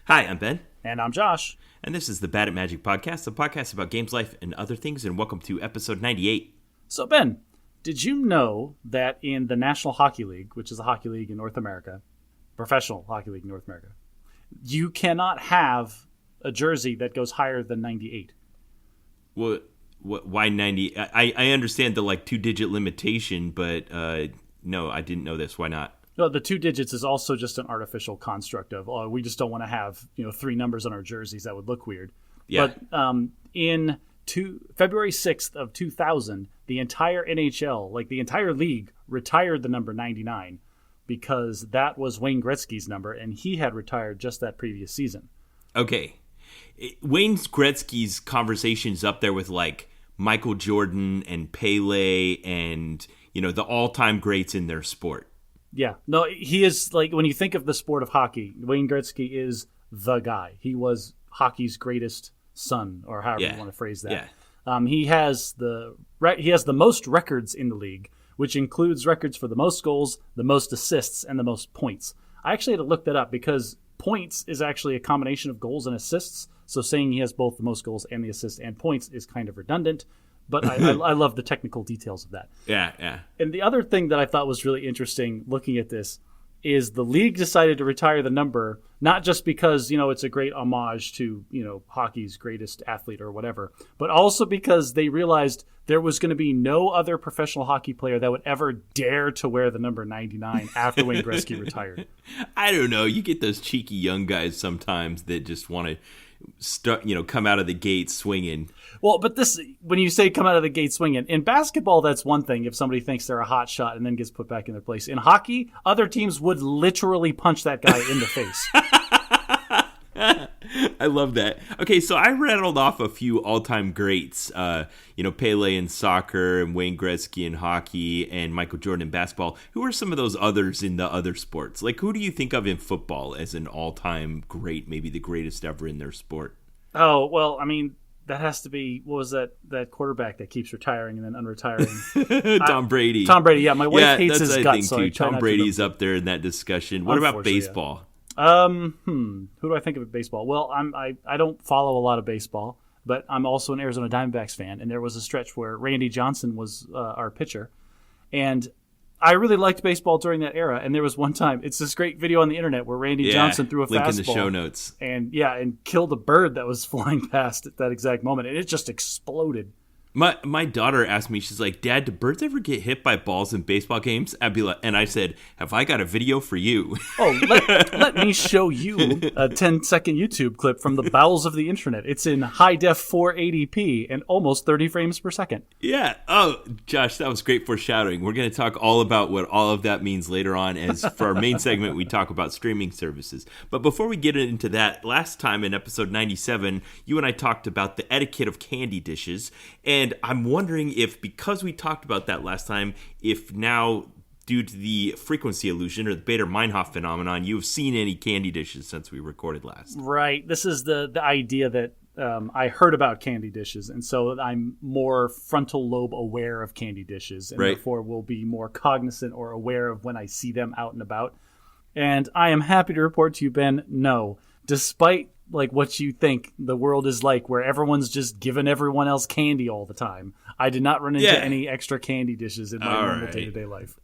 Hi, I'm Ben. And I'm Josh. And this is the Bad at Magic podcast, a podcast about games, life, and other things. And welcome to episode 98. So, Ben, did you know that in the National Hockey League, which is a hockey league in North America, professional hockey league in North America, you cannot have a jersey that goes higher than 98? Well, why 90? I understand the two-digit limitation, but no, I didn't know this. Why not? Well, the 2 digits is also just an artificial construct of, we just don't want to have 3 numbers on our jerseys. That would look weird. Yeah. But in February 6th of 2000, the entire NHL, the entire league, retired the number 99 because that was Wayne Gretzky's number, and he had retired just that previous season. Okay. Wayne Gretzky's conversation's up there with Michael Jordan and Pele and the all-time greats in their sport. Yeah. No, he is, when you think of the sport of hockey, Wayne Gretzky is the guy. He was hockey's greatest son, or however you want to phrase that. Yeah. He has the most records in the league, which includes records for the most goals, the most assists, and the most points. I actually had to look that up because points is actually a combination of goals and assists. So saying he has both the most goals and the assists and points is kind of redundant. But I love the technical details of that. Yeah. And the other thing that I thought was really interesting looking at this is the league decided to retire the number, not just because, it's a great homage to, hockey's greatest athlete or whatever, but also because they realized there was going to be no other professional hockey player that would ever dare to wear the number 99 after Wayne Gretzky retired. I don't know. You get those cheeky young guys sometimes that just want to come out of the gate swinging. Well, but when you say come out of the gate swinging, in basketball, that's one thing if somebody thinks they're a hot shot and then gets put back in their place. In hockey, other teams would literally punch that guy in the face. I love that. Okay, so I rattled off a few all-time greats. Pele in soccer and Wayne Gretzky in hockey and Michael Jordan in basketball. Who are some of those others in the other sports? Who do you think of in football as an all-time great, maybe the greatest ever in their sport? Oh, well, that has to be, what was that quarterback that keeps retiring and then unretiring? Tom Brady. Tom Brady, yeah. My wife hates his I guts. Think too. Tom Brady's up there in that discussion. What about baseball? Yeah. Who do I think of in baseball? Well, I don't follow a lot of baseball, but I'm also an Arizona Diamondbacks fan, and there was a stretch where Randy Johnson was our pitcher, and I really liked baseball during that era. And there was one time, it's this great video on the internet where Randy Johnson threw a link fastball in the show notes, and killed a bird that was flying past at that exact moment, and it just exploded. My daughter asked me, she's like, Dad, do birds ever get hit by balls in baseball games? And I said, have I got a video for you? Oh, let me show you a 10-second YouTube clip from the bowels of the internet. It's in high-def 480p and almost 30 frames per second. Yeah. Oh, Josh, that was great foreshadowing. We're going to talk all about what all of that means later on, as for our main segment, we talk about streaming services. But before we get into that, last time in episode 97, you and I talked about the etiquette of candy dishes, and I'm wondering if, because we talked about that last time, if now, due to the frequency illusion or the Bader-Meinhof phenomenon, you've seen any candy dishes since we recorded last. Right. This is the idea that I heard about candy dishes, and so I'm more frontal lobe aware of candy dishes, and therefore will be more cognizant or aware of when I see them out and about. And I am happy to report to you, Ben, no. Despite what you think the world is like, where everyone's just giving everyone else candy all the time, I did not run into any extra candy dishes in my normal day-to-day life.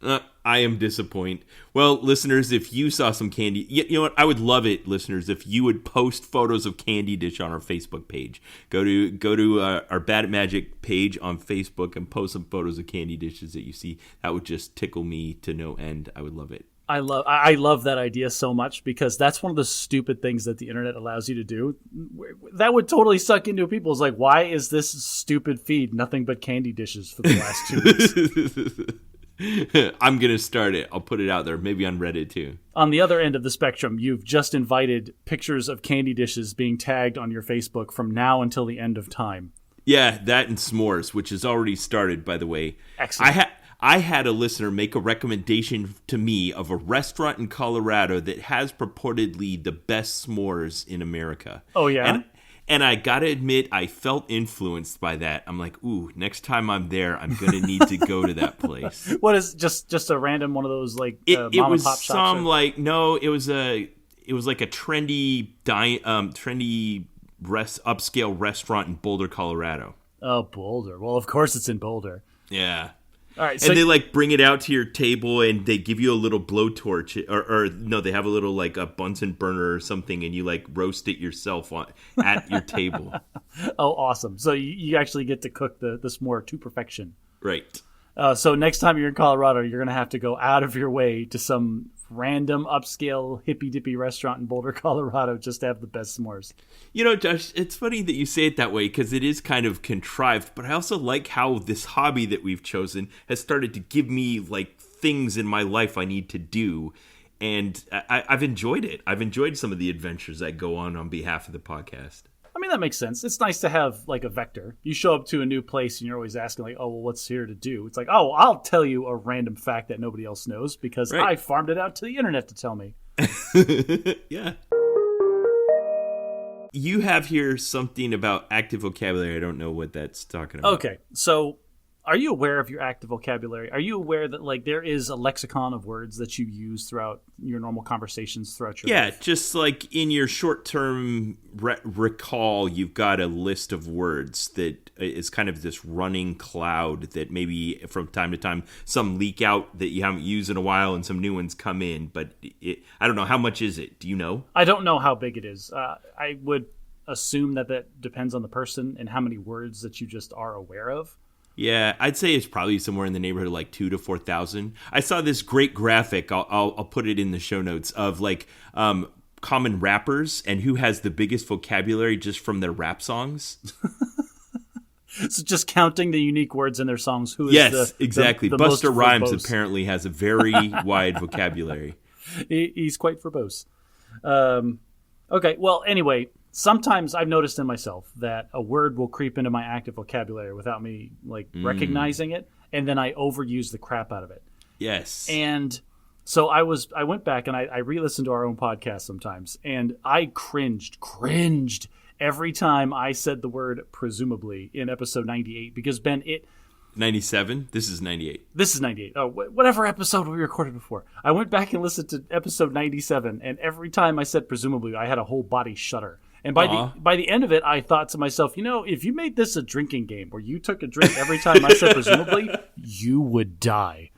I am disappointed. Well, listeners, if you saw some candy, you know what? I would love it, listeners, if you would post photos of candy dish on our Facebook page. Go to our Bad at Magic page on Facebook and post some photos of candy dishes that you see. That would just tickle me to no end. I would love it. I love that idea so much, because that's one of the stupid things that the internet allows you to do. That would totally suck into people's why is this stupid feed nothing but candy dishes for the last 2 weeks? I'm going to start it. I'll put it out there, maybe on Reddit too. On the other end of the spectrum, you've just invited pictures of candy dishes being tagged on your Facebook from now until the end of time. Yeah, that and s'mores, which has already started, by the way. Excellent. I had a listener make a recommendation to me of a restaurant in Colorado that has purportedly the best s'mores in America. Oh, yeah? And I got to admit, I felt influenced by that. I'm like, ooh, next time I'm there, I'm going to need to go to that place. What is just a random one of those it mom was and pop shops? no, it was a it was like a trendy upscale restaurant in Boulder, Colorado. Oh, Boulder. Well, of course it's in Boulder. Yeah. All right, so and they like bring it out to your table and they give you a little blowtorch or no, they have a little like a Bunsen burner or something and you like roast it yourself at your table. Oh, awesome. So you actually get to cook the s'more to perfection. Right. So next time you're in Colorado, you're going to have to go out of your way to some random upscale hippy-dippy restaurant in Boulder, Colorado, just to have the best s'mores. You know, Josh, it's funny that you say it that way because it is kind of contrived, but I also like how this hobby that we've chosen has started to give me like things in my life I need to do, and I've enjoyed it. I've enjoyed some of the adventures that go on behalf of the podcast. I mean, that makes sense. It's nice to have like a vector. You show up to a new place and you're always asking like, oh, well, what's here to do? It's like, oh, I'll tell you a random fact that nobody else knows because I farmed it out to the internet to tell me. Yeah. You have here something about active vocabulary. I don't know what that's talking about. Okay, so are you aware of your active vocabulary? Are you aware that like there is a lexicon of words that you use throughout your normal conversations throughout your life? Yeah, just like in your short-term recall, you've got a list of words that is kind of this running cloud that maybe from time to time some leak out that you haven't used in a while and some new ones come in. But I don't know. How much is it? Do you know? I don't know how big it is. I would assume that depends on the person and how many words that you just are aware of. Yeah, I'd say it's probably somewhere in the neighborhood of like 2,000 to 4,000. I saw this great graphic. I'll put it in the show notes of like common rappers and who has the biggest vocabulary just from their rap songs. So just counting the unique words in their sons. Who is yes, exactly. the Busta most Rhymes verbose. Apparently has a very wide vocabulary. He's quite verbose. Okay, well, anyway. Sometimes I've noticed in myself that a word will creep into my active vocabulary without me like recognizing it, and then I overuse the crap out of it. Yes. And so I went back and I re-listened to our own podcast sometimes, and I cringed every time I said the word presumably in episode 98 because Ben, 97? This is 98. This is 98. Oh, whatever episode we recorded before. I went back and listened to episode 97, and every time I said presumably, I had a whole body shudder. And by the end of it, I thought to myself, you know, if you made this a drinking game where you took a drink every time I said presumably, you would die.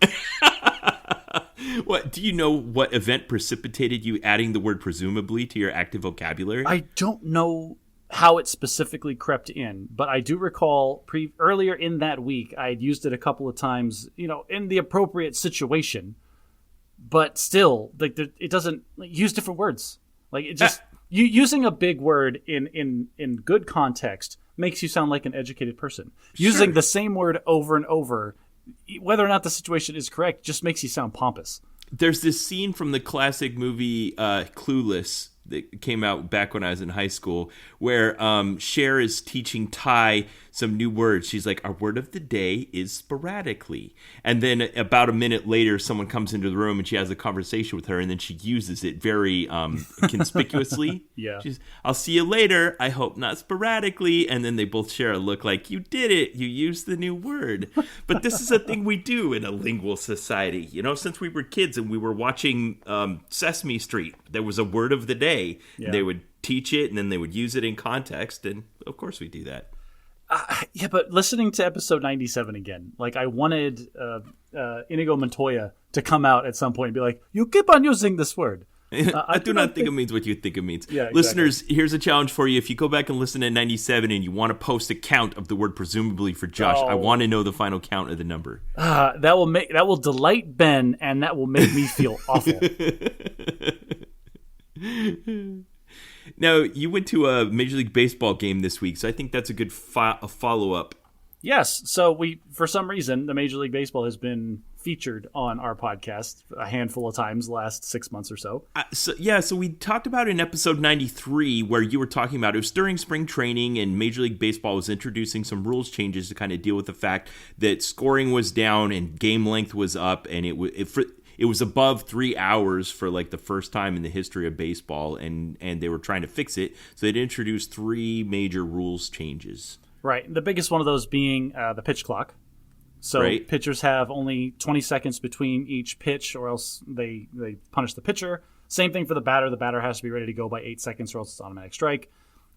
What do you know what event precipitated you adding the word presumably to your active vocabulary? I don't know how it specifically crept in, but I do recall earlier in that week, I had used it a couple of times, you know, in the appropriate situation, but still, like it doesn't use different words. Like it just you using a big word in good context makes you sound like an educated person. Sure. Using the same word over and over, whether or not the situation is correct, just makes you sound pompous. There's this scene from the classic movie Clueless that came out back when I was in high school where Cher is teaching Ty some new words. She's like, our word of the day is sporadically. And then about a minute later, someone comes into the room and she has a conversation with her and then she uses it very conspicuously. Yeah. She's, I'll see you later. I hope not sporadically. And then they both share a look like, you did it. You used the new word. But this is a thing we do in a lingual society. You know, since we were kids and we were watching Sesame Street, there was a word of the day. Yeah. They would teach it and then they would use it in context. And of course we do that. Yeah, but listening to episode 97 again, like I wanted Inigo Montoya to come out at some point and be like, you keep on using this word. I do not think it means what you think it means. Yeah, exactly. Listeners, here's a challenge for you. If you go back and listen to 97 and you want to post a count of the word presumably for Josh, I want to know the final count of the number. That will delight Ben, and that will make me feel awful. Now, you went to a Major League Baseball game this week, so I think that's a good follow-up. Yes. So for some reason, the Major League Baseball has been featured on our podcast a handful of times the last 6 months or so. So we talked about in episode 93 where you were talking about it was during spring training and Major League Baseball was introducing some rules changes to kind of deal with the fact that scoring was down and game length was up, and it was above 3 hours for like the first time in the history of baseball, and they were trying to fix it. So they'd introduced 3 major rules changes. Right. The biggest one of those being the pitch clock. So pitchers have only 20 seconds between each pitch or else they punish the pitcher. Same thing for the batter. The batter has to be ready to go by 8 seconds or else it's automatic strike.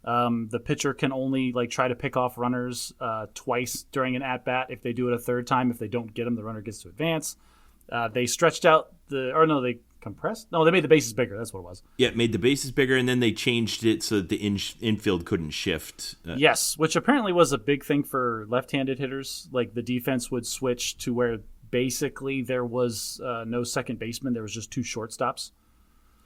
The pitcher can only try to pick off runners twice during an at-bat. If they do it a third time, if they don't get them, the runner gets to advance. They stretched out they compressed? No, they made the bases bigger. That's what it was. Yeah, it made the bases bigger, and then they changed it so that the infield couldn't shift. Yes, which apparently was a big thing for left-handed hitters. Like, the defense would switch to where basically there was no second baseman. There was just 2 shortstops.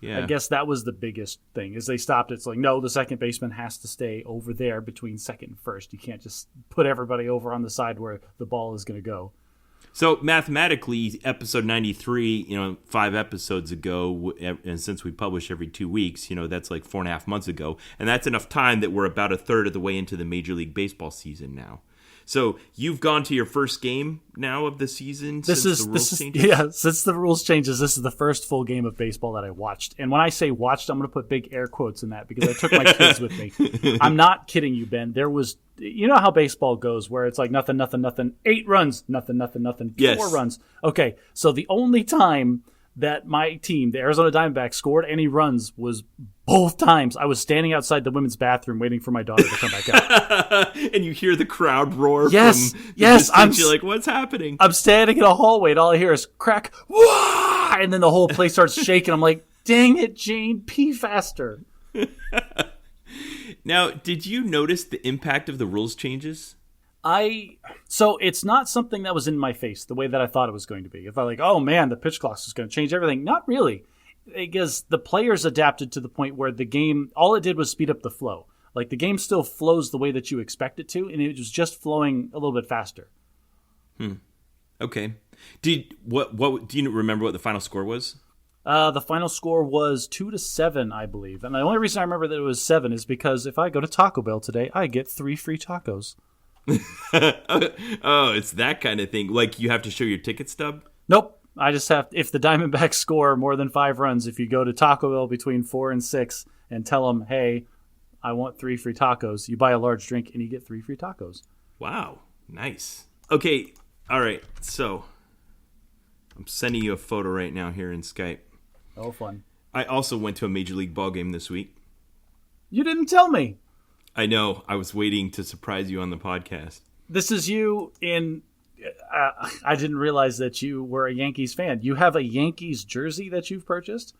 Yeah. I guess that was the biggest thing, is they stopped it. It's like, no, the second baseman has to stay over there between second and first. You can't just put everybody over on the side where the ball is going to go. So mathematically, episode 93, 5 episodes ago, and since we publish every 2 weeks, that's like 4.5 months ago. And that's enough time that we're about a third of the way into the Major League Baseball season now. So you've gone to your first game now of the season since the rules changes? Yeah, since the rules changes, this is the first full game of baseball that I watched. And when I say watched, I'm going to put big air quotes in that because I took my kids with me. I'm not kidding you, Ben. There was, you know how baseball goes where it's like nothing, 8 runs, nothing, 4 runs. Okay, so the only time that my team, the Arizona Diamondbacks, scored any runs was both times I was standing outside the women's bathroom waiting for my daughter to come back out. And you hear the crowd roar. Yes. You're like, what's happening? I'm standing in a hallway and all I hear is crack, wah! And then the whole place starts shaking. I'm like, dang it, Jane, pee faster. Now, did you notice the impact of the rules changes? So it's not something that was in my face the way that I thought it was going to be. If I oh man, the pitch clock is going to change everything. Not really. Because the players adapted to the point where the game, all it did was speed up the flow. Like, the game still flows the way that you expect it to, and it was just flowing a little bit faster. Okay. Do you remember what the final score was? The final score was 2-7, I believe. And the only reason I remember that it was 7 is because if I go to Taco Bell today, I get 3 free tacos. Oh, it's that kind of thing. Like, you have to show your ticket stub? Nope. I just have, if the Diamondbacks score more than 5 runs, if you go to Taco Bell between 4 and 6 and tell them, hey, I want 3 free tacos, you buy a large drink and you get 3 free tacos. Wow. Nice. Okay. All right. So I'm sending you a photo right now here in Skype. Oh, fun. I also went to a Major League ball game this week. You didn't tell me. I know. I was waiting to surprise you on the podcast. This is you in... I didn't realize that you were a Yankees fan. You have a Yankees jersey that you've purchased?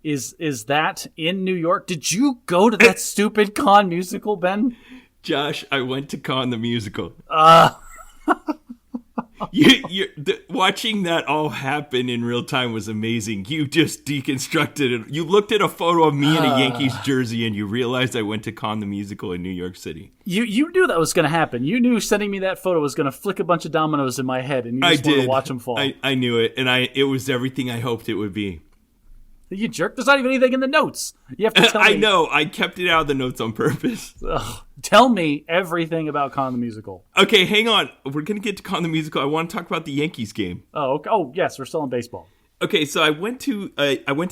Is that in New York? Did you go to that stupid Con musical, Ben? Josh, I went to Con the musical. Watching that all happen in real time was amazing. You just deconstructed it. You looked at a photo of me in a Yankees jersey and you realized I went to Con the musical in New York City. You knew that was going to happen. You knew sending me that photo was going to flick a bunch of dominoes in my head and you just wanted to watch them fall. I knew it, and it was everything I hoped it would be. You jerk. There's not even anything in the notes. You have to tell me. I know. I kept it out of the notes on purpose. Ugh. Tell me everything about Con the Musical. Okay, hang on. We're going to get to Con the Musical. I want to talk about the Yankees game. Oh, okay. Oh, yes. We're still in baseball. Okay, so I went to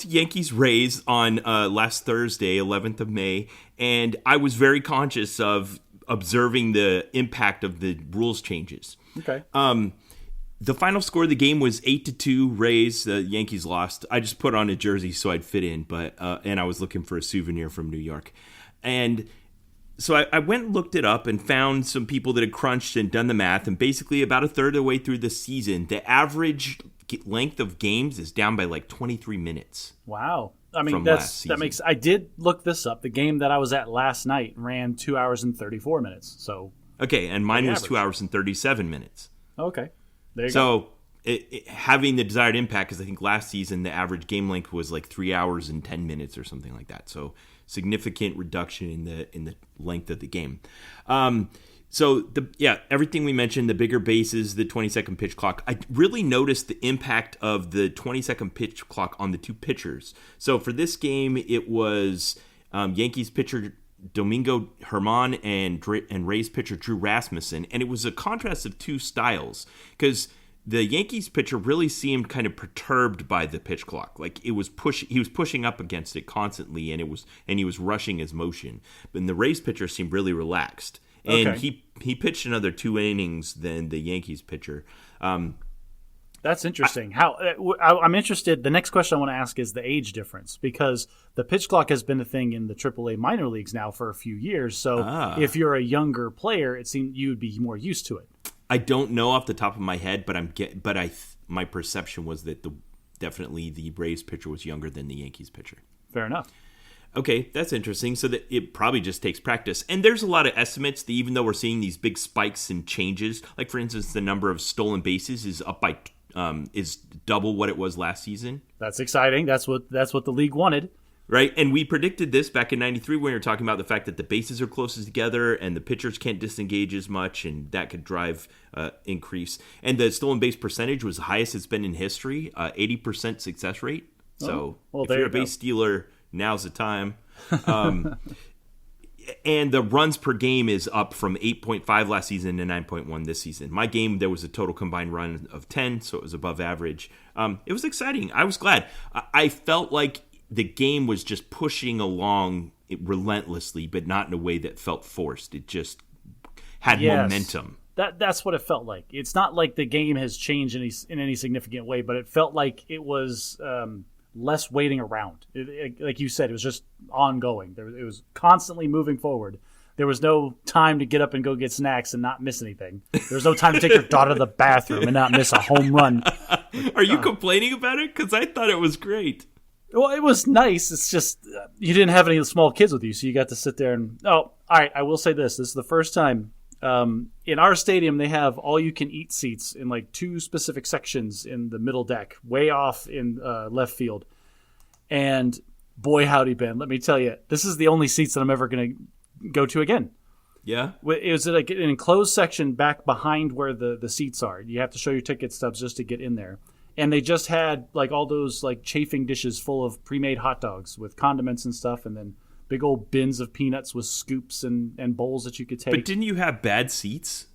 Yankees Rays on last Thursday, 11th of May, and I was very conscious of observing the impact of the rules changes. Okay. The final score of the game was 8-2 Rays. The Yankees lost. I just put on a jersey so I'd fit in, and I was looking for a souvenir from New York. And so I went and looked it up and found some people that had crunched and done the math, and basically about a third of the way through the season, the average length of games is down by like 23 minutes. Wow. I mean, that makes. I did look this up. The game that I was at last night ran 2 hours and 34 minutes. So okay, and mine was 2 hours and 37 minutes. Okay. There you go. Having the desired impact, because I think last season the average game length was like 3 hours and 10 minutes or something like that. So significant reduction in the length of the game. Everything we mentioned, the bigger bases, the 20-second pitch clock. I really noticed the impact of the 20-second pitch clock on the two pitchers. So for this game, it was Yankees pitcher Domingo Germán and Rays pitcher Drew Rasmussen, and it was a contrast of two styles because the Yankees pitcher really seemed kind of perturbed by the pitch clock. Like he was pushing up against it constantly, and he was rushing his motion. But the Rays pitcher seemed really relaxed, and he pitched another 2 innings than the Yankees pitcher. That's interesting. I'm interested. The next question I want to ask is the age difference, because the pitch clock has been a thing in the AAA minor leagues now for a few years. So if you're a younger player, it seems you would be more used to it. I don't know off the top of my head, but my perception was that definitely the Braves pitcher was younger than the Yankees pitcher. Fair enough. Okay, that's interesting. So that it probably just takes practice. And there's a lot of estimates that even though we're seeing these big spikes and changes, like for instance, the number of stolen bases is up by is double what it was last season. That's exciting. That's what the league wanted. Right, and we predicted this back in '93 when we were talking about the fact that the bases are closer together and the pitchers can't disengage as much, and that could drive increase. And the stolen base percentage was the highest it's been in history, 80% success rate. So if you're a base stealer, now's the time. And the runs per game is up from 8.5 last season to 9.1 this season. My game, there was a total combined run of 10, so it was above average. It was exciting. I was glad. I felt like the game was just pushing along relentlessly, but not in a way that felt forced. It just had momentum. That's what it felt like. It's not like the game has changed in any significant way, but it felt like it was less waiting around. Like you said, it was just ongoing. It was constantly moving forward. There was no time to get up and go get snacks and not miss anything. There was no time to take your daughter to the bathroom and not miss a home run. Are you complaining about it? Because I thought it was great. Well, it was nice. It's just you didn't have any small kids with you, so you got to sit there and... Oh, all right, I will say this. This is the first time. In our stadium, they have all-you-can-eat seats in like 2 specific sections in the middle deck, way off in left field. And boy, howdy, Ben, let me tell you, this is the only seats that I'm ever going to go to again. Yeah? It was like an enclosed section back behind where the seats are. You have to show your ticket stubs just to get in there. And they just had like all those like chafing dishes full of pre-made hot dogs with condiments and stuff, and then big old bins of peanuts with scoops and bowls that you could take. But didn't you have bad seats?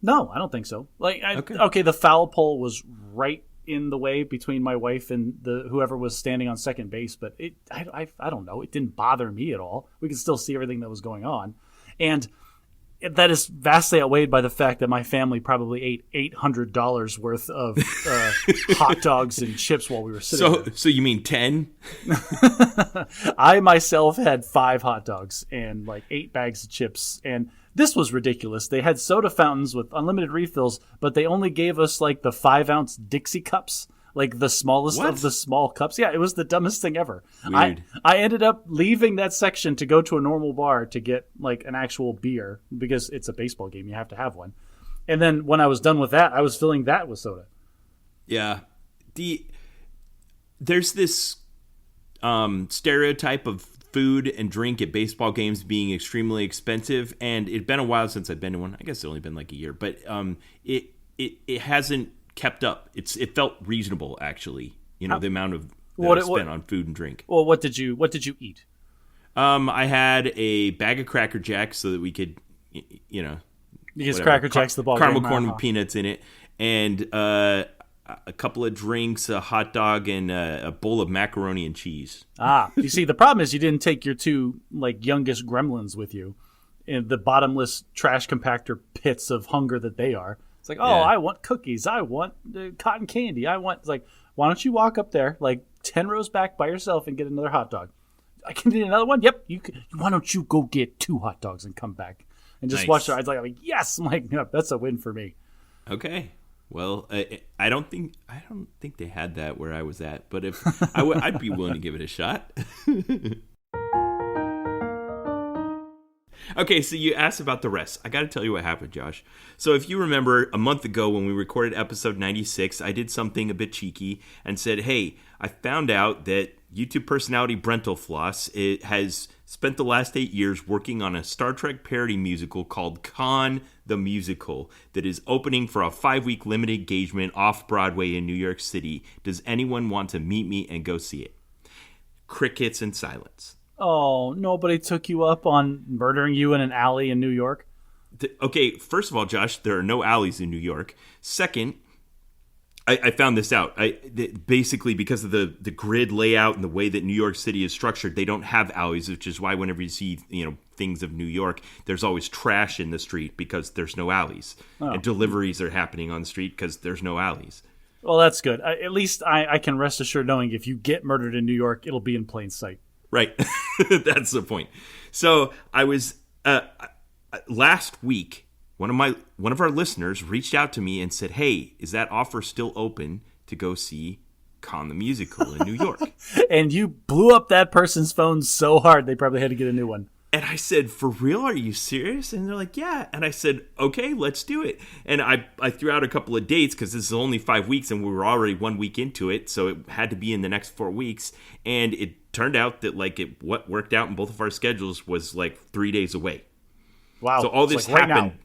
No, I don't think so. Okay, the foul pole was right in the way between my wife and whoever was standing on second base, but I don't know. It didn't bother me at all. We could still see everything that was going on. And that is vastly outweighed by the fact that my family probably ate $800 worth of hot dogs and chips while we were sitting there. So you mean 10? I myself had 5 hot dogs and like 8 bags of chips, and this was ridiculous. They had soda fountains with unlimited refills, but they only gave us like the 5-ounce Dixie cups. Like the smallest of the small cups. Yeah, it was the dumbest thing ever. Weird. I ended up leaving that section to go to a normal bar to get like an actual beer because it's a baseball game. You have to have one. And then when I was done with that, I was filling that with soda. Yeah. There's this stereotype of food and drink at baseball games being extremely expensive, and it'd been a while since I've been to one. I guess it's only been like a year, but it hasn't kept up. It felt reasonable, actually. The amount of that I spent on food and drink. Well, what did you eat? I had a bag of Cracker Jacks so that we could, because Cracker Jacks the ball caramel game, corn with peanuts in it, and a couple of drinks, a hot dog, and a bowl of macaroni and cheese. You see, the problem is you didn't take your 2 like youngest gremlins with you in the bottomless trash compactor pits of hunger that they are. It's like, I want cookies. I want cotton candy. It's like, why don't you walk up there like 10 rows back by yourself and get another hot dog? I can get another one? Yep. Why don't you go get 2 hot dogs and come back and just watch their eyes? Like, yes. I'm like, no, that's a win for me. Okay. Well, I don't think they had that where I was at, but if I'd be willing to give it a shot. Okay, so you asked about the rest. I got to tell you what happened, Josh. So if you remember, a month ago when we recorded episode 96, I did something a bit cheeky and said, hey, I found out that YouTube personality Brental Floss has spent the last 8 years working on a Star Trek parody musical called Khan the Musical that is opening for a 5-week limited engagement off-Broadway in New York City. Does anyone want to meet me and go see it? Crickets and silence. Oh, nobody took you up on murdering you in an alley in New York? Okay, first of all, Josh, there are no alleys in New York. Second, I found this out. Basically, because of the grid layout and the way that New York City is structured, they don't have alleys, which is why whenever you see things of New York, there's always trash in the street because there's no alleys. And deliveries are happening on the street because there's no alleys. Well, that's good. At least I can rest assured knowing if you get murdered in New York, it'll be in plain sight. Right. That's the point. So I was last week. One of our listeners reached out to me and said, "Hey, is that offer still open to go see Con the Musical in New York?" And you blew up that person's phone so hard they probably had to get a new one. And I said, "For real? Are you serious?" And they're like, "Yeah." And I said, "Okay, let's do it." And I threw out a couple of dates because this is only 5 weeks and we were already 1 week into it. So it had to be in the next 4 weeks. And it turned out that what worked out in both of our schedules was like 3 days away. Wow. So all this like happened. Right now.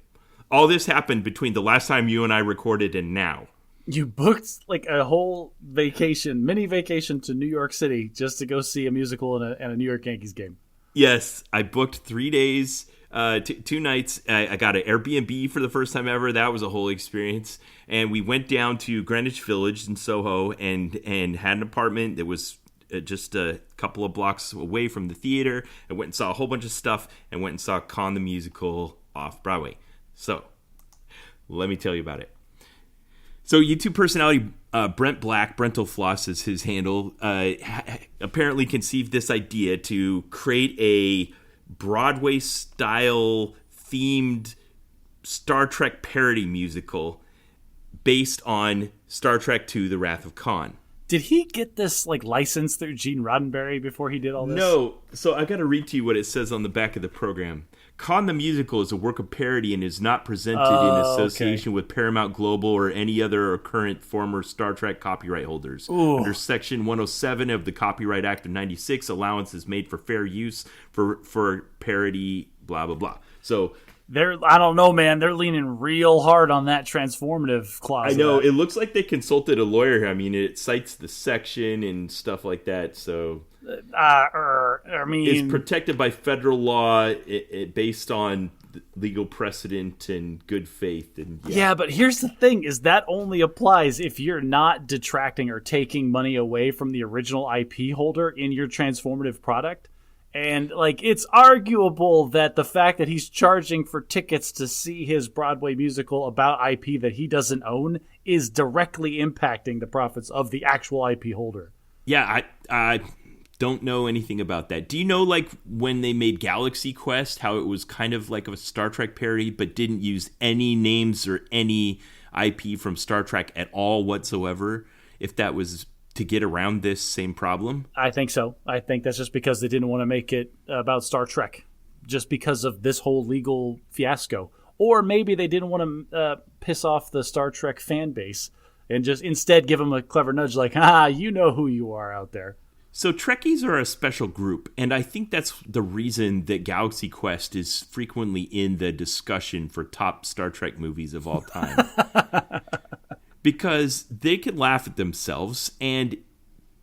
All this happened between the last time you and I recorded and now. You booked like a whole mini vacation to New York City just to go see a musical and a New York Yankees game. Yes, I booked 3 days, 2 nights. I got an Airbnb for the first time ever. That was a whole experience. And we went down to Greenwich Village in Soho and had an apartment that was just a couple of blocks away from the theater. I went and saw a whole bunch of stuff and went and saw Con the Musical off Broadway. So, let me tell you about it. So, YouTube personality Brent Black, Brentalfloss is his handle, apparently conceived this idea to create a Broadway-style themed Star Trek parody musical based on Star Trek II: The Wrath of Khan. Did he get this like license through Gene Roddenberry before he did all this? No. So I got to read to you what it says on the back of the program. Con the Musical is a work of parody and is not presented in association with Paramount Global or any other current former Star Trek copyright holders. Ooh. Under Section 107 of the Copyright Act of 96, allowance is made for fair use for parody, blah, blah, blah. So I don't know, man. They're leaning real hard on that transformative clause. I know. It looks like they consulted a lawyer. I mean, it cites the section and stuff like that. So I mean, it's protected by federal law based on legal precedent and good faith. And yeah, but here's the thing: is that only applies if you're not detracting or taking money away from the original IP holder in your transformative product. And, like, it's arguable that the fact that he's charging for tickets to see his Broadway musical about IP that he doesn't own is directly impacting the profits of the actual IP holder. Yeah, I don't know anything about that. Do you know, like, when they made Galaxy Quest, how it was kind of like a Star Trek parody but didn't use any names or any IP from Star Trek at all whatsoever? If that was to get around this same problem? I think so. I think that's just because they didn't want to make it about Star Trek, just because of this whole legal fiasco. Or maybe they didn't want to piss off the Star Trek fan base and just instead give them a clever nudge like, you know who you are out there. So Trekkies are a special group, and I think that's the reason that Galaxy Quest is frequently in the discussion for top Star Trek movies of all time. Because they could laugh at themselves, and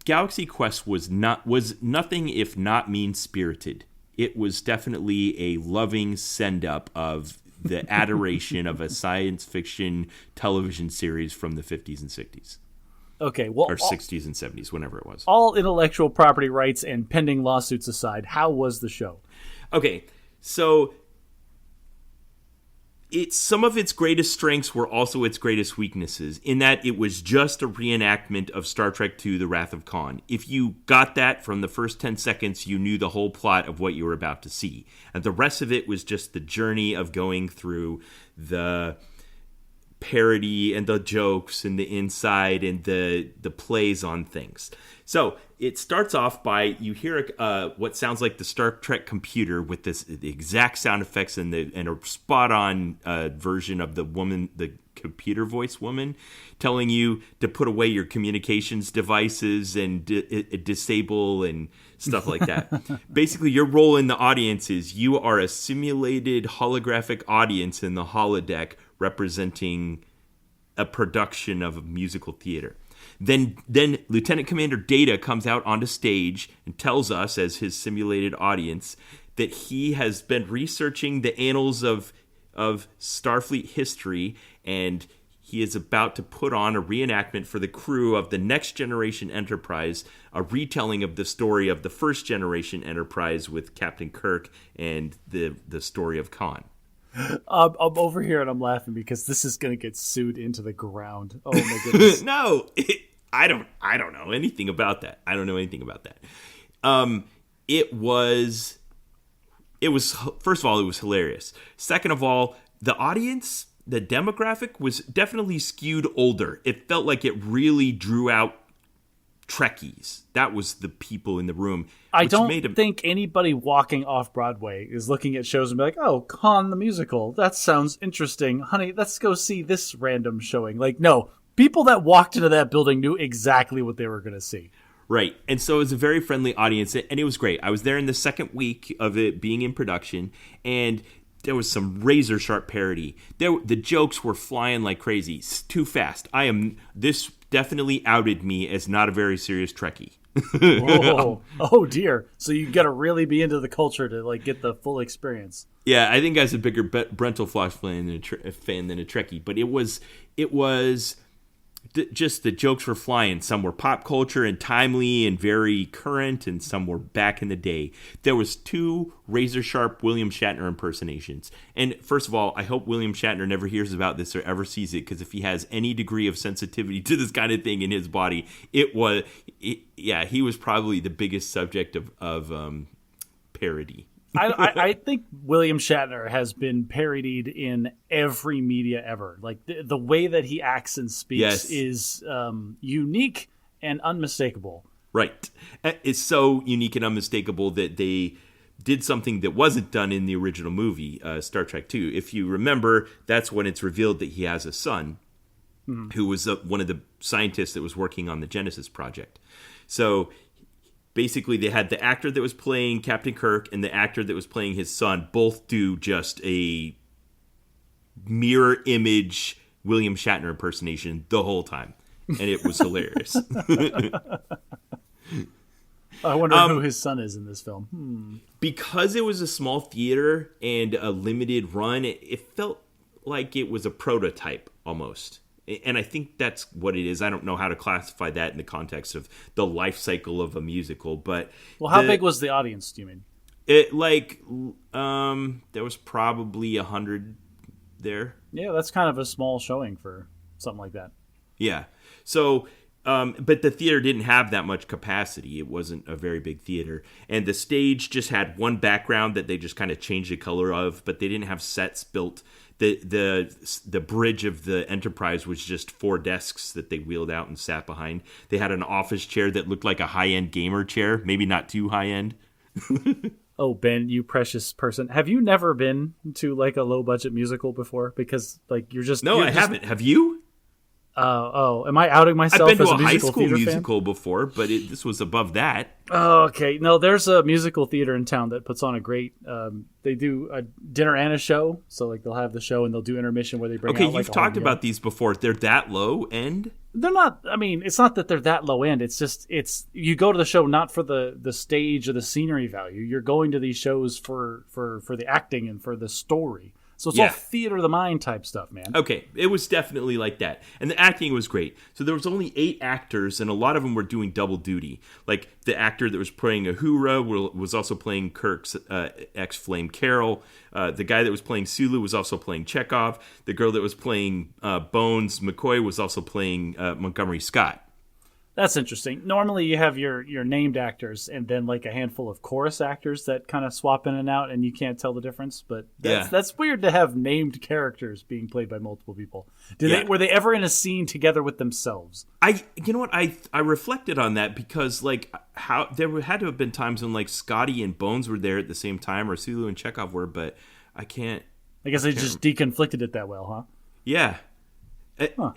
Galaxy Quest was nothing if not mean-spirited. It was definitely a loving send-up of the adoration of a science fiction television series from the 50s and 60s. Okay, well, or 60s and 70s, whenever it was. All intellectual property rights and pending lawsuits aside, how was the show? Okay, so some of its greatest strengths were also its greatest weaknesses, in that it was just a reenactment of Star Trek II: The Wrath of Khan. If you got that from the first 10 seconds, you knew the whole plot of what you were about to see. And the rest of it was just the journey of going through the parody and the jokes and the inside and the plays on things. So it starts off by, you hear what sounds like the Star Trek computer with the exact sound effects and a spot-on version of the computer voice woman telling you to put away your communications devices and disable and stuff like that. Basically, your role in the audience is you are a simulated holographic audience in the holodeck representing a production of a musical theater. Then Lieutenant Commander Data comes out onto stage and tells us, as his simulated audience, that he has been researching the annals of Starfleet history, and he is about to put on a reenactment for the crew of the Next Generation Enterprise, a retelling of the story of the First Generation Enterprise with Captain Kirk and the story of Khan. I'm over here and I'm laughing because this is going to get sued into the ground. Oh my goodness. No, I don't know anything about that. I don't know anything about that. It was first of all, it was hilarious. Second of all, the audience, the demographic was definitely skewed older. It felt like it really drew out Trekkies. That was the people in the room. I don't think anybody walking off Broadway is looking at shows and be like, oh, Con the Musical, that sounds interesting. Honey, let's go see this random showing. Like, no, people that walked into that building knew exactly what they were going to see. Right. And so it was a very friendly audience, and it was great. I was there in the second week of it being in production, and there was some razor sharp parody. The jokes were flying like crazy, too fast. This definitely outed me as not a very serious Trekkie. Oh dear. So you got to really be into the culture to like get the full experience. Yeah, I think I was a bigger Brentalfloss fan than a Trekkie, but it was just the jokes were flying. Some were pop culture and timely and very current, and some were back in the day. There was 2 razor sharp William Shatner impersonations. And first of all, I hope William Shatner never hears about this or ever sees it, because if he has any degree of sensitivity to this kind of thing in his body, he was probably the biggest subject of parody. I think William Shatner has been parodied in every media ever. Like the way that he acts and speaks is unique and unmistakable. Right. It's so unique and unmistakable that they did something that wasn't done in the original movie, Star Trek II. If you remember, that's when it's revealed that he has a son who was one of the scientists that was working on the Genesis project. So basically, they had the actor that was playing Captain Kirk and the actor that was playing his son both do just a mirror image William Shatner impersonation the whole time. And it was hilarious. I wonder who his son is in this film. Because it was a small theater and a limited run, it felt like it was a prototype almost. And I think that's what it is. I don't know how to classify that in the context of the life cycle of a musical, but how big was the audience, do you mean? There was probably 100 there. Yeah, that's kind of a small showing for something like that. Yeah. So, but the theater didn't have that much capacity. It wasn't a very big theater. And the stage just had one background that they just kind of changed the color of, but they didn't have sets built. The bridge of the Enterprise was just 4 desks that they wheeled out and sat behind. They had an office chair that looked like a high-end gamer chair, maybe not too high-end. Oh, Ben, you precious person. Have you never been to like a low-budget musical before? Because like you're just... No, I haven't. Have you? Am I outing myself as a musical theater fan? I've been to a high school musical before, but this was above that. Oh, okay. No, there's a musical theater in town that puts on a great... they do a dinner and a show. So like they'll have the show and they'll do intermission where they bring out like... Okay, you've talked about these before. They're that low end? They're not... I mean, it's not that they're that low end. It's just... You go to the show not for the stage or the scenery value. You're going to these shows for the acting and for the story. So it's all theater of the mind type stuff, man. Okay, it was definitely like that. And the acting was great. So there was only 8 actors, and a lot of them were doing double duty. Like the actor that was playing Uhura was also playing Kirk's ex-flame Carol. The guy that was playing Sulu was also playing Chekhov. The girl that was playing Bones McCoy was also playing Montgomery Scott. That's interesting. Normally you have your named actors and then like a handful of chorus actors that kind of swap in and out and you can't tell the difference. But that's weird to have named characters being played by multiple people. Were they ever in a scene together with themselves? You know what? I reflected on that because like how there had to have been times when like Scotty and Bones were there at the same time or Sulu and Chekhov were, but I can't. I guess they just deconflicted it that well, huh? Yeah.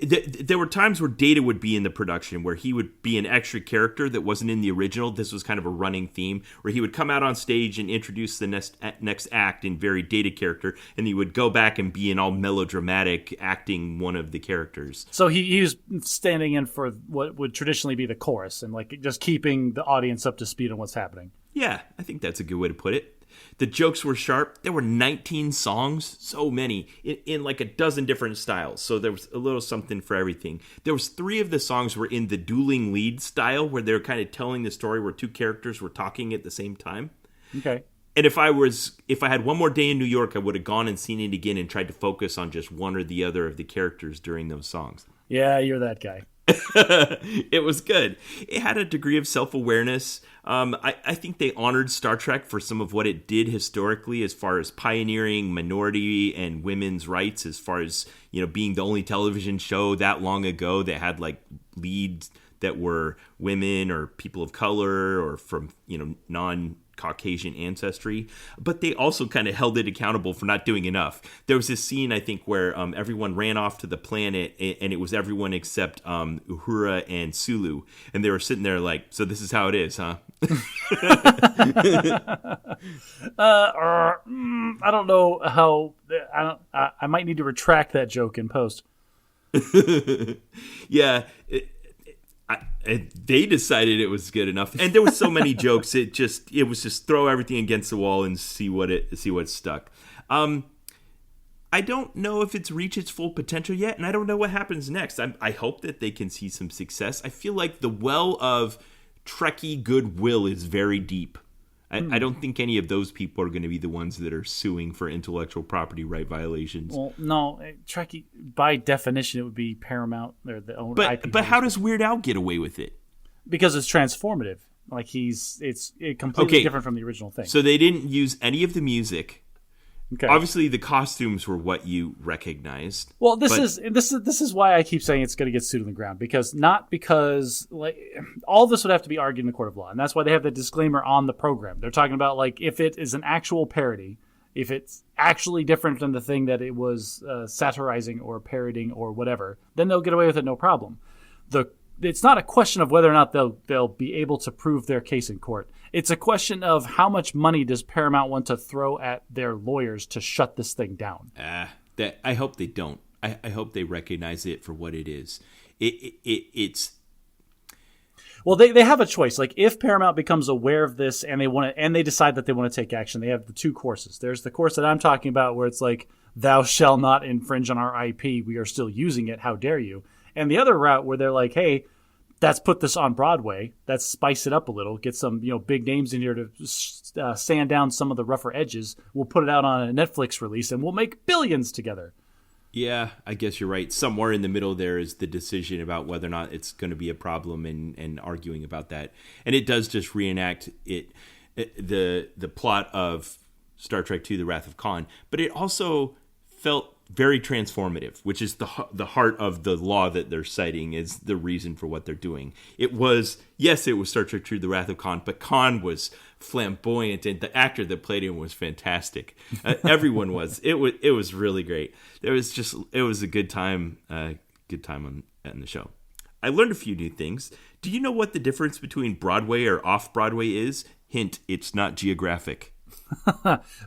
There were times where Data would be in the production where he would be an extra character that wasn't in the original. This was kind of a running theme where he would come out on stage and introduce the next act in very Data character, and he would go back and be in all melodramatic acting one of the characters. So he was standing in for what would traditionally be the chorus and like just keeping the audience up to speed on what's happening. Yeah, I think that's a good way to put it. The jokes were sharp. There were 19 songs, so many, in like a dozen different styles. So there was a little something for everything. There was 3 of the songs were in the dueling lead style, where they were kind of telling the story where 2 characters were talking at the same time. Okay. And if I had one more day in New York, I would have gone and seen it again and tried to focus on just one or the other of the characters during those songs. Yeah, you're that guy. It was good. It had a degree of self-awareness. I think they honored Star Trek for some of what it did historically as far as pioneering minority and women's rights, as far as, being the only television show that long ago that had like leads that were women or people of color or from, non-Caucasian ancestry. But they also kind of held it accountable for not doing enough. There was this scene, I think, where everyone ran off to the planet, and it was everyone except Uhura and Sulu. And they were sitting there like, so this is how it is, huh? I don't know how. I might need to retract that joke in post. Yeah. They decided it was good enough, and there were so many jokes. It was just throw everything against the wall and see what stuck. I don't know if it's reached its full potential yet, and I don't know what happens next. I hope that they can see some success. I feel like the well of Trekkie goodwill is very deep. I don't think any of those people are going to be the ones that are suing for intellectual property right violations. Well, no, Trekkie, by definition, it would be Paramount or the own IP. But how does Weird Al get away with it? Because it's transformative. Like it's completely different from the original thing. So they didn't use any of the music. Okay. Obviously, the costumes were what you recognized. Well, this is why I keep saying it's going to get sued on the ground, because like all this would have to be argued in the court of law, and that's why they have the disclaimer on the program. They're talking about like if it is an actual parody, if it's actually different than the thing that it was satirizing or parodying or whatever, then they'll get away with it no problem. It's not a question of whether or not they'll be able to prove their case in court. It's a question of how much money does Paramount want to throw at their lawyers to shut this thing down. I hope they don't. I hope they recognize it for what it is. It's. Well, they have a choice. Like if Paramount becomes aware of this and they decide that they want to take action, they have the two courses. There's the course that I'm talking about where it's like, thou shall not infringe on our IP. We are still using it. How dare you? And the other route where they're like, hey, let's put this on Broadway. Let's spice it up a little. Get some big names in here to sand down some of the rougher edges. We'll put it out on a Netflix release, and we'll make billions together. Yeah, I guess you're right. Somewhere in the middle there is the decision about whether or not it's going to be a problem and arguing about that. And it does just reenact the plot of Star Trek II, The Wrath of Khan. But it also felt very transformative, which is the heart of the law that they're citing is the reason for what they're doing. It was Star Trek II, The Wrath of Khan, but Khan was flamboyant, and the actor that played him was fantastic. Everyone was. It was really great. It was a good time on the show. I learned a few new things. Do you know what the difference between Broadway or off-Broadway is? Hint, it's not geographic.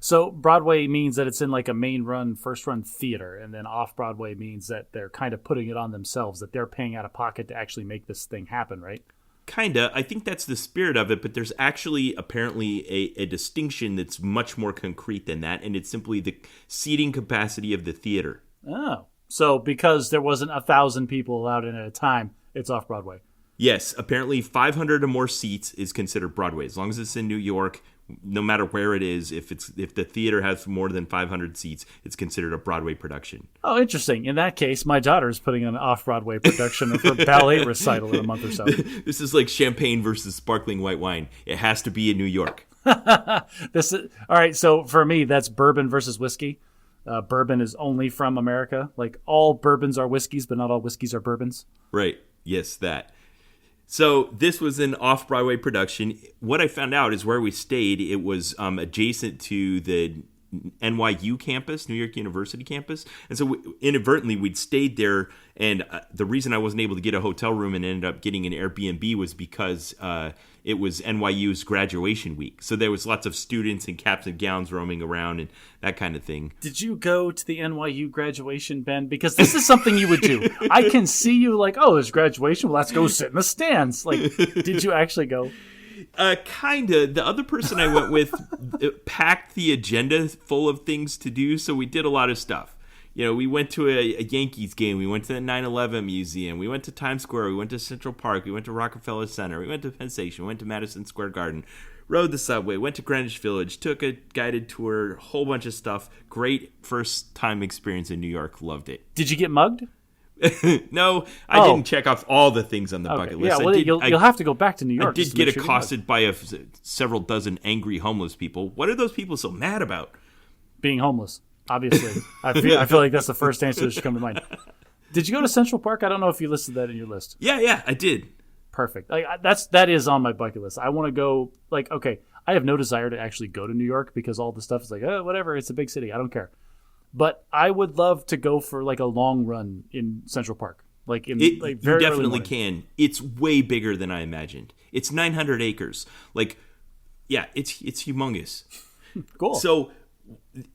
So Broadway means that it's in like a first run theater, and then off Broadway means that they're kind of putting it on themselves, that they're paying out of pocket to actually make this thing happen, right? Kinda. I think that's the spirit of it, but there's actually apparently a distinction that's much more concrete than that, and it's simply the seating capacity of the theater. Oh. So because there wasn't 1,000 people allowed in at a time, it's off Broadway. Yes. Apparently 500 or more seats is considered Broadway. As long as it's in New York, no matter where it is, if the theater has more than 500 seats, it's considered a Broadway production. Oh, interesting. In that case, my daughter's putting an off-Broadway production of her ballet recital in a month or so. This is like champagne versus sparkling white wine. It has to be in New York. All right, so for me, that's bourbon versus whiskey. Bourbon is only from America. Like all bourbons are whiskeys, but not all whiskeys are bourbons. Right. Yes, that. So this was an off-Broadway production. What I found out is where we stayed, it was adjacent to the NYU campus, New York University campus. And so inadvertently, we'd stayed there. And the reason I wasn't able to get a hotel room and ended up getting an Airbnb was because it was NYU's graduation week. So there was lots of students in caps and gowns roaming around and that kind of thing. Did you go to the NYU graduation, Ben? Because this is something you would do. I can see you like, oh, there's graduation. Well, let's go sit in the stands. Like, did you actually go? Kinda. The other person I went with packed the agenda full of things to do, so we did a lot of stuff. We went to a Yankees game. We went to the 9/11 Museum. We went to Times Square. We went to Central Park. We went to Rockefeller Center. We went to Penn Station. We went to Madison Square Garden. rode the subway, went to Greenwich Village, took a guided tour, whole bunch of stuff. Great first time experience in New York. Loved it. Did you get mugged? No, I didn't check off all the things on the bucket list. Yeah, well, you'll have to go back to New York. I did get accosted by several dozen angry homeless people. What are those people so mad about? Being homeless, obviously. I feel like that's the first answer that should come to mind. Did you go to Central Park? I don't know if you listed that in your list. Yeah, I did. Perfect. That is on my bucket list. I want to go. I have no desire to actually go to New York because all the stuff is like, oh, whatever. It's a big city. I don't care. But I would love to go for like a long run in Central Park. You definitely can. It's way bigger than I imagined. It's 900 acres. It's humongous. Cool. So,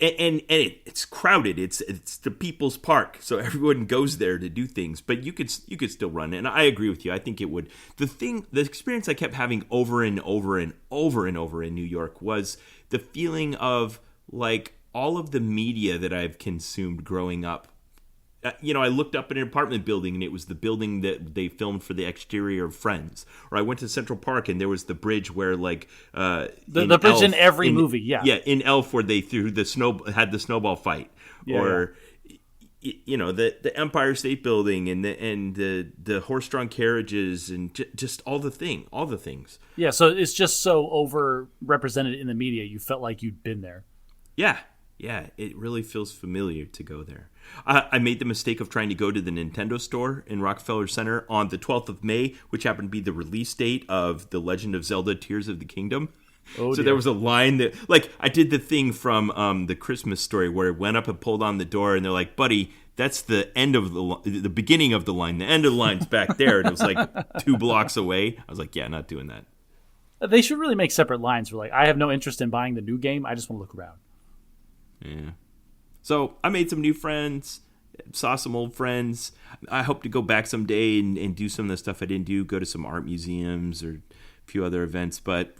and it's crowded. It's the people's park, so everyone goes there to do things. But you could still run. And I agree with you. I think it would. The experience I kept having over and over and over and over in New York was the feeling of like all of the media that I've consumed growing up. I looked up at an apartment building, and it was the building that they filmed for the exterior of Friends. Or I went to Central Park, and there was the bridge where, the bridge in every movie, yeah, in Elf, where they had the snowball fight, or the Empire State Building, and the horse-drawn carriages, and just all the things. Yeah, so it's just so overrepresented in the media. You felt like you'd been there. Yeah, it really feels familiar to go there. I made the mistake of trying to go to the Nintendo store in Rockefeller Center on the 12th of May, which happened to be the release date of The Legend of Zelda Tears of the Kingdom. Oh, so there was a line that, I did the thing from the Christmas Story where it went up and pulled on the door, and they're like, buddy, that's the end of the beginning of the line. The end of the line's back there. And it was 2 blocks away. I was like, yeah, not doing that. They should really make separate lines where, I have no interest in buying the new game. I just want to look around. Yeah. So I made some new friends, saw some old friends. I hope to go back someday and do some of the stuff I didn't do, go to some art museums or a few other events. But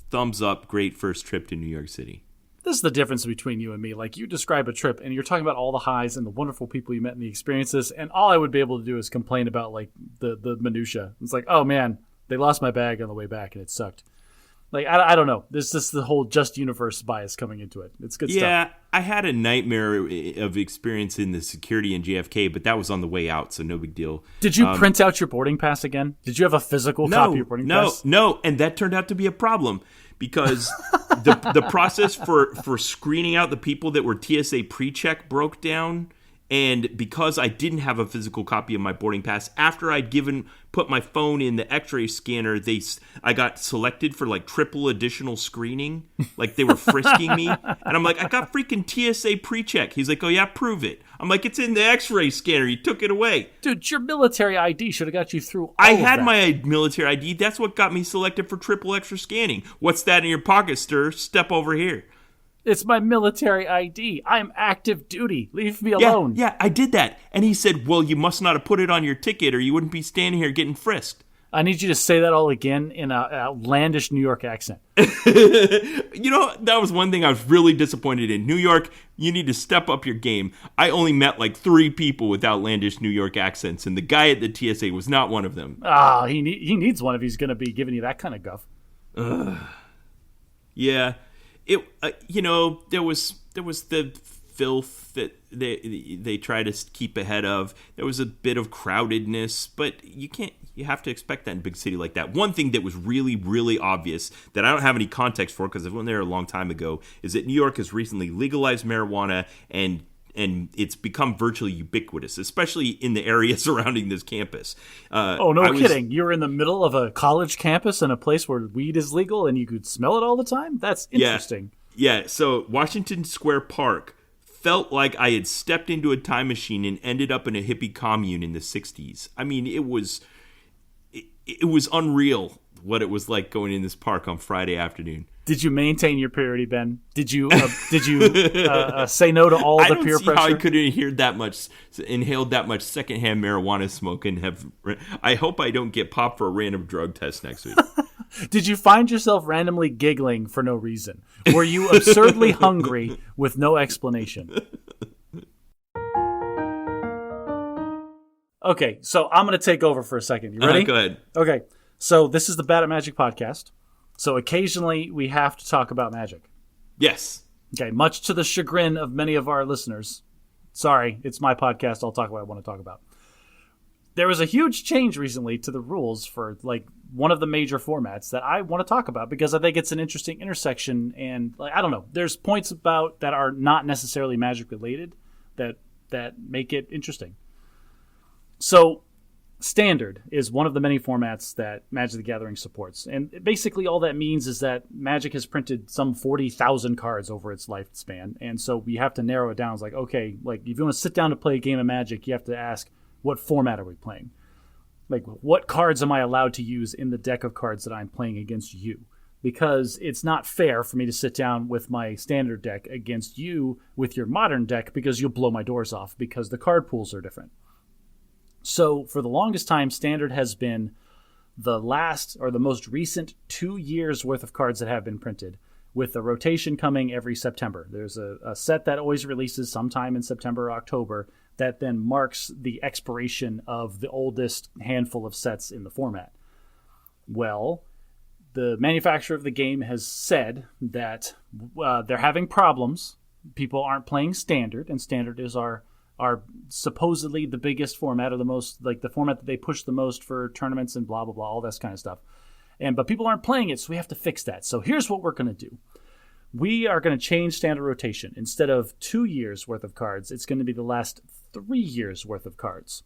thumbs up, great first trip to New York City. This is the difference between you and me. You describe a trip, and you're talking about all the highs and the wonderful people you met and the experiences, and all I would be able to do is complain about, the minutia. It's like, oh, man, they lost my bag on the way back, and it sucked. I don't know. There's just the whole just universe bias coming into it. It's good stuff. Yeah, I had a nightmare of experience in the security in JFK, but that was on the way out, so no big deal. Did you print out your boarding pass again? Did you have a physical copy of your boarding pass? No, and that turned out to be a problem because the process for screening out the people that were TSA pre-check broke down. And because I didn't have a physical copy of my boarding pass, after I'd put my phone in the X-ray scanner, I got selected for triple additional screening. They were frisking me, and I'm like, I got freaking TSA pre-check. He's like, oh yeah, prove it. I'm like, it's in the X-ray scanner. You took it away, dude. Your military ID should have got you through. I had my military ID. That's what got me selected for triple extra scanning. What's that in your pocket, sir? Step over here. It's my military ID. I'm active duty. Leave me alone. Yeah, I did that. And he said, well, you must not have put it on your ticket or you wouldn't be standing here getting frisked. I need you to say that all again in an outlandish New York accent. That was one thing I was really disappointed in. New York, you need to step up your game. I only met 3 people with outlandish New York accents, and the guy at the TSA was not one of them. He needs one if he's going to be giving you that kind of guff. Yeah. There was the filth that they try to keep ahead of. There was a bit of crowdedness, but you have to expect that in a big city like that. One thing that was really, really obvious that I don't have any context for because I went there a long time ago is that New York has recently legalized marijuana and it's become virtually ubiquitous, especially in the area surrounding this campus. Kidding. You're in the middle of a college campus in a place where weed is legal and you could smell it all the time? That's interesting. Yeah, so Washington Square Park felt like I had stepped into a time machine and ended up in a hippie commune in the 60s. I mean, it was unreal what it was like going in this park on Friday afternoon. Did you maintain your purity, Ben? Did you say no to all the peer pressure? I don't see how I could have inhaled that much secondhand marijuana smoke and have. I hope I don't get popped for a random drug test next week. Did you find yourself randomly giggling for no reason? Were you absurdly hungry with no explanation? Okay, so I'm going to take over for a second. You ready? Go ahead. Okay, so this is the Bad at Magic podcast. So occasionally we have to talk about Magic. Yes. Okay, much to the chagrin of many of our listeners. Sorry, it's my podcast. I'll talk about what I want to talk about. There was a huge change recently to the rules for like one of the major formats that I want to talk about because I think it's an interesting intersection, and like I don't know, there's points about that are not necessarily Magic related that make it interesting. So Standard is one of the many formats that Magic the Gathering supports. And basically all that means is that Magic has printed some 40,000 cards over its lifespan. And so we have to narrow it down. It's like, okay, like if you want to sit down to play a game of Magic, you have to ask, what format are we playing? Like, what cards am I allowed to use in the deck of cards that I'm playing against you? Because it's not fair for me to sit down with my Standard deck against you with your Modern deck because you'll blow my doors off because the card pools are different. So for the longest time, Standard has been the last or the most recent 2 years worth of cards that have been printed, with a rotation coming every September. There's a set that always releases sometime in September or October that then marks the expiration of the oldest handful of sets in the format. Well, the manufacturer of the game has said that they're having problems. People aren't playing Standard, and Standard is our supposedly the biggest format, or the most, like the format that they push the most for tournaments and blah, blah, blah, all this kind of stuff. But people aren't playing it, so we have to fix that. So here's what we're going to do. We are going to change Standard rotation. Instead of 2 years worth of cards, it's going to be the last 3 years worth of cards.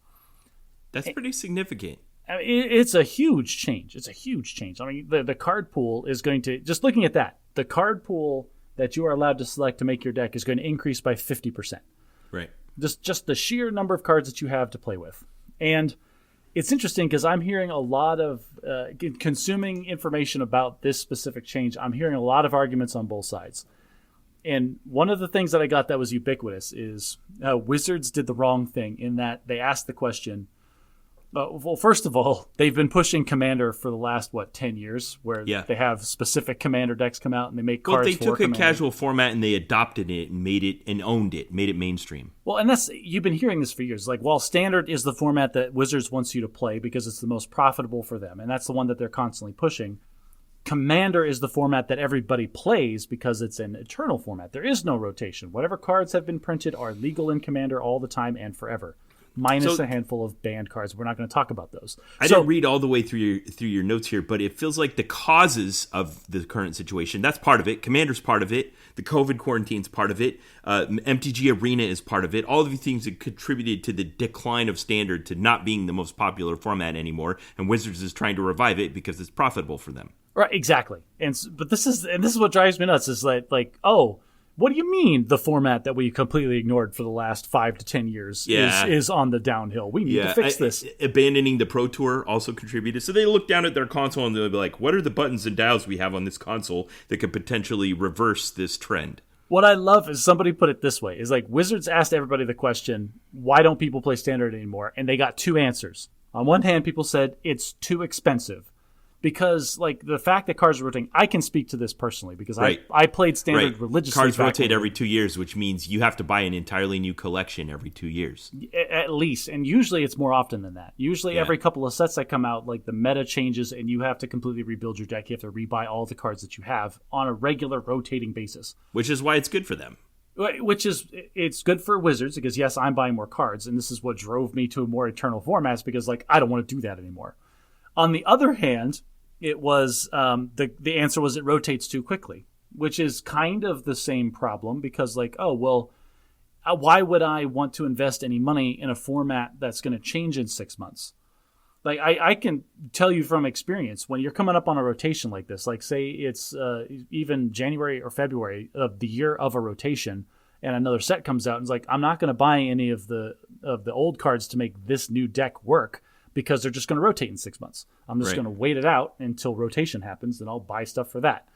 That's pretty significant. I mean, it's a huge change. It's a huge change. I mean, the card pool is going to, just looking at that, the card pool that you are allowed to select to make your deck is going to increase by 50%. Right. Just the sheer number of cards that you have to play with. And it's interesting because I'm hearing a lot of, consuming information about this specific change, I'm hearing a lot of arguments on both sides. And one of the things that I got that was ubiquitous is Wizards did the wrong thing in that they asked the question, well, first of all, they've been pushing Commander for the last, 10 years, where they have specific Commander decks come out and they make cards for Well, they took Commander. a casual format and they adopted it and made it and owned it, made it mainstream. Well, and you've been hearing this for years. Like, while Standard is the format that Wizards wants you to play because it's the most profitable for them, and that's the one that they're constantly pushing, Commander is the format that everybody plays because it's an eternal format. There is no rotation. Whatever cards have been printed are legal in Commander all the time and forever. Minus a handful of banned cards. We're not going to talk about those. I didn't read all the way through your notes here, but it feels like the causes of the current situation, that's part of it. Commander's part of it. The COVID quarantine's part of it. MTG Arena is part of it. All of the things that contributed to the decline of Standard to not being the most popular format anymore, and Wizards is trying to revive it because it's profitable for them. Right, exactly. But this is what drives me nuts is like, oh, what do you mean the format that we completely ignored for the last 5 to 10 years is on the downhill? We need to fix this. Abandoning the Pro Tour also contributed. So they look down at their console and they'll be like, what are the buttons and dials we have on this console that could potentially reverse this trend? What I love is somebody put it this way, is like Wizards asked everybody the question, why don't people play Standard anymore? And they got 2 answers. On one hand, people said it's too expensive. Because, like, the fact that cards are rotating, I can speak to this personally because I played Standard religiously. Cards rotate every 2 years, which means you have to buy an entirely new collection every 2 years. At least. And usually it's more often than that. Usually every couple of sets that come out, like, the meta changes and you have to completely rebuild your deck. You have to rebuy all the cards that you have on a regular rotating basis. Which is why it's good for them. It's good for Wizards because, yes, I'm buying more cards. And this is what drove me to more eternal formats because, like, I don't want to do that anymore. On the other hand, it was the answer was it rotates too quickly, which is kind of the same problem because, like, oh, well, why would I want to invest any money in a format that's going to change in 6 months? Like, I can tell you from experience, when you're coming up on a rotation like this, like, say it's even January or February of the year of a rotation, and another set comes out, and it's like, I'm not going to buy any of the old cards to make this new deck work, because they're just going to rotate in 6 months. I'm just going to wait it out until rotation happens, and I'll buy stuff for that.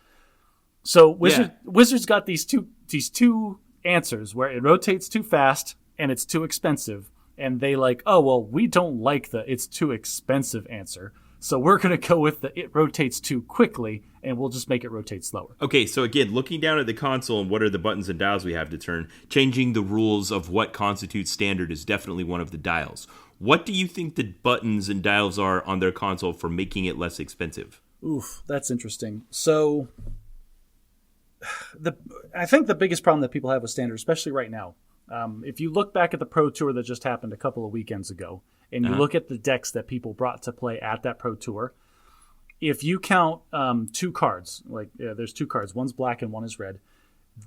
So Wizards got these two answers where it rotates too fast and it's too expensive, and they like, oh, well, we don't like the it's too expensive answer, so we're going to go with the it rotates too quickly, and we'll just make it rotate slower. Okay, so again, looking down at the console and what are the buttons and dials we have to turn, changing the rules of what constitutes Standard is definitely one of the dials. What do you think the buttons and dials are on their console for making it less expensive? Oof, that's interesting. So, I think the biggest problem that people have with Standard, especially right now, if you look back at the Pro Tour that just happened a couple of weekends ago, and you look at the decks that people brought to play at that Pro Tour, if you count two cards, there's two cards, one's black and one is red,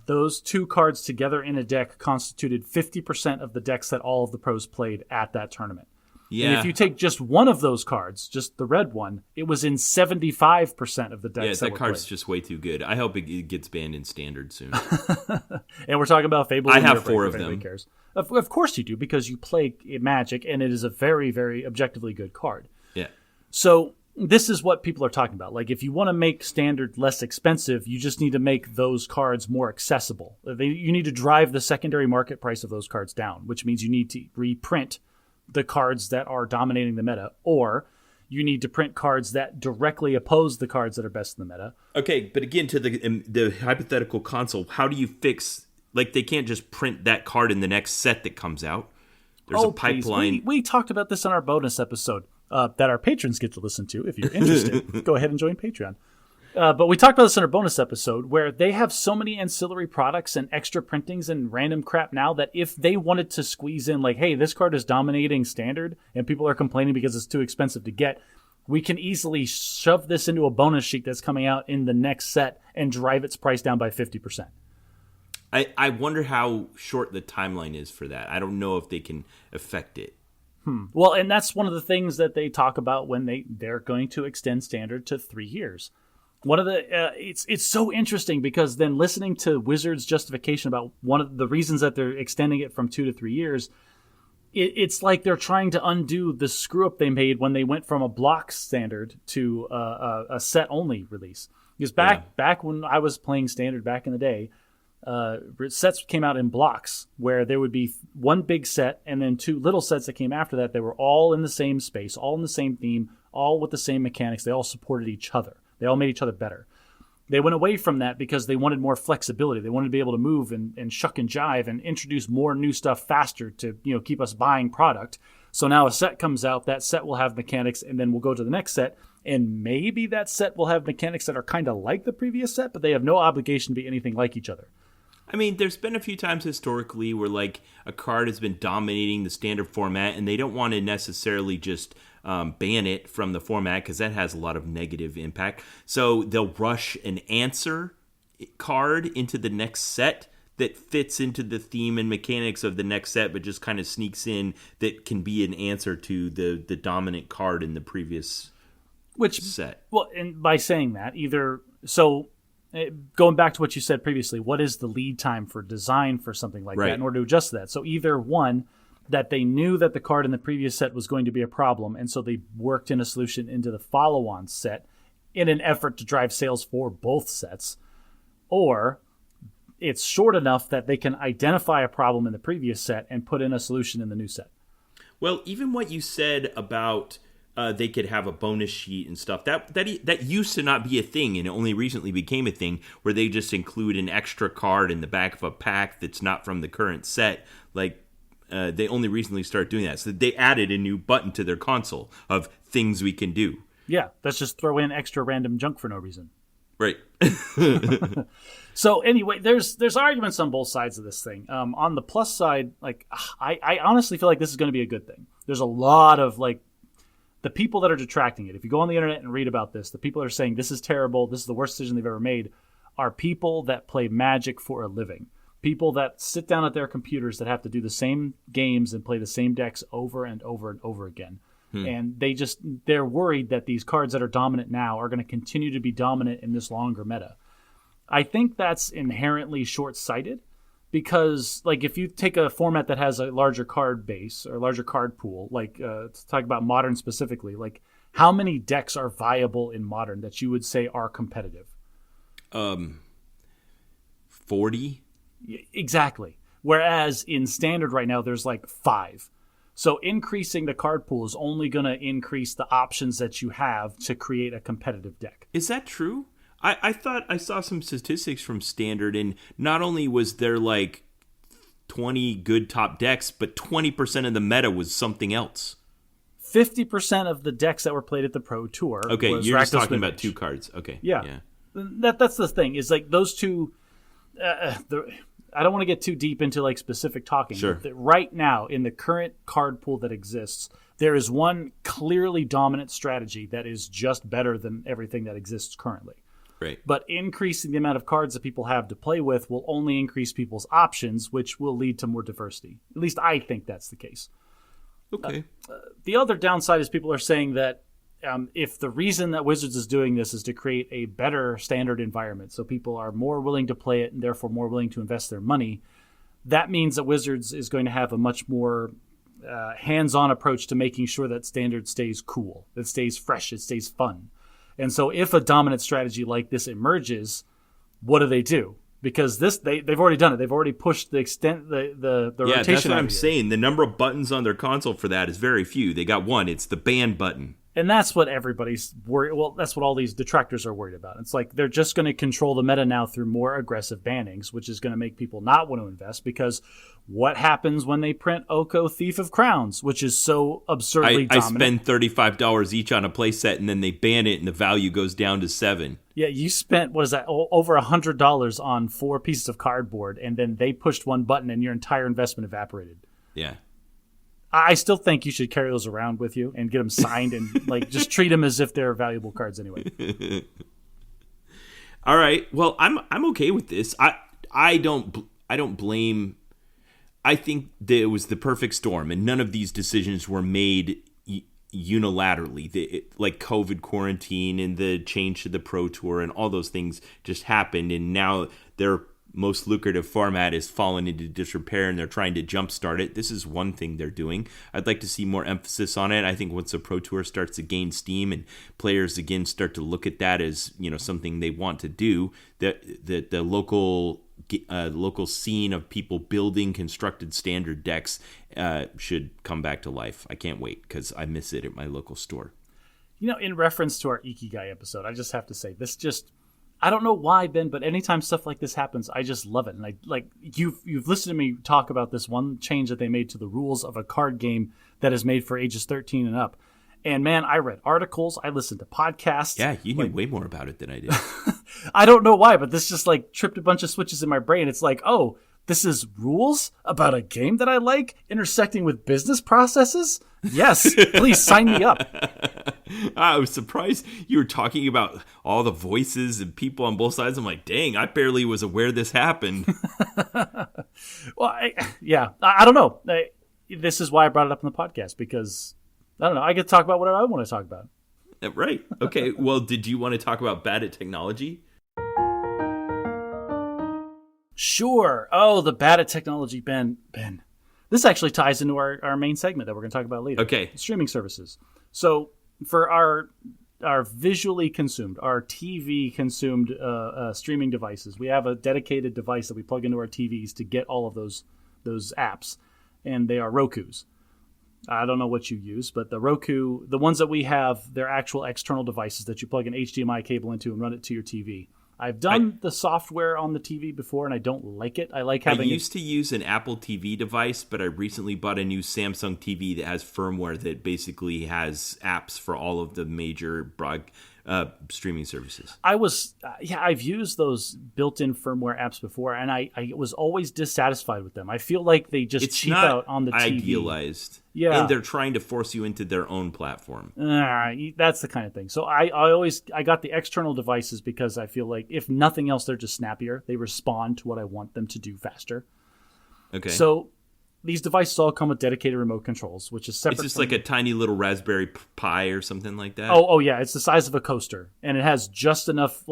those two cards together in a deck constituted 50% of the decks that all of the pros played at that tournament. Yeah. And if you take just one of those cards, just the red one, it was in 75% of the decks. Yeah, that card's just way too good. I hope it gets banned in Standard soon. And we're talking about Fable. I have 4 of them. Cares. Of course you do, because you play Magic, and it is a very, very objectively good card. Yeah. So this is what people are talking about. Like, if you want to make Standard less expensive, you just need to make those cards more accessible. You need to drive the secondary market price of those cards down, which means you need to reprint the cards that are dominating the meta, or you need to print cards that directly oppose the cards that are best in the meta. Okay, but again, to the hypothetical console, how do you fix, like, they can't just print that card in the next set that comes out. There's a pipeline. We talked about this in our bonus episode that our patrons get to listen to. If you're interested, go ahead and join Patreon. But we talked about this in our bonus episode, where they have so many ancillary products and extra printings and random crap now that if they wanted to squeeze in, like, hey, this card is dominating Standard and people are complaining because it's too expensive to get, we can easily shove this into a bonus sheet that's coming out in the next set and drive its price down by 50%. I wonder how short the timeline is for that. I don't know if they can affect it. Well, and that's one of the things that they talk about when they're going to extend Standard to 3 years. One of the it's so interesting, because then listening to Wizards' justification about one of the reasons that they're extending it from 2 to 3 years, it's like they're trying to undo the screw up they made when they went from a block Standard to a set only release. Because back when I was playing Standard back in the day, sets came out in blocks where there would be one big set and then 2 little sets that came after that. They were all in the same space, all in the same theme, all with the same mechanics. They all supported each other. They all made each other better. They went away from that because they wanted more flexibility. They wanted to be able to move and shuck and jive and introduce more new stuff faster to, keep us buying product. So now a set comes out, that set will have mechanics, and then we'll go to the next set, and maybe that set will have mechanics that are kind of like the previous set, but they have no obligation to be anything like each other. I mean, there's been a few times historically where, like, a card has been dominating the Standard format, and they don't want to necessarily just ban it from the format, because that has a lot of negative impact. So they'll rush an answer card into the next set that fits into the theme and mechanics of the next set, but just kind of sneaks in that can be an answer to the dominant card in the previous set. Well, and by saying that, going back to what you said previously, what is the lead time for design for something like that in order to adjust that? So either one, that they knew that the card in the previous set was going to be a problem, and so they worked in a solution into the follow-on set in an effort to drive sales for both sets, or it's short enough that they can identify a problem in the previous set and put in a solution in the new set. Well, even what you said about they could have a bonus sheet and stuff, that used to not be a thing, and it only recently became a thing, where they just include an extra card in the back of a pack that's not from the current set. Like, they only recently started doing that. So they added a new button to their console of things we can do. Yeah, let's just throw in extra random junk for no reason. Right. So anyway, there's arguments on both sides of this thing. On the plus side, like, I honestly feel like this is going to be a good thing. There's a lot of, like, the people that are detracting it. If you go on the internet and read about this, the people that are saying this is terrible, this is the worst decision they've ever made, are people that play Magic for a living. People that sit down at their computers that have to do the same games and play the same decks over and over and over again. And they're worried that these cards that are dominant now are going to continue to be dominant in this longer meta. I think that's inherently short-sighted, because, like, if you take a format that has a larger card base or a larger card pool, like to talk about Modern specifically, like, how many decks are viable in Modern that you would say are competitive? 40? Exactly. Whereas in Standard right now, there's like 5. So increasing the card pool is only going to increase the options that you have to create a competitive deck. Is that true? I thought I saw some statistics from Standard, and not only was there like 20 good top decks, but 20% of the meta was something else. 50% of the decks that were played at the Pro Tour. Okay, was you're just Rakdos talking about Midrange. 2 cards. Okay. Yeah. That's the thing. Is like those two. I don't want to get too deep into like specific talking. Sure. But right now, in the current card pool that exists, there is one clearly dominant strategy that is just better than everything that exists currently. Right. But increasing the amount of cards that people have to play with will only increase people's options, which will lead to more diversity. At least I think that's the case. Okay. The other downside is people are saying that if the reason that Wizards is doing this is to create a better standard environment, so people are more willing to play it and therefore more willing to invest their money, that means that Wizards is going to have a much more hands-on approach to making sure that standard stays cool, it stays fresh, it stays fun. And so if a dominant strategy like this emerges, what do? Because they've already done it. They've already pushed the extent the rotation. That's what I'm saying. The number of buttons on their console for that is very few. They got one. It's the ban button. And that's what everybody's worried. Well, that's what all these detractors are worried about. It's like they're just going to control the meta now through more aggressive bannings, which is going to make people not want to invest. Because what happens when they print Oko Thief of Crowns, which is so absurdly dominant? I spend $35 each on a playset, and then they ban it, and the value goes down to $7. Yeah, you spent, what is that, over $100 on 4 pieces of cardboard, and then they pushed one button, and your entire investment evaporated. Yeah. I still think you should carry those around with you and get them signed and like just treat them as if they're valuable cards anyway. All right. Well, I'm okay with this. I don't blame. I think that it was the perfect storm, and none of these decisions were made unilaterally. Like COVID quarantine and the change to the Pro Tour and all those things just happened, and now their most lucrative format has fallen into disrepair, and they're trying to jumpstart it. This is one thing they're doing. I'd like to see more emphasis on it. I think once the Pro Tour starts to gain steam and players again start to look at that as something they want to do, that the local scene of people building constructed standard decks should come back to life. I can't wait because I miss it at my local store. In reference to our Ikigai episode, I just have to say this just. I don't know why, Ben, but anytime stuff like this happens, I just love it. And you've listened to me talk about this one change that they made to the rules of a card game that is made for ages 13 and up. And man, I read articles, I listened to podcasts. Yeah, you knew way more about it than I did. I don't know why, but this just tripped a bunch of switches in my brain. It's like, oh, this is rules about a game that I like intersecting with business processes? Yes, please sign me up. I was surprised you were talking about all the voices and people on both sides. I'm like, dang, I barely was aware this happened. Well, I don't know. This is why I brought it up in the podcast, because, I don't know, I get to talk about whatever I want to talk about. Right. Okay, well, did you want to talk about bad at technology? Sure. Oh, the bad at technology, Ben. This actually ties into our main segment that we're going to talk about later. Okay. Streaming services. So for our visually consumed, our TV consumed streaming devices, we have a dedicated device that we plug into our TVs to get all of those apps, and they are Rokus. I don't know what you use, but the Roku, the ones that we have, they're actual external devices that you plug an HDMI cable into and run it to your TV. I've done the software on the TV before, and I don't like it. I used to use an Apple TV device, but I recently bought a new Samsung TV that has firmware that basically has apps for all of the major streaming services. I've used those built-in firmware apps before, and I was always dissatisfied with them. I feel like they just cheap out on the TV. Idealized. Yeah. And they're trying to force you into their own platform. That's the kind of thing. So I got the external devices because I feel like if nothing else, they're just snappier. They respond to what I want them to do faster. Okay. So these devices all come with dedicated remote controls, which is separate. It's just like a tiny little Raspberry Pi or something like that. Oh yeah, it's the size of a coaster, and it has just enough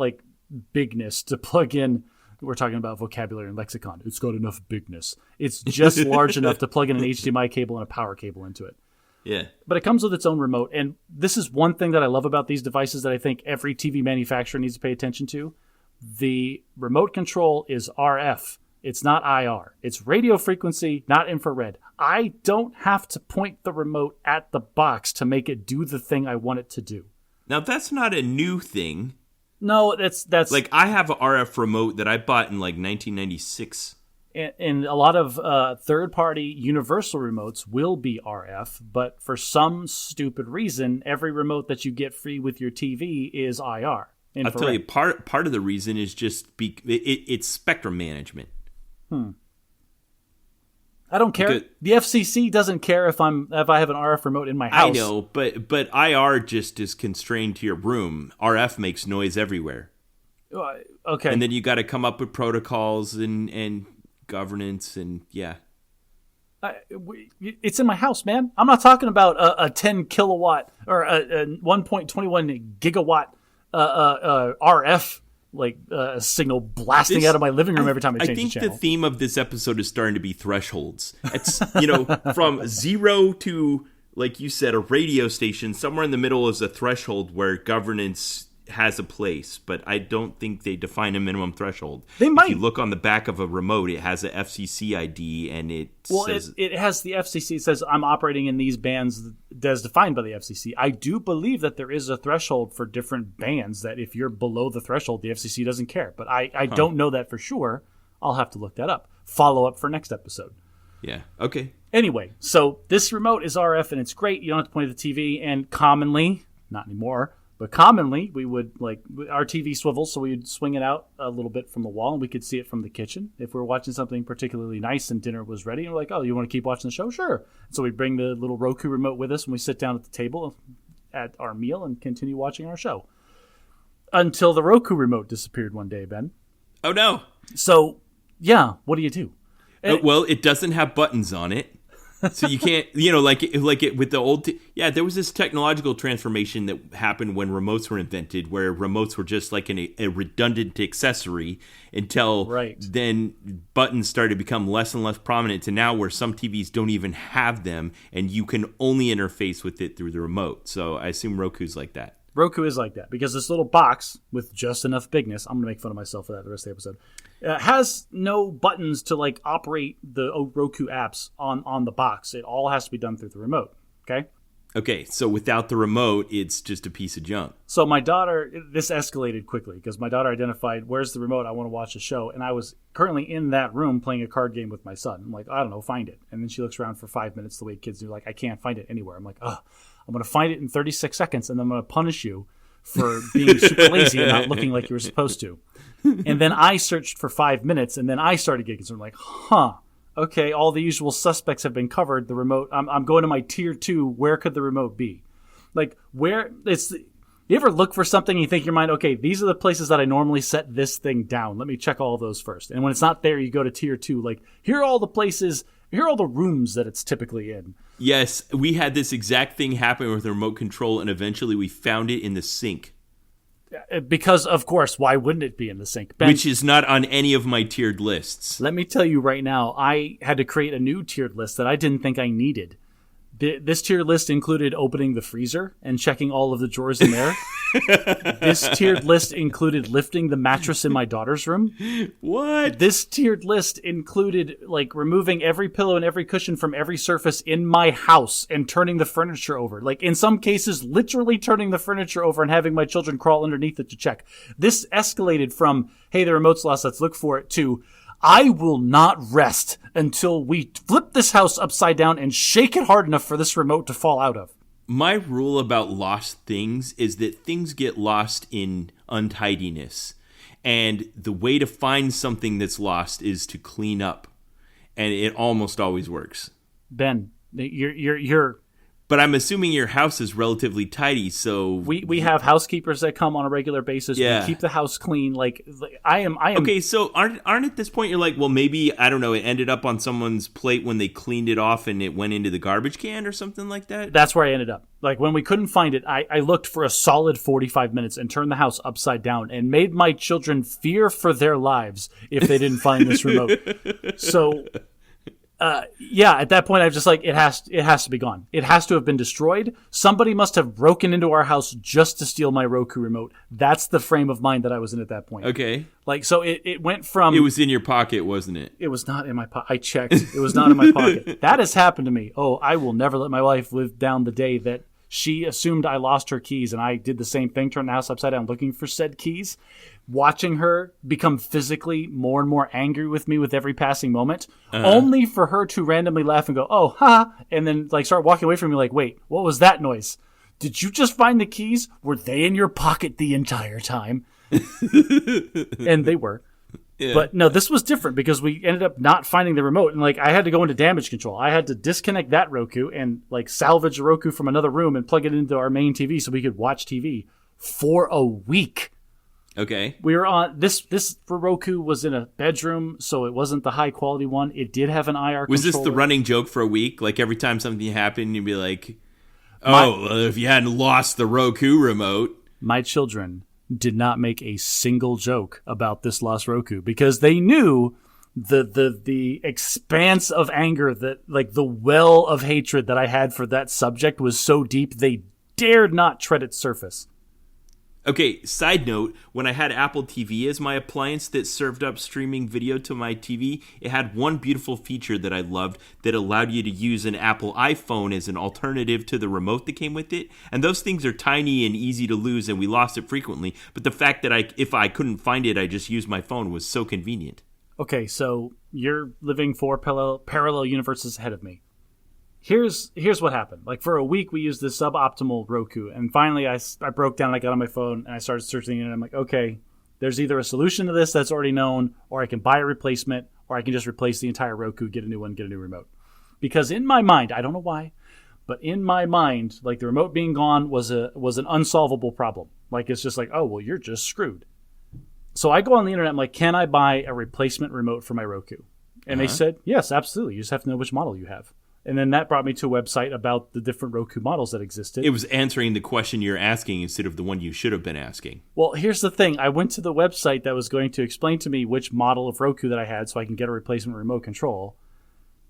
bigness to plug in. We're talking about vocabulary and lexicon. It's got enough bigness. It's just large enough to plug in an HDMI cable and a power cable into it. Yeah. But it comes with its own remote, and this is one thing that I love about these devices that I think every TV manufacturer needs to pay attention to. The remote control is RF. It's not IR. It's radio frequency, not infrared. I don't have to point the remote at the box to make it do the thing I want it to do. Now, that's not a new thing. No, that's I have an RF remote that I bought in 1996. And a lot of third-party universal remotes will be RF, but for some stupid reason, every remote that you get free with your TV is IR. Infrared. I'll tell you, part of the reason is just it's spectrum management. I don't care. Because the FCC doesn't care if I have an RF remote in my house. I know, but IR just is constrained to your room. RF makes noise everywhere. Okay. And then you got to come up with protocols and governance and it's in my house, man. I'm not talking about a 10 kilowatt or a 1.21 gigawatt RF signal blasting out of my living room every time I change the channel. I think the theme of this episode is starting to be thresholds. It's from 0 to, like you said, a radio station. Somewhere in the middle is a threshold where governance has a place, but I don't think they define a minimum threshold. They might. If you look on the back of a remote, it has a FCC ID, and it says... it has the FCC. It says, I'm operating in these bands as defined by the FCC. I do believe that there is a threshold for different bands that if you're below the threshold, the FCC doesn't care. But I don't know that for sure. I'll have to look that up. Follow up for next episode. Yeah, okay. Anyway, so this remote is RF, and it's great. You don't have to point at the TV, and commonly, not anymore, but commonly, we would, our TV swivels, so we'd swing it out a little bit from the wall, and we could see it from the kitchen. If we were watching something particularly nice and dinner was ready, and we're like, oh, you want to keep watching the show? Sure. So we'd bring the little Roku remote with us, and we sit down at the table at our meal and continue watching our show. Until the Roku remote disappeared one day, Ben. Oh, no. So, yeah, what do you do? Well, it doesn't have buttons on it. So you can't, like it with the old, there was this technological transformation that happened when remotes were invented, where remotes were just like a redundant accessory until then buttons started to become less and less prominent to now where some TVs don't even have them and you can only interface with it through the remote. So I assume Roku's like that. Roku is like that because this little box with just enough bigness, I'm going to make fun of myself for that the rest of the episode, has no buttons to operate the Roku apps on the box. It all has to be done through the remote, okay? Okay, so without the remote, it's just a piece of junk. So my daughter, this escalated quickly because my daughter identified, where's the remote? I want to watch a show. And I was currently in that room playing a card game with my son. I'm like, I don't know, find it. And then she looks around for 5 minutes the way kids do, I can't find it anywhere. I'm like, I'm going to find it in 36 seconds, and then I'm going to punish you for being super lazy and not looking like you were supposed to. And then I searched for 5 minutes, and then I started getting concerned, okay, all the usual suspects have been covered. The remote, I'm going to my tier 2. Where could the remote be? You ever look for something and you think in your mind, okay, these are the places that I normally set this thing down. Let me check all those first. And when it's not there, you go to tier 2. Here are all the places, here are all the rooms that it's typically in. Yes, we had this exact thing happen with the remote control, and eventually we found it in the sink. Because, of course, why wouldn't it be in the sink? Ben, which is not on any of my tiered lists. Let me tell you right now, I had to create a new tiered list that I didn't think I needed. This tiered list included opening the freezer and checking all of the drawers in there. This tiered list included lifting the mattress in my daughter's room. What? This tiered list included removing every pillow and every cushion from every surface in my house and turning the furniture over. In some cases, literally turning the furniture over and having my children crawl underneath it to check. This escalated from, hey, the remote's lost, let's look for it, to I will not rest until we flip this house upside down and shake it hard enough for this remote to fall out of. My rule about lost things is that things get lost in untidiness. And the way to find something that's lost is to clean up. And it almost always works. Ben, you're But I'm assuming your house is relatively tidy, so... We have housekeepers that come on a regular basis. Yeah. We keep the house clean. I am... Okay, so aren't at this point you're like, well, maybe, I don't know, it ended up on someone's plate when they cleaned it off and it went into the garbage can or something like that? That's where I ended up. When we couldn't find it, I looked for a solid 45 minutes and turned the house upside down and made my children fear for their lives if they didn't find this remote. So... at that point, I was just it has to be gone. It has to have been destroyed. Somebody must have broken into our house just to steal my Roku remote. That's the frame of mind that I was in at that point. Okay. So it went from... It was in your pocket, wasn't it? It was not in my pocket. I checked. It was not in my pocket. That has happened to me. Oh, I will never let my wife live down the day that She assumed I lost her keys, and I did the same thing, turned the house upside down looking for said keys. Watching her become physically more and more angry with me with every passing moment, only for her to randomly laugh and go, oh, ha, and then like start walking away from me like, wait, what was that noise? Did you just find the keys? Were they in your pocket the entire time? And they were. Yeah. But no, this was different because we ended up not finding the remote. And like I had to go into damage control. I had to disconnect that Roku and like salvage a Roku from another room and plug it into our main TV so we could watch TV for a week. Okay. We were on this for Roku was in a bedroom, so it wasn't the high quality one. It did have an IR Was controller. This the running joke for a week? Like every time something happened, you'd be like, well, if you hadn't lost the Roku remote. My children did not make a single joke about this lost Roku because they knew the expanse of anger that like the well of hatred that I had for that subject was so deep they dared not tread its surface. Okay, side note, when I had Apple TV as my appliance that served up streaming video to my TV, it had one beautiful feature that I loved that allowed you to use an Apple iPhone as an alternative to the remote that came with it. And those things are tiny and easy to lose, and we lost it frequently. But the fact that if I couldn't find it, I just used my phone was so convenient. Okay, so you're living 4 parallel universes ahead of me. Here's what happened. Like for a week, we used this suboptimal Roku, and finally, I broke down. I got on my phone and I started searching, and I'm like, okay, there's either a solution to this that's already known, or I can buy a replacement, or I can just replace the entire Roku, get a new one, get a new remote. Because in my mind, I don't know why, but in my mind, like the remote being gone was an unsolvable problem. Like it's just like, oh well, you're just screwed. So I go on the internet. I'm like, can I buy a replacement remote for my Roku? And they said, yes, absolutely. You just have to know which model you have. And then that brought me to a website about the different Roku models that existed. It was answering the question you're asking instead of the one you should have been asking. Well, here's the thing. I went to the website that was going to explain to me which model of Roku that I had so I can get a replacement remote control.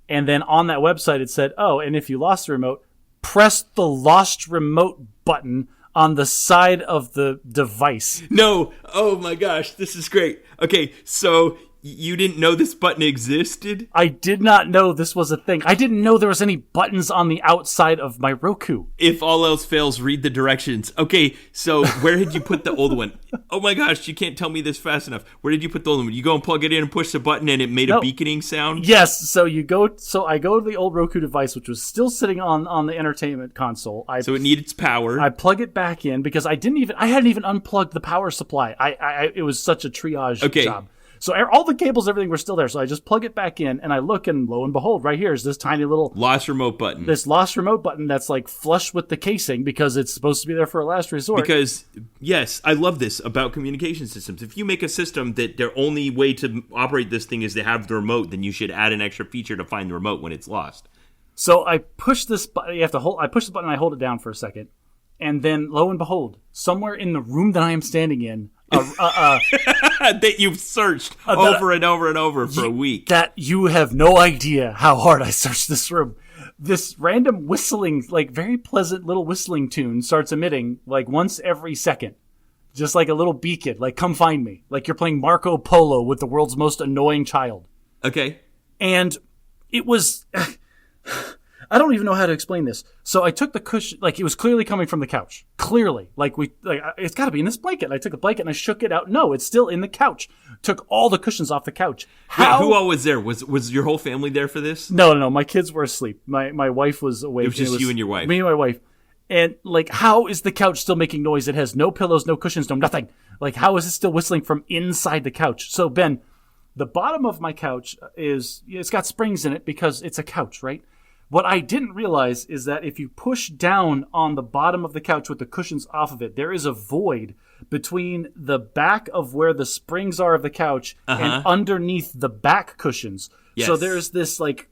And then on that website it said, oh, and if you lost the remote, press the lost remote button on the side of the device. No. Oh my gosh, this is great. Okay, so you didn't know this button existed? I did not know this was a thing. I didn't know there was any buttons on the outside of my Roku. If all else fails, read the directions. Okay, so where did you put the old one? Oh my gosh, you can't tell me this fast enough. Where did you put the old one? You go and plug it in and push the button and it made a beaconing sound? Yes, so I go to the old Roku device, which was still sitting on the entertainment console. So it needed its power. I plug it back in because I hadn't even unplugged the power supply. It was such a triage job. So all the cables, everything were still there. So I just plug it back in and I look, and lo and behold, right here is this tiny little lost remote button. This lost remote button that's like flush with the casing because it's supposed to be there for a last resort. Because, yes, I love this about communication systems. If you make a system that their only way to operate this thing is to have the remote, then you should add an extra feature to find the remote when it's lost. So I push this button. I push the button and I hold it down for a second. And then, lo and behold, somewhere in the room that I am standing in, that you've searched over and over and over for a week. That you have no idea how hard I searched this room. This random whistling, like very pleasant little whistling tune starts emitting like once every second. Just like a little beacon, like come find me. Like you're playing Marco Polo with the world's most annoying child. Okay. And it was... I don't even know how to explain this. So I took the cushion, like it was clearly coming from the couch. Clearly. It's got to be in this blanket. And I took the blanket and I shook it out. No, it's still in the couch. Took all the cushions off the couch. Wait, who all was there? Was your whole family there for this? No. My kids were asleep. My wife was awake. It was just you and your wife. Me and my wife. And like, how is the couch still making noise? It has no pillows, no cushions, no nothing. Like, how is it still whistling from inside the couch? So Ben, the bottom of my couch it's got springs in it because it's a couch, right? What I didn't realize is that if you push down on the bottom of the couch with the cushions off of it, there is a void between the back of where the springs are of the couch and underneath the back cushions. Yes. So there's this like,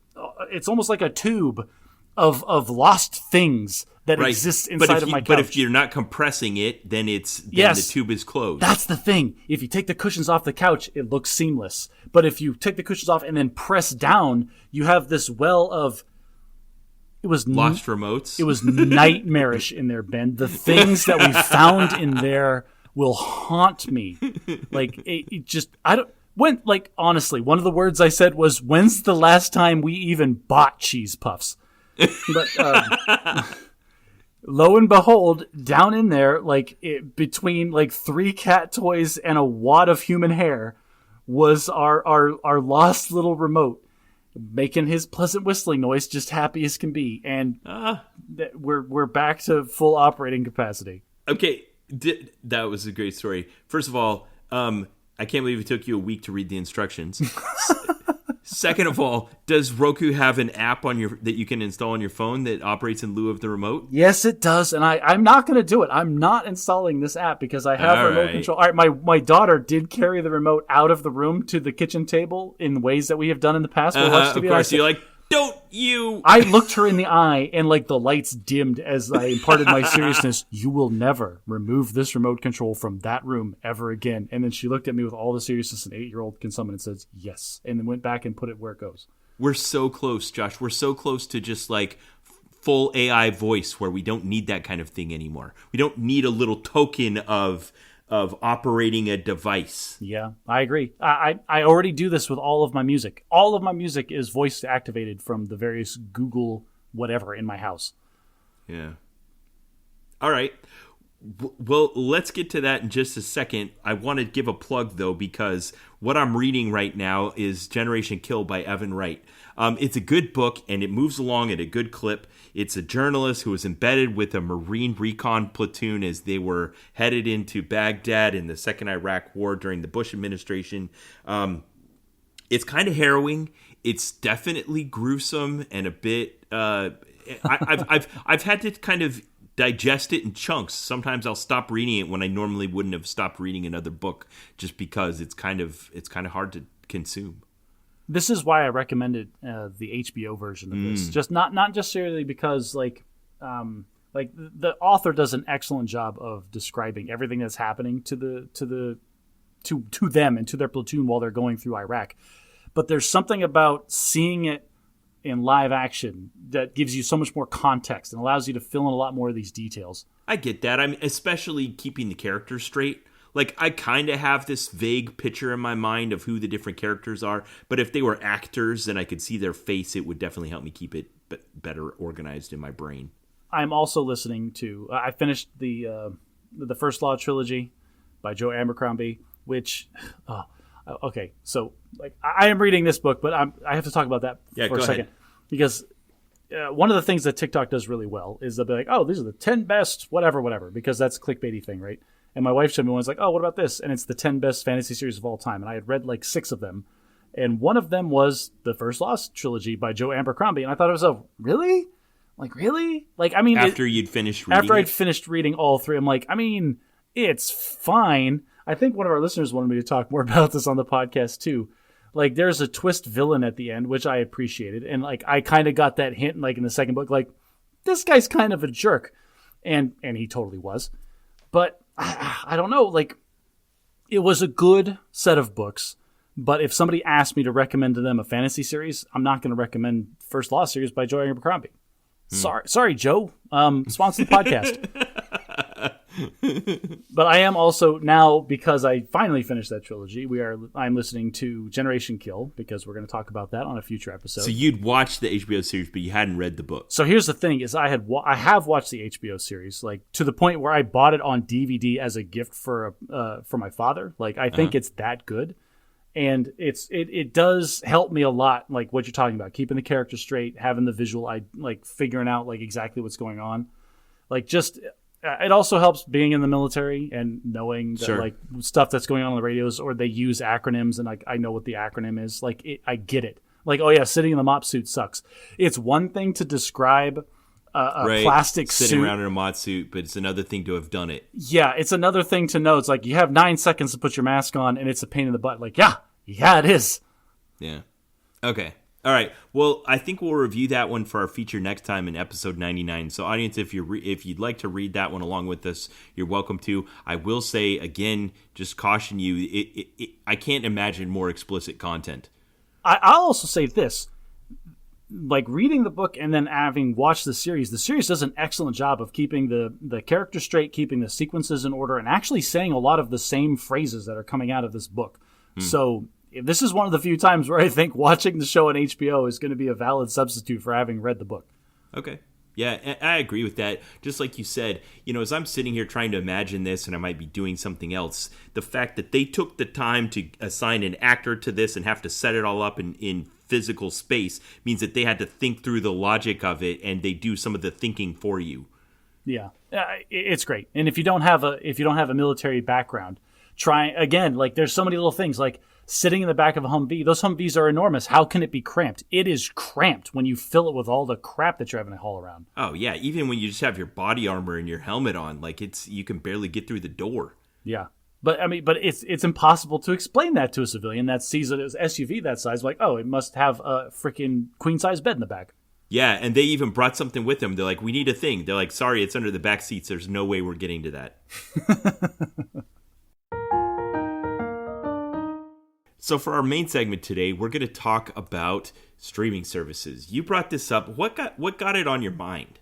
it's almost like a tube of lost things that exists inside of my couch. But if you're not compressing it, then the tube is closed. That's the thing. If you take the cushions off the couch, it looks seamless. But if you take the cushions off and then press down, you have this well of... It was lost remotes. It was nightmarish in there, Ben. The things that we found in there will haunt me. Like it just, I don't. When, like, honestly, one of the words I said was, "When's the last time we even bought cheese puffs?" But lo and behold, down in there, between like 3 cat toys and a wad of human hair, was our lost little remote, making his pleasant whistling noise, just happy as can be, and we're back to full operating capacity. Okay, that was a great story. First of all, I can't believe it took you a week to read the instructions. Second of all, does Roku have an app that you can install on your phone that operates in lieu of the remote? Yes, it does, and I'm not going to do it. I'm not installing this app because I have remote control. All right, my daughter did carry the remote out of the room to the kitchen table in ways that we have done in the past. Of course, you're like, don't you? I looked her in the eye, and like the lights dimmed as I imparted my seriousness. You will never remove this remote control from that room ever again. And then she looked at me with all the seriousness an 8-year-old can summon and says, yes. And then went back and put it where it goes. We're so close, Josh. We're so close to just like full AI voice where we don't need that kind of thing anymore. We don't need a little token of operating a device. Yeah, I agree. I already do this with all of my music. All of my music is voice activated from the various Google whatever in my house. Yeah. All right. Well, let's get to that in just a second. I want to give a plug, though, because what I'm reading right now is Generation Kill by Evan Wright. It's a good book, and it moves along at a good clip. It's a journalist who was embedded with a Marine recon platoon as they were headed into Baghdad in the Second Iraq War during the Bush administration. It's kind of harrowing. It's definitely gruesome and a bit. I've had to kind of digest it in chunks. Sometimes I'll stop reading it when I normally wouldn't have stopped reading another book, just because it's kind of hard to consume. This is why I recommended the HBO version of this. Just not necessarily because like the author does an excellent job of describing everything that's happening to them and to their platoon while they're going through Iraq. But there's something about seeing it in live action that gives you so much more context and allows you to fill in a lot more of these details. I get that. I mean, especially keeping the characters straight. Like, I kind of have this vague picture in my mind of who the different characters are, but if they were actors and I could see their face, it would definitely help me keep it better organized in my brain. I'm also listening to... I finished the First Law trilogy by Joe Abercrombie, which... okay, so like I am reading this book, but I have to talk about that for a second. Because one of the things that TikTok does really well is they'll be like, oh, these are the 10 best whatever, because that's a clickbaity thing, right? And my wife showed me one. Like, oh, what about this? And it's the 10 best fantasy series of all time. And I had read like 6 of them. And one of them was the First Lost trilogy by Joe Abercrombie. And I thought it was really? Like, really? Like, I mean... After you'd finished reading After I'd finished reading all 3, I'm like, I mean, it's fine. I think one of our listeners wanted me to talk more about this on the podcast, too. Like, there's a twist villain at the end, which I appreciated. And, like, I kind of got that hint, like, in the second book. Like, this guy's kind of a jerk. And he totally was. But... I don't know, like, it was a good set of books, but if somebody asked me to recommend to them a fantasy series, I'm not going to recommend First Law series by Joe Abercrombie. Sorry, Joe. Sponsor the podcast. But I am also now, because I finally finished that trilogy, I'm listening to Generation Kill, because we're going to talk about that on a future episode. So you'd watched the HBO series, but you hadn't read the book. So here's the thing: is I have watched the HBO series, like to the point where I bought it on DVD as a gift for my father. Like I think it's that good, and it does help me a lot. Like what you're talking about, keeping the character straight, having the visual, like figuring out like exactly what's going on, like just. It also helps being in the military and knowing that, like stuff that's going on the radios, or they use acronyms, and like I know what the acronym is. Like I get it. Like, oh yeah, sitting in the mop suit sucks. It's one thing to describe a plastic sitting suit around in a mod suit, but it's another thing to have done it. Yeah, it's another thing to know. It's like you have 9 seconds to put your mask on, and it's a pain in the butt. Like, yeah, it is. Yeah. Okay. All right. Well, I think we'll review that one for our feature next time in episode 99. So, audience, if you'd like to read that one along with us, you're welcome to. I will say again, just caution you. I can't imagine more explicit content. I'll also say this: like reading the book and then having watched the series does an excellent job of keeping the character straight, keeping the sequences in order, and actually saying a lot of the same phrases that are coming out of this book. So. This is one of the few times where I think watching the show on HBO is going to be a valid substitute for having read the book. Okay. Yeah, I agree with that. Just like you said, as I'm sitting here trying to imagine this and I might be doing something else, the fact that they took the time to assign an actor to this and have to set it all up in physical space means that they had to think through the logic of it, and they do some of the thinking for you. Yeah, it's great. And if you don't have a military background, try again. Like, there's so many little things, like sitting in the back of a Humvee. Those Humvees are enormous. How can it be cramped? It is cramped when you fill it with all the crap that you're having to haul around. Oh yeah, even when you just have your body armor and your helmet on, like you can barely get through the door. Yeah, but it's impossible to explain that to a civilian that sees it as SUV that size. Like, oh, it must have a freaking queen size bed in the back. Yeah, and they even brought something with them. They're like, we need a thing. They're like, sorry, it's under the back seats. There's no way we're getting to that. So for our main segment today, we're going to talk about streaming services. You brought this up. What got it on your mind?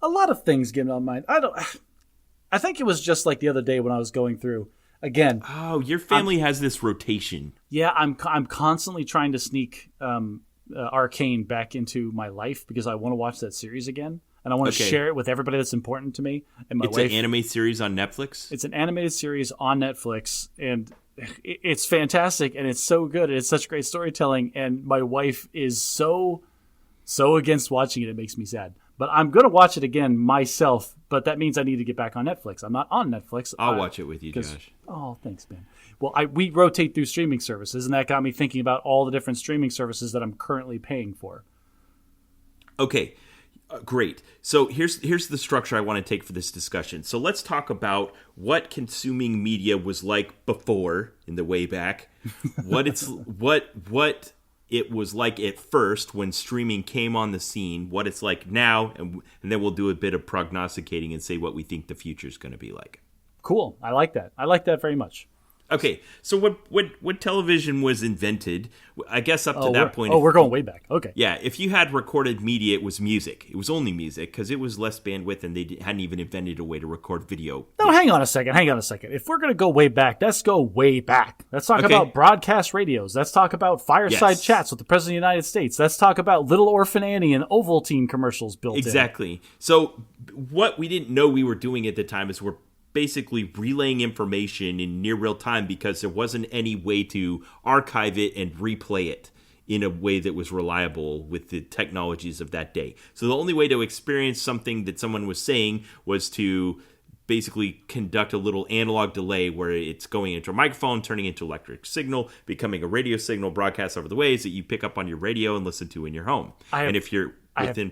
A lot of things get on my mind. I think it was just like the other day when I was going through again. Oh, your family has this rotation. Yeah, I'm constantly trying to sneak Arcane back into my life because I want to watch that series again. And I want to share it with everybody that's important to me. And my wife. It's an anime series on Netflix? It's an animated series on Netflix, and it's fantastic, and it's so good, and it's such great storytelling, and my wife is so against watching it. It makes me sad. But I'm going to watch it again myself, but that means I need to get back on Netflix. I'm not on Netflix. I'll watch it with you, Josh. Oh, thanks, man. Well, we rotate through streaming services, and that got me thinking about all the different streaming services that I'm currently paying for. Okay. Great. So here's the structure I want to take for this discussion. So let's talk about what consuming media was like before, in the way back, what it was like at first when streaming came on the scene, what it's like now, and then we'll do a bit of prognosticating and say what we think the future is going to be like. Cool. I like that. I like that very much. Okay, so when television was invented, I guess up to that point... we're going way back. Okay. Yeah, if you had recorded media, it was music. It was only music, because it was less bandwidth, and they hadn't even invented a way to record video. No, hang on a second. If we're going to go way back, let's go way back. Let's talk about broadcast radios. Let's talk about fireside chats with the President of the United States. Let's talk about Little Orphan Annie and Ovaltine commercials built in. Exactly. So what we didn't know we were doing at the time is we're basically relaying information in near real time because there wasn't any way to archive it and replay it in a way that was reliable with the technologies of that day. So the only way to experience something that someone was saying was to basically conduct a little analog delay where it's going into a microphone, turning into electric signal, becoming a radio signal broadcast over the waves that you pick up on your radio and listen to in your home. If you're within...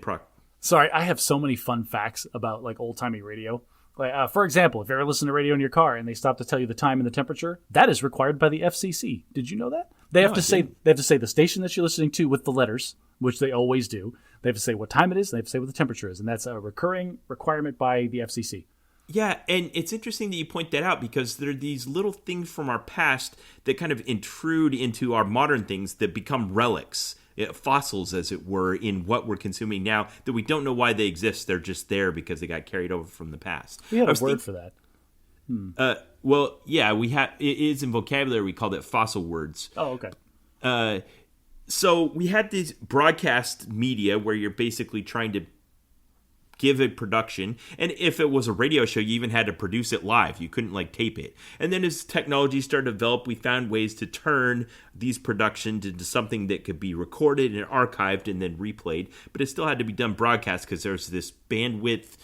Sorry, I have so many fun facts about like old-timey radio. Like, for example, if you ever listen to radio in your car and they stop to tell you the time and the temperature, that is required by the FCC. Did you know that? They have to say the station that you're listening to with the letters, which they always do. They have to say what time it is, and they have to say what the temperature is, and that's a recurring requirement by the FCC. Yeah, and it's interesting that you point that out because there are these little things from our past that kind of intrude into our modern things that become relics. Fossils, as it were, in what we're consuming now that we don't know why they exist. They're just there because they got carried over from the past. We had a word for that. Well, yeah, we have. It is in vocabulary. We called it fossil words. Oh, okay. So we had this broadcast media where you're basically trying to give a production, and if it was a radio show, you even had to produce it live. You couldn't like tape it. And then as technology started to develop, we found ways to turn these productions into something that could be recorded and archived and then replayed, but it still had to be done broadcast because there's this bandwidth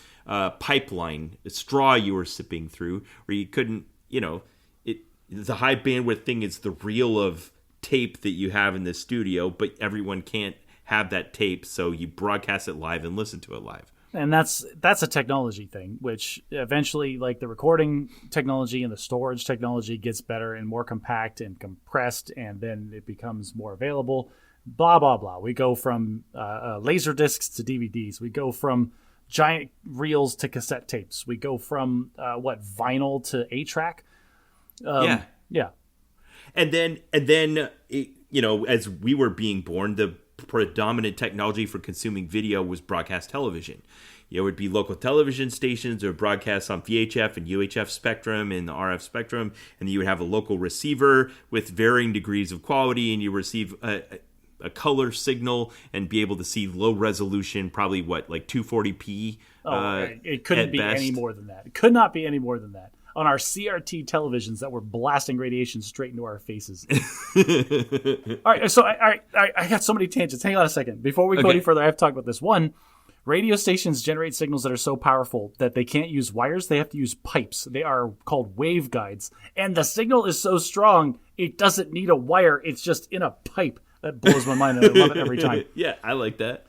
pipeline, a straw you were sipping through, where you couldn't, the high bandwidth thing is the reel of tape that you have in the studio, but everyone can't have that tape, so you broadcast it live and listen to it live. And that's a technology thing, which eventually, like, the recording technology and the storage technology gets better and more compact and compressed, and then it becomes more available. Blah, blah, blah. We go from laser discs to DVDs. We go from giant reels to cassette tapes. We go from, vinyl to 8-track. Yeah. And then as we were being born, the predominant technology for consuming video was broadcast television. It would be local television stations or broadcasts on VHF and UHF spectrum and the RF spectrum, and you would have a local receiver with varying degrees of quality, and you receive a color signal and be able to see low resolution, probably like 240p. It couldn't be any more than that. It could not be any more than that. On our CRT televisions that were blasting radiation straight into our faces. All right, so I got so many tangents. Hang on a second. Before we go any further, I have to talk about this. One, radio stations generate signals that are so powerful that they can't use wires. They have to use pipes. They are called waveguides. And the signal is so strong, it doesn't need a wire. It's just in a pipe. That blows my mind, and I love it every time. Yeah, I like that.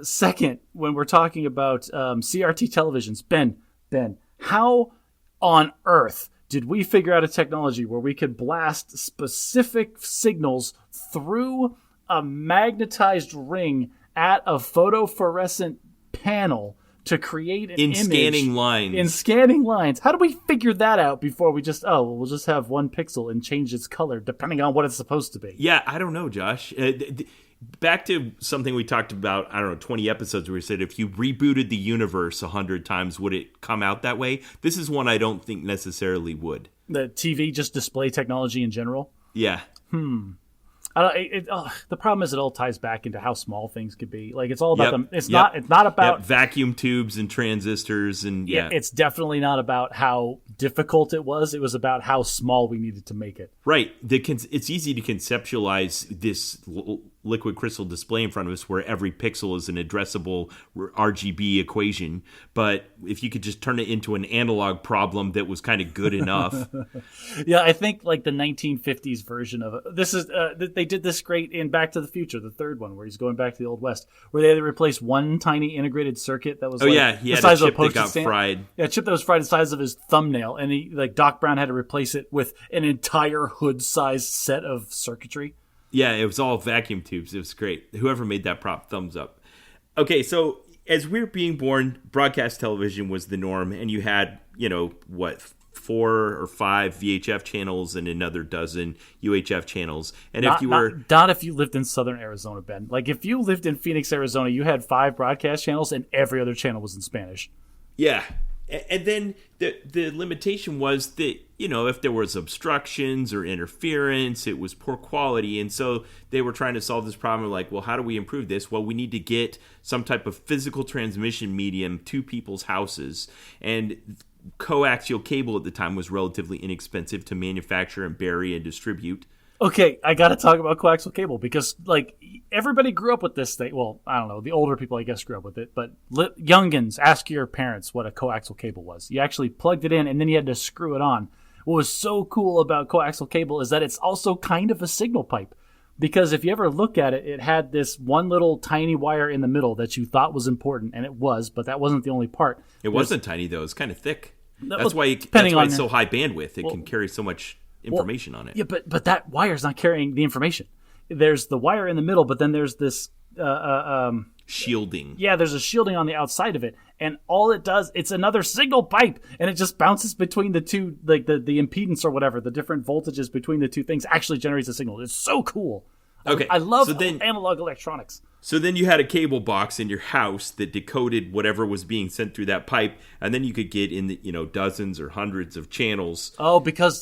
Second, when we're talking about CRT televisions, Ben, how on earth did we figure out a technology where we could blast specific signals through a magnetized ring at a photofluorescent panel to create an image? In scanning lines. How do we figure that out before we just, we'll just have one pixel and change its color depending on what it's supposed to be? Yeah, I don't know, Josh. Back to something we talked about, 20 episodes where we said if you rebooted the universe 100 times, would it come out that way? This is one I don't think necessarily would. The TV just display technology in general? Yeah. The problem is it all ties back into how small things could be. Like it's all about them. It's not about vacuum tubes and transistors and It's definitely not about how difficult it was. It was about how small we needed to make it. Right. It's easy to conceptualize this liquid crystal display in front of us where every pixel is an addressable RGB equation. But if you could just turn it into an analog problem that was kind of good enough. Yeah, I think like the 1950s version of it. This is they did this great in Back to the Future, the third one, where he's going back to the Old West, where they had to replace one tiny integrated circuit that was he had the size a chip of a postage that got stamp. fried. Yeah, a chip that was fried the size of his thumbnail, and Doc Brown had to replace it with an entire hood-sized set of circuitry. Yeah, it was all vacuum tubes. It was great. Whoever made that prop, thumbs up. Okay, so as we were being born, broadcast television was the norm, and you had, 4 or 5 VHF channels and another dozen UHF channels. And not if you lived in southern Arizona, Ben. Like if you lived in Phoenix, Arizona, you had 5 broadcast channels, and every other channel was in Spanish. Yeah. And then the limitation was that, if there was obstructions or interference, it was poor quality. And so they were trying to solve this problem like, well, how do we improve this? Well, we need to get some type of physical transmission medium to people's houses. And coaxial cable at the time was relatively inexpensive to manufacture and bury and distribute. Okay, I got to talk about coaxial cable because, everybody grew up with this thing. Well, I don't know. The older people, I guess, grew up with it. But youngins, ask your parents what a coaxial cable was. You actually plugged it in, and then you had to screw it on. What was so cool about coaxial cable is that it's also kind of a signal pipe. Because if you ever look at it, it had this one little tiny wire in the middle that you thought was important, and it was, but that wasn't the only part. It wasn't tiny, though. It's kind of thick. That's why it's so high bandwidth. It can carry so much information on it. Yeah, but that wire's not carrying the information. There's the wire in the middle, but then there's this shielding. Yeah, there's a shielding on the outside of it, and all it does, it's another signal pipe, and it just bounces between the two, like the impedance or whatever, the different voltages between the two things actually generates a signal. It's so cool. Okay, I love analog electronics. So then you had a cable box in your house that decoded whatever was being sent through that pipe, and then you could get in the, dozens or hundreds of channels. Oh, because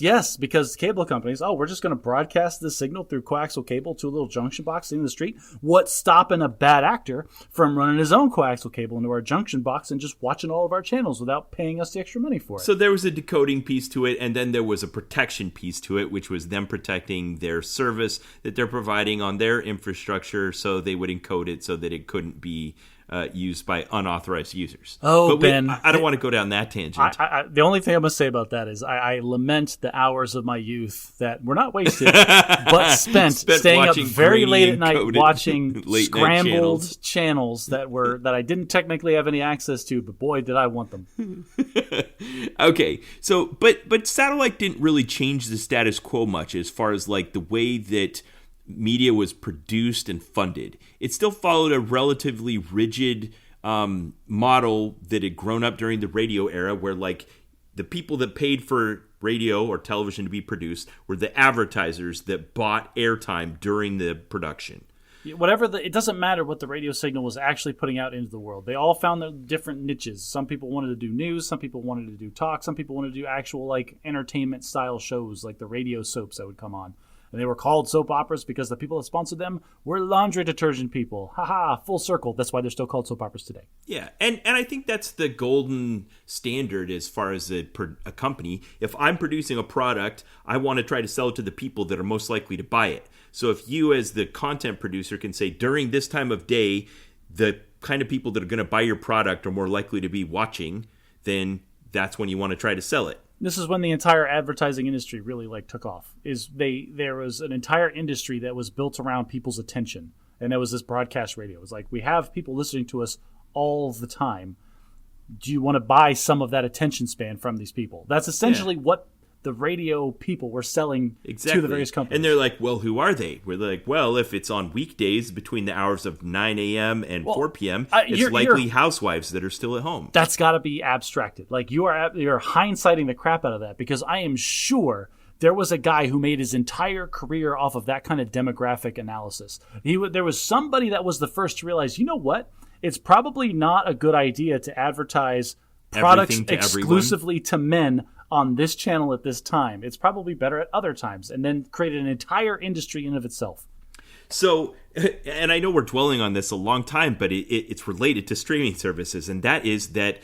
cable companies, we're just going to broadcast this signal through coaxial cable to a little junction box in the street. What's stopping a bad actor from running his own coaxial cable into our junction box and just watching all of our channels without paying us the extra money for it? So there was a decoding piece to it, and then there was a protection piece to it, which was them protecting their service that they're providing on their infrastructure, so they would encode it so that it couldn't be used by unauthorized users. But Ben, I don't want to go down that tangent. The only thing I'm going to say about that is I lament the hours of my youth that were not wasted, but spent staying up very late at night watching scrambled channels that I didn't technically have any access to, but boy, did I want them. Okay, so but satellite didn't really change the status quo much as far as like the way that media was produced and funded. It still followed a relatively rigid model that had grown up during the radio era, where like the people that paid for radio or television to be produced were the advertisers that bought airtime during the production. It doesn't matter what the radio signal was actually putting out into the world. They all found their different niches. Some people wanted to do news, some people wanted to do talk, some people wanted to do actual like entertainment style shows like the radio soaps that would come on. And they were called soap operas because the people that sponsored them were laundry detergent people. Haha, full circle. That's why they're still called soap operas today. Yeah, and I think that's the golden standard as far as a company. If I'm producing a product, I want to try to sell it to the people that are most likely to buy it. So if you as the content producer can say during this time of day, the kind of people that are going to buy your product are more likely to be watching, then that's when you want to try to sell it. This is when the entire advertising industry really took off. There was an entire industry that was built around people's attention, and that was this broadcast radio. It was like, we have people listening to us all the time. Do you want to buy some of that attention span from these people? That's essentially what the radio people were selling to the various companies. And they're like, well, who are they? We're like, well, if it's on weekdays between the hours of 9 a.m. and 4 p.m., it's likely housewives that are still at home. That's got to be abstracted. Like, you're hindsighting the crap out of that, because I am sure there was a guy who made his entire career off of that kind of demographic analysis. There was somebody that was the first to realize, you know what? It's probably not a good idea to advertise products exclusively to men on this channel at this time. It's probably better at other times, and then create an entire industry in of itself. So, and I know we're dwelling on this a long time, but it's related to streaming services, and that is that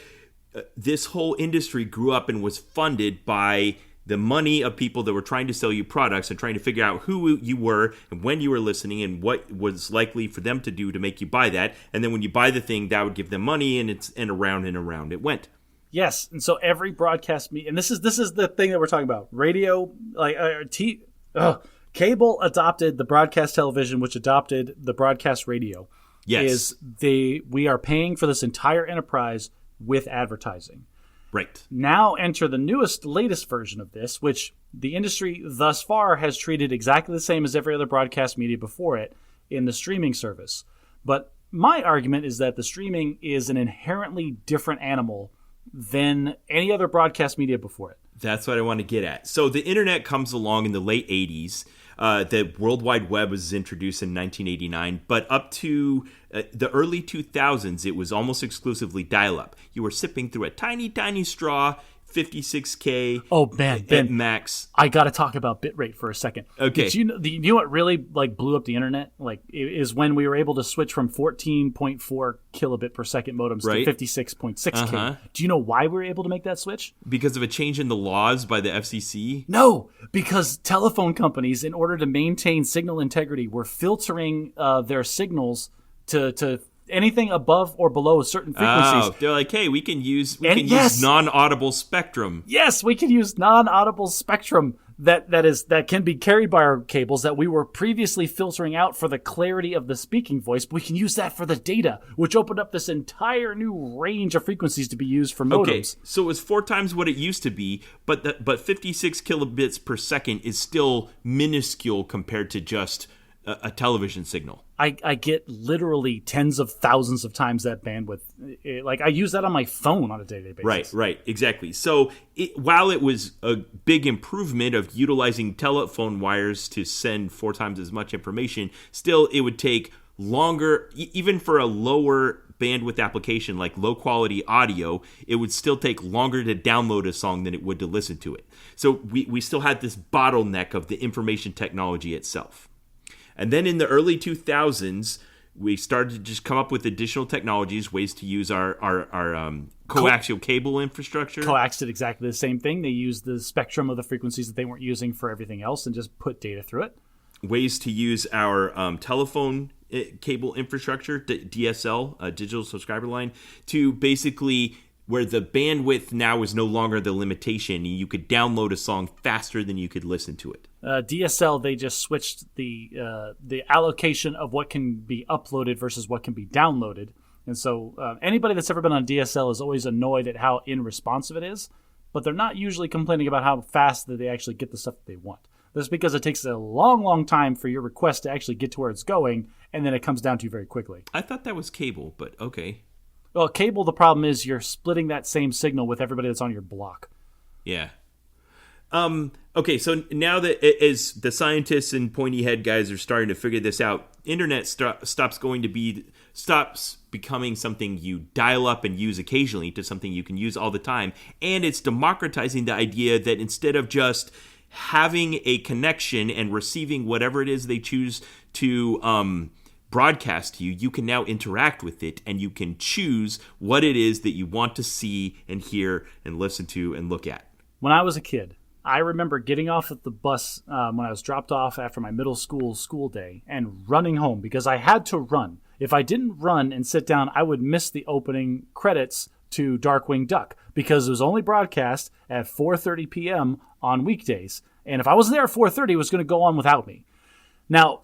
this whole industry grew up and was funded by the money of people that were trying to sell you products and trying to figure out who you were and when you were listening and what was likely for them to do to make you buy that. And then when you buy the thing, that would give them money, and around it went. Yes, and so every broadcast and this is the thing that we're talking about. Radio, cable adopted the broadcast television, which adopted the broadcast radio. Yes, we are paying for this entire enterprise with advertising. Right. Now enter the latest version of this, which the industry thus far has treated exactly the same as every other broadcast media before it in the streaming service. But my argument is that the streaming is an inherently different animal than any other broadcast media before it. That's what I want to get at. So the internet comes along in the late 80s. The World Wide Web was introduced in 1989, but up to the early 2000s, it was almost exclusively dial-up. You were sipping through a tiny, tiny straw, 56K. Oh man, Ben, max. I got to talk about bitrate for a second. Okay. You know what really blew up the internet? Is when we were able to switch from 14.4 kilobit per second modems to 56.6K. Do you know why we were able to make that switch? Because of a change in the laws by the FCC? No, because telephone companies, in order to maintain signal integrity, were filtering their signals to anything above or below certain frequencies. Oh, they're like, hey, we can use non-audible spectrum. Yes, we can use non-audible spectrum that can be carried by our cables that we were previously filtering out for the clarity of the speaking voice. But we can use that for the data, which opened up this entire new range of frequencies to be used for modems. Okay, so it was 4 times what it used to be, but 56 kilobits per second is still minuscule compared to just a television signal. I get literally tens of thousands of times that bandwidth. I use that on my phone on a day-to-day basis. Right, exactly. So while it was a big improvement of utilizing telephone wires to send 4 times as much information, still it would take longer, even for a lower bandwidth application like low-quality audio, it would still take longer to download a song than it would to listen to it. So we still had this bottleneck of the information technology itself. And then in the early 2000s, we started to just come up with additional technologies, ways to use our coaxial cable infrastructure. Coax did exactly the same thing. They used the spectrum of the frequencies that they weren't using for everything else and just put data through it. Ways to use our telephone cable infrastructure, DSL, digital subscriber line, to basically where the bandwidth now is no longer the limitation. You could download a song faster than you could listen to it. DSL, they just switched the allocation of what can be uploaded versus what can be downloaded. And so anybody that's ever been on DSL is always annoyed at how unresponsive it is, but they're not usually complaining about how fast that they actually get the stuff that they want. That's because it takes a long, long time for your request to actually get to where it's going, and then it comes down to you very quickly. I thought that was cable, but okay. Well, cable, the problem is you're splitting that same signal with everybody that's on your block. Yeah. Okay, so now that as the scientists and pointy head guys are starting to figure this out, internet stops becoming something you dial up and use occasionally to something you can use all the time. And it's democratizing the idea that instead of just having a connection and receiving whatever it is they choose to broadcast to you, you can now interact with it, and you can choose what it is that you want to see and hear and listen to and look at. When I was a kid, I remember getting off at the bus when I was dropped off after my middle school day and running home because I had to run. If I didn't run and sit down, I would miss the opening credits to Darkwing Duck because it was only broadcast at 4:30 p.m. on weekdays. And if I wasn't there at 4:30, it was going to go on without me. Now,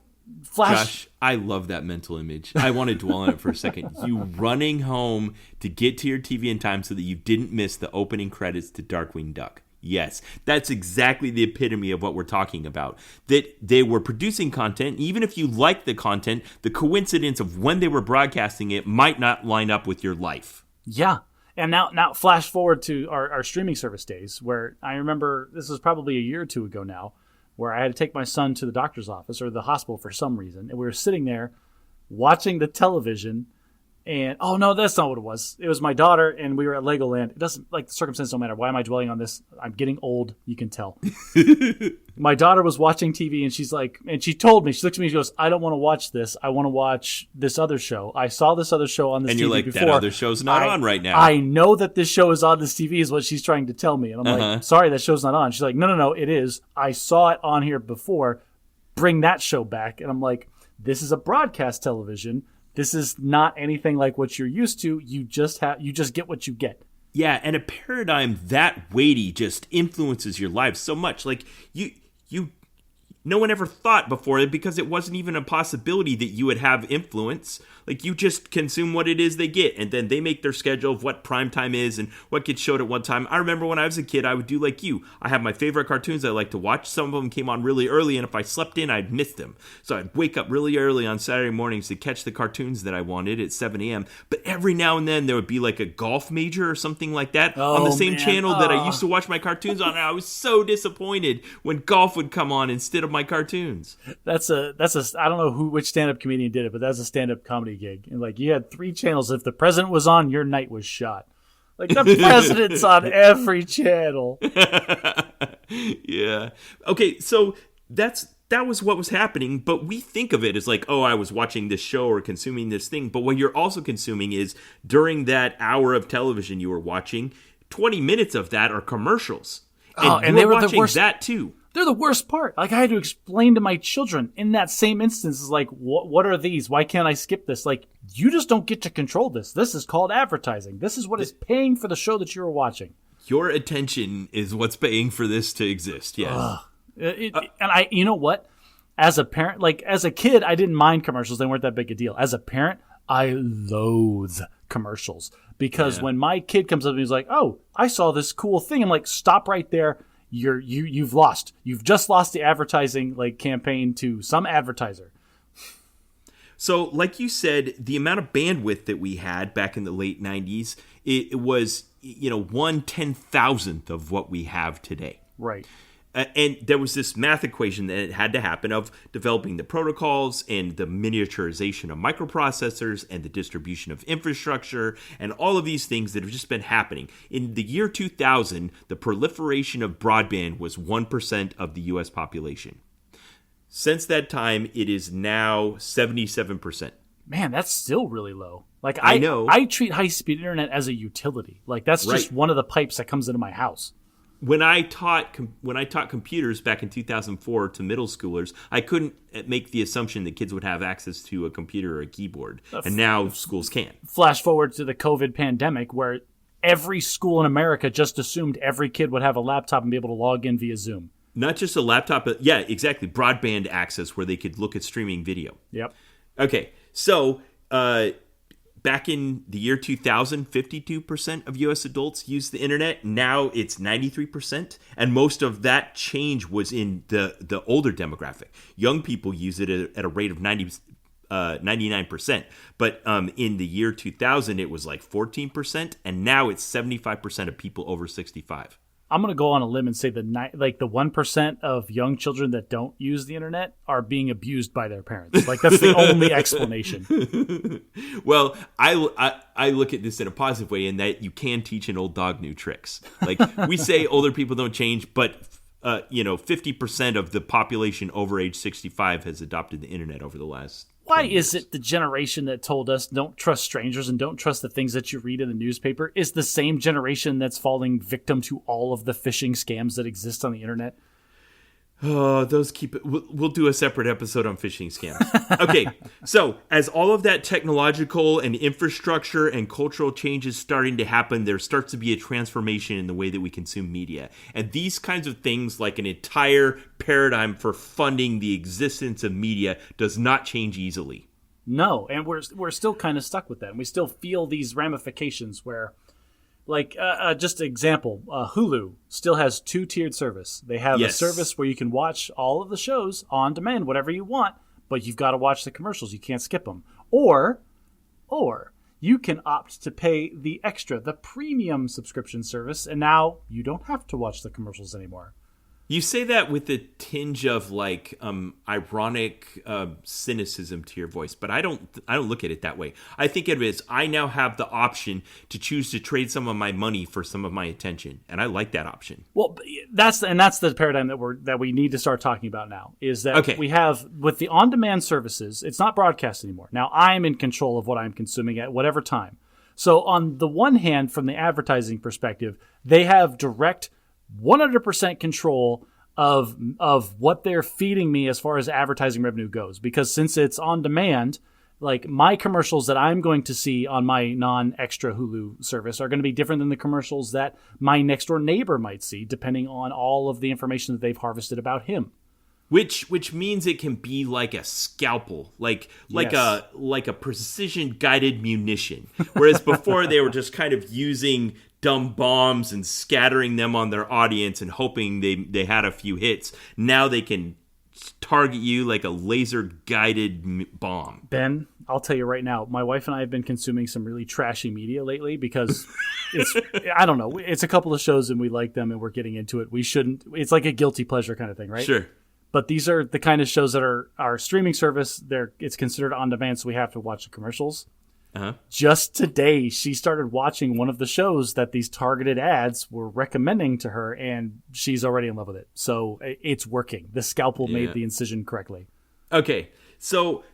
Josh, I love that mental image. I want to dwell on it for a second. You running home to get to your TV in time so that you didn't miss the opening credits to Darkwing Duck. Yes, that's exactly the epitome of what we're talking about. That they were producing content, even if you like the content, the coincidence of when they were broadcasting it might not line up with your life. Yeah. And now flash forward to our streaming service days where I remember, this was probably a year or two ago now, where I had to take my son to the doctor's office or the hospital for some reason. And we were sitting there watching the television. And, oh, no, that's not what it was. It was my daughter, and we were at Legoland. It doesn't, like, the circumstances don't matter. Why am I dwelling on this? I'm getting old. You can tell. My daughter was watching TV, and she's like, and she told me, she looked at me, she goes, I don't want to watch this. I want to watch this other show. I saw this other show on this TV before. And you're like, that other show's not on right now. I know that this show is on this TV is what she's trying to tell me. And I'm like, sorry, that show's not on. She's like, no, it is. I saw it on here before. Bring that show back. And I'm like, this is a broadcast television. This is not anything like what you're used to. You just get what you get. Yeah, and a paradigm that weighty just influences your life so much. Like no one ever thought before it because it wasn't even a possibility that you would have influence. Like you just consume what it is they get, and then they make their schedule of what prime time is and what gets showed at one time. I remember when I was a kid, I would do like you. I have my favorite cartoons I like to watch. Some of them came on really early, and if I slept in, I'd miss them. So I'd wake up really early on Saturday mornings to catch the cartoons that I wanted at 7 a.m. But every now and then there would be like a golf major or something like that on the same channel that I used to watch my cartoons on. And I was so disappointed when golf would come on instead of my cartoons. That's a I don't know which stand-up comedian did it, but that's a stand-up comedy gig. And like you had 3 channels. If the president was on, your night was shot. Like the president's on every channel. Yeah. Okay, so that was what was happening, but we think of it as like, oh, I was watching this show or consuming this thing. But what you're also consuming is during that hour of television you were watching, 20 minutes of that are commercials. And they were watching the worst. That too. They're the worst part. Like I had to explain to my children in that same instance, is like, what are these? Why can't I skip this? Like, you just don't get to control this. This is called advertising. This is what is paying for the show that you're watching. Your attention is what's paying for this to exist. Yes. And you know what? As a parent, like as a kid, I didn't mind commercials. They weren't that big a deal. As a parent, I loathe commercials because when my kid comes up and he's like, oh, I saw this cool thing. I'm like, stop right there. You've lost. You've just lost the advertising like campaign to some advertiser. So, like you said, the amount of bandwidth that we had back in the late 90s, it was 1/10,000th of what we have today. Right. And there was this math equation that had to happen of developing the protocols and the miniaturization of microprocessors and the distribution of infrastructure and all of these things that have just been happening. In the year 2000, the proliferation of broadband was 1% of the U.S. population. Since that time, it is now 77%. Man, that's still really low. Like I know. I treat high-speed internet as a utility. Like that's just one of the pipes that comes into my house. When I taught computers back in 2004 to middle schoolers, I couldn't make the assumption that kids would have access to a computer or a keyboard, and now schools can. Flash forward to the COVID pandemic, where every school in America just assumed every kid would have a laptop and be able to log in via Zoom. Not just a laptop, but yeah, exactly, broadband access where they could look at streaming video. Yep. Okay, so back in the year 2000, 52% of U.S. adults used the internet. Now it's 93%. And most of that change was in the older demographic. Young people use it at a rate of 99%. But in the year 2000, it was like 14%. And now it's 75% of people over 65. I'm going to go on a limb and say the 1% of young children that don't use the internet are being abused by their parents. Like that's the only explanation. Well, I look at this in a positive way in that you can teach an old dog new tricks. Like we say older people don't change, but 50% of the population over age 65 has adopted the internet over the last. Why is it the generation that told us don't trust strangers and don't trust the things that you read in the newspaper is the same generation that's falling victim to all of the phishing scams that exist on the internet? Oh, those keep it. We'll do a separate episode on phishing scams. Okay, so as all of that technological and infrastructure and cultural changes starting to happen, there starts to be a transformation in the way that we consume media. And these kinds of things, like an entire paradigm for funding the existence of media, does not change easily. No, and we're still kind of stuck with that. And we still feel these ramifications where... Like, just an example, Hulu still has 2-tiered service. They have a service where you can watch all of the shows on demand, whatever you want, but you've got to watch the commercials. You can't skip them. Or you can opt to pay the extra, the premium subscription service, and now you don't have to watch the commercials anymore. You say that with a tinge of ironic cynicism to your voice, but I don't look at it that way. I think of it as I now have the option to choose to trade some of my money for some of my attention, and I like that option. Well, that's the paradigm that we need to start talking about now. Is that we have with the on-demand services, it's not broadcast anymore. Now I'm in control of what I'm consuming at whatever time. So on the one hand, from the advertising perspective, they have direct 100% control of what they're feeding me as far as advertising revenue goes. Because since it's on demand, like my commercials that I'm going to see on my non-extra Hulu service are going to be different than the commercials that my next door neighbor might see, depending on all of the information that they've harvested about him. Which means it can be like a scalpel, like a precision guided munition. Whereas before they were just kind of using dumb bombs and scattering them on their audience and hoping they had a few hits. Now they can target you like a laser guided bomb. Ben, I'll tell you right now, my wife and I have been consuming some really trashy media lately because I don't know, it's a couple of shows and we like them and we're getting into it. We shouldn't. It's like a guilty pleasure kind of thing, right? Sure. But these are the kind of shows that are our streaming service. It's considered on demand, so we have to watch the commercials. Uh-huh. Just today, she started watching one of the shows that these targeted ads were recommending to her, and she's already in love with it. So it's working. The scalpel made the incision correctly. Okay, so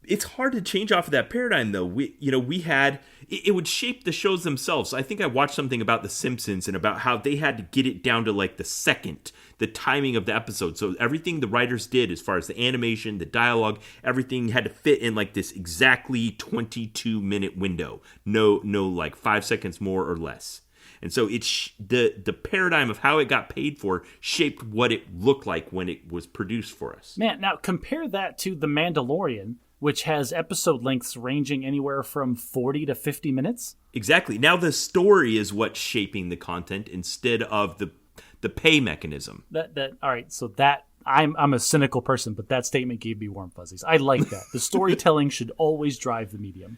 it's hard to change off of that paradigm, though. We had it would shape the shows themselves. I think I watched something about The Simpsons and about how they had to get it down to like the second, the timing of the episode. So everything the writers did as far as the animation, the dialogue, everything had to fit in like this exactly 22-minute window. No, like 5 seconds more or less. And so the paradigm of how it got paid for shaped what it looked like when it was produced for us. Man, now compare that to The Mandalorian, which has episode lengths ranging anywhere from 40 to 50 minutes. Exactly. Now the story is what's shaping the content instead of the pay mechanism. All right. So that I'm a cynical person, but that statement gave me warm fuzzies. I like that. The storytelling should always drive the medium.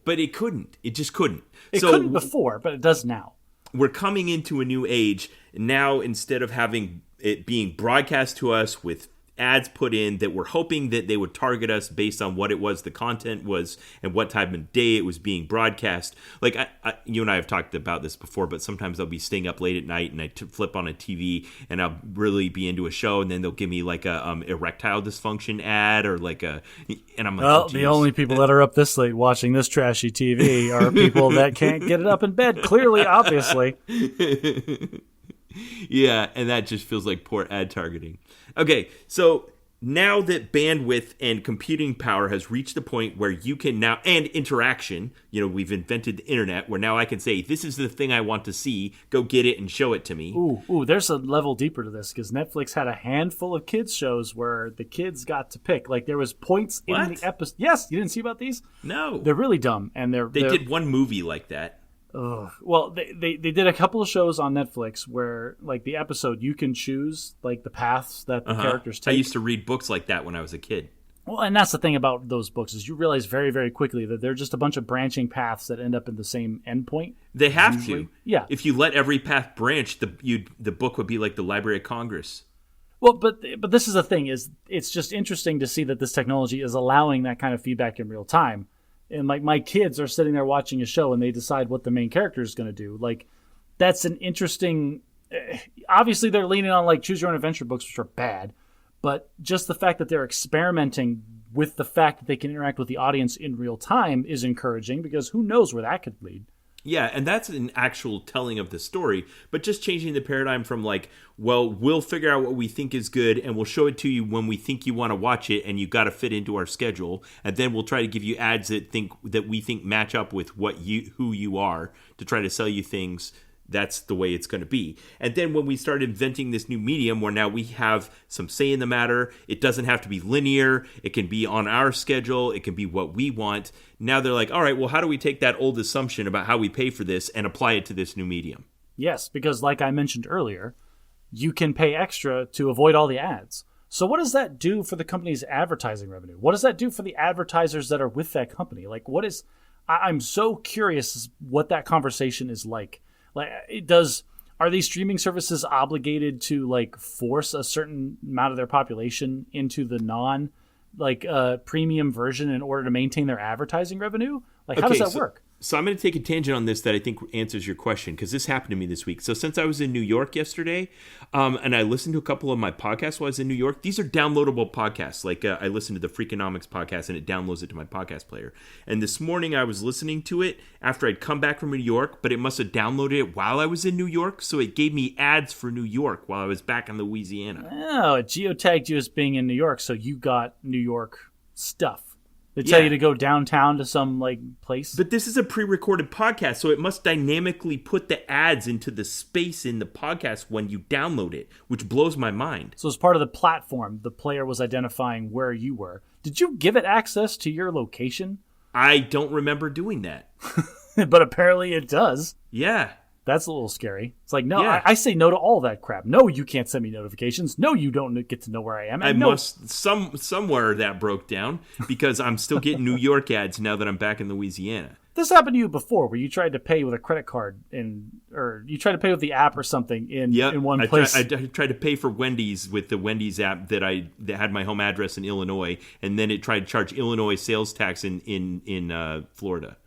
But it couldn't. It just couldn't. It couldn't before, but it does now. We're coming into a new age. Now, instead of having it being broadcast to us with ads put in that we're hoping that they would target us based on what it was the content was and what time of day it was being broadcast. Like you and I have talked about this before, but sometimes I'll be staying up late at night and I flip on a TV and I'll really be into a show and then they'll give me like a erectile dysfunction ad or like and I'm like, well, the only people that are up this late watching this trashy TV are people that can't get it up in bed. Clearly, obviously. Yeah, and that just feels like poor ad targeting. Okay, so now that bandwidth and computing power has reached the point where you can now, and interaction, we've invented the internet where now I can say, this is the thing I want to see, go get it and show it to me. Ooh, there's a level deeper to this because Netflix had a handful of kids shows where the kids got to pick. Like there was points in the episode. Yes, you didn't see about these? No. They're really dumb. And they did one movie like that. Well, they did a couple of shows on Netflix where, like, the episode, you can choose, like, the paths that the characters take. I used to read books like that when I was a kid. Well, and that's the thing about those books is you realize very, very quickly that they're just a bunch of branching paths that end up in the same endpoint. They have to. Yeah. If you let every path branch, the book would be like the Library of Congress. Well, but this is the thing is it's just interesting to see that this technology is allowing that kind of feedback in real time. And like my kids are sitting there watching a show and they decide what the main character is going to do. Like that's an interesting obviously they're leaning on like choose your own adventure books, which are bad, but just the fact that they're experimenting with the fact that they can interact with the audience in real time is encouraging, because who knows where that could lead. Yeah, and that's an actual telling of the story, but just changing the paradigm from like, well, we'll figure out what we think is good and we'll show it to you when we think you want to watch it and you got to fit into our schedule, and then we'll try to give you ads that we think match up with who you are to try to sell you things. That's the way it's going to be. And then when we start inventing this new medium where now we have some say in the matter, it doesn't have to be linear. It can be on our schedule. It can be what we want. Now they're like, all right, well, how do we take that old assumption about how we pay for this and apply it to this new medium? Yes, because like I mentioned earlier, you can pay extra to avoid all the ads. So what does that do for the company's advertising revenue? What does that do for the advertisers that are with that company? Like, I'm so curious what that conversation is like. Like, are these streaming services obligated to like force a certain amount of their population into the premium version in order to maintain their advertising revenue? Like, how does that work? So I'm going to take a tangent on this that I think answers your question, because this happened to me this week. So since I was in New York yesterday, and I listened to a couple of my podcasts while I was in New York, these are downloadable podcasts. Like I listened to the Freakonomics podcast, and it downloads it to my podcast player. And this morning I was listening to it after I'd come back from New York, but it must have downloaded it while I was in New York, so it gave me ads for New York while I was back in Louisiana. Oh, it geotagged you as being in New York, so you got New York stuff. They tell you to go downtown to some like place. But this is a pre-recorded podcast, so it must dynamically put the ads into the space in the podcast when you download it, which blows my mind. So as part of the platform, the player was identifying where you were. Did you give it access to your location? I don't remember doing that. But apparently it does. Yeah. That's a little scary. It's like, no, yeah. I say no to all that crap. No, you can't send me notifications. No, you don't get to know where I am. And somewhere that broke down, because I'm still getting New York ads now that I'm back in Louisiana. This happened to you before, where you tried to pay with a credit card or you tried to pay with the app or something in one place. I tried to pay for Wendy's with the Wendy's app that had my home address in Illinois, and then it tried to charge Illinois sales tax in Florida.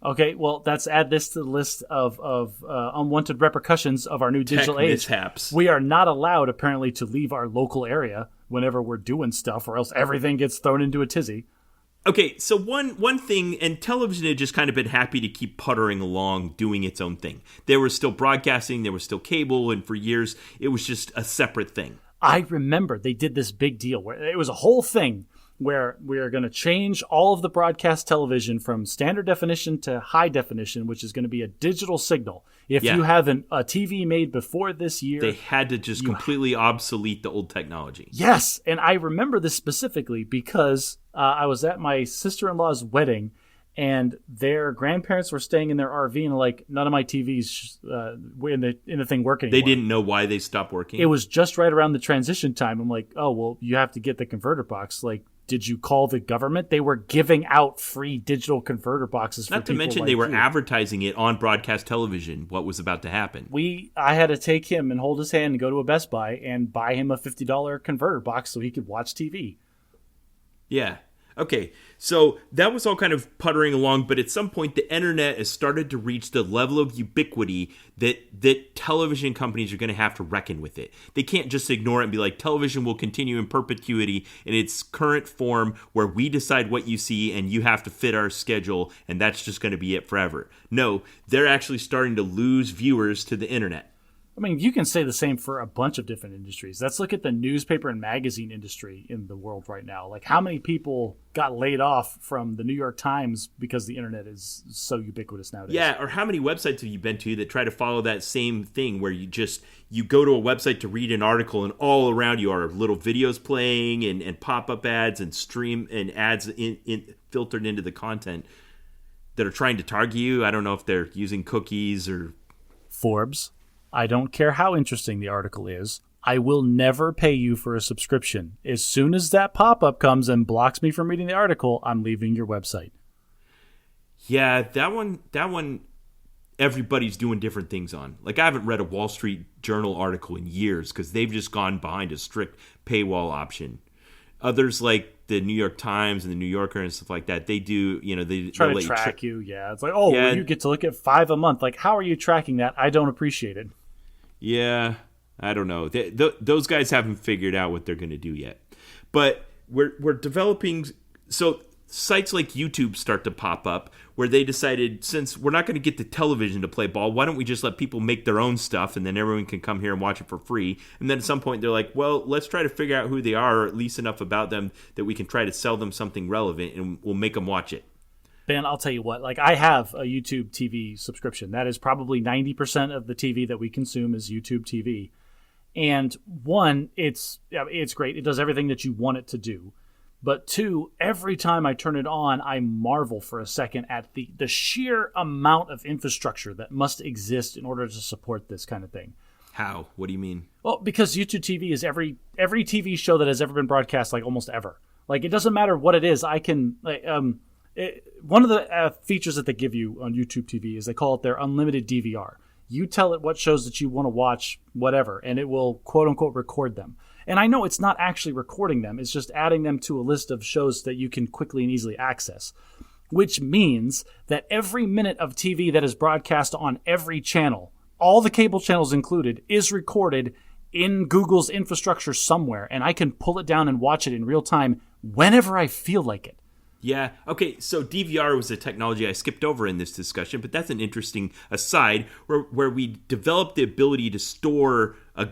Okay, well, let's add this to the list of unwanted repercussions of our new digital age. Mishaps. We are not allowed, apparently, to leave our local area whenever we're doing stuff, or else everything gets thrown into a tizzy. Okay, so one thing, and television had just kind of been happy to keep puttering along, doing its own thing. There was still broadcasting, there was still cable, and for years, it was just a separate thing. I remember they did this big deal where it was a whole thing where we are going to change all of the broadcast television from standard definition to high definition, which is going to be a digital signal. If you have a TV made before this year... They had to just completely obsolete the old technology. Yes, and I remember this specifically because I was at my sister-in-law's wedding, and their grandparents were staying in their RV, and like, none of my TVs in the thing work anymore. They didn't know why they stopped working? It was just right around the transition time. I'm like, oh, well, you have to get the converter box. Like, did you call the government? They were giving out free digital converter boxes for people. Not to mention they were advertising it on broadcast television, what was about to happen. I had to take him and hold his hand and go to a Best Buy and buy him a $50 converter box so he could watch TV. Yeah. Okay, so that was all kind of puttering along, but at some point the internet has started to reach the level of ubiquity that television companies are going to have to reckon with it. They can't just ignore it and be like, television will continue in perpetuity in its current form where we decide what you see and you have to fit our schedule and that's just going to be it forever. No, they're actually starting to lose viewers to the internet. I mean, you can say the same for a bunch of different industries. Let's look at the newspaper and magazine industry in the world right now. Like, how many people got laid off from the New York Times because the internet is so ubiquitous nowadays? Yeah, or how many websites have you been to that try to follow that same thing where you go to a website to read an article and all around you are little videos playing and pop-up ads and stream and ads in filtered into the content that are trying to target you? I don't know if they're using cookies or... Forbes. I don't care how interesting the article is. I will never pay you for a subscription. As soon as that pop-up comes and blocks me from reading the article, I'm leaving your website. Yeah, that one, everybody's doing different things on. Like, I haven't read a Wall Street Journal article in years because they've just gone behind a strict paywall option. Others, like the New York Times and the New Yorker and stuff like that, they do, they try to track you. Yeah, it's like, well, you get to look at 5 a month. Like, how are you tracking that? I don't appreciate it. Yeah, I don't know. Those guys haven't figured out what they're going to do yet. But we're developing. So sites like YouTube start to pop up where they decided, since we're not going to get the television to play ball, why don't we just let people make their own stuff and then everyone can come here and watch it for free? And then at some point they're like, well, let's try to figure out who they are, or at least enough about them that we can try to sell them something relevant, and we'll make them watch it. Ben, I'll tell you what, like, I have a YouTube TV subscription. That is probably 90% of the TV that we consume is YouTube TV. And one, it's great. It does everything that you want it to do. But two, every time I turn it on, I marvel for a second at the sheer amount of infrastructure that must exist in order to support this kind of thing. How? What do you mean? Well, because YouTube TV is every TV show that has ever been broadcast, like almost ever. Like, it doesn't matter what it is. I can one of the features that they give you on YouTube TV is they call it their unlimited DVR. You tell it what shows that you want to watch, whatever, and it will quote unquote record them. And I know it's not actually recording them. It's just adding them to a list of shows that you can quickly and easily access, which means that every minute of TV that is broadcast on every channel, all the cable channels included, is recorded in Google's infrastructure somewhere, and I can pull it down and watch it in real time whenever I feel like it. Yeah. Okay. So DVR was a technology I skipped over in this discussion, but that's an interesting aside where we developed the ability to store a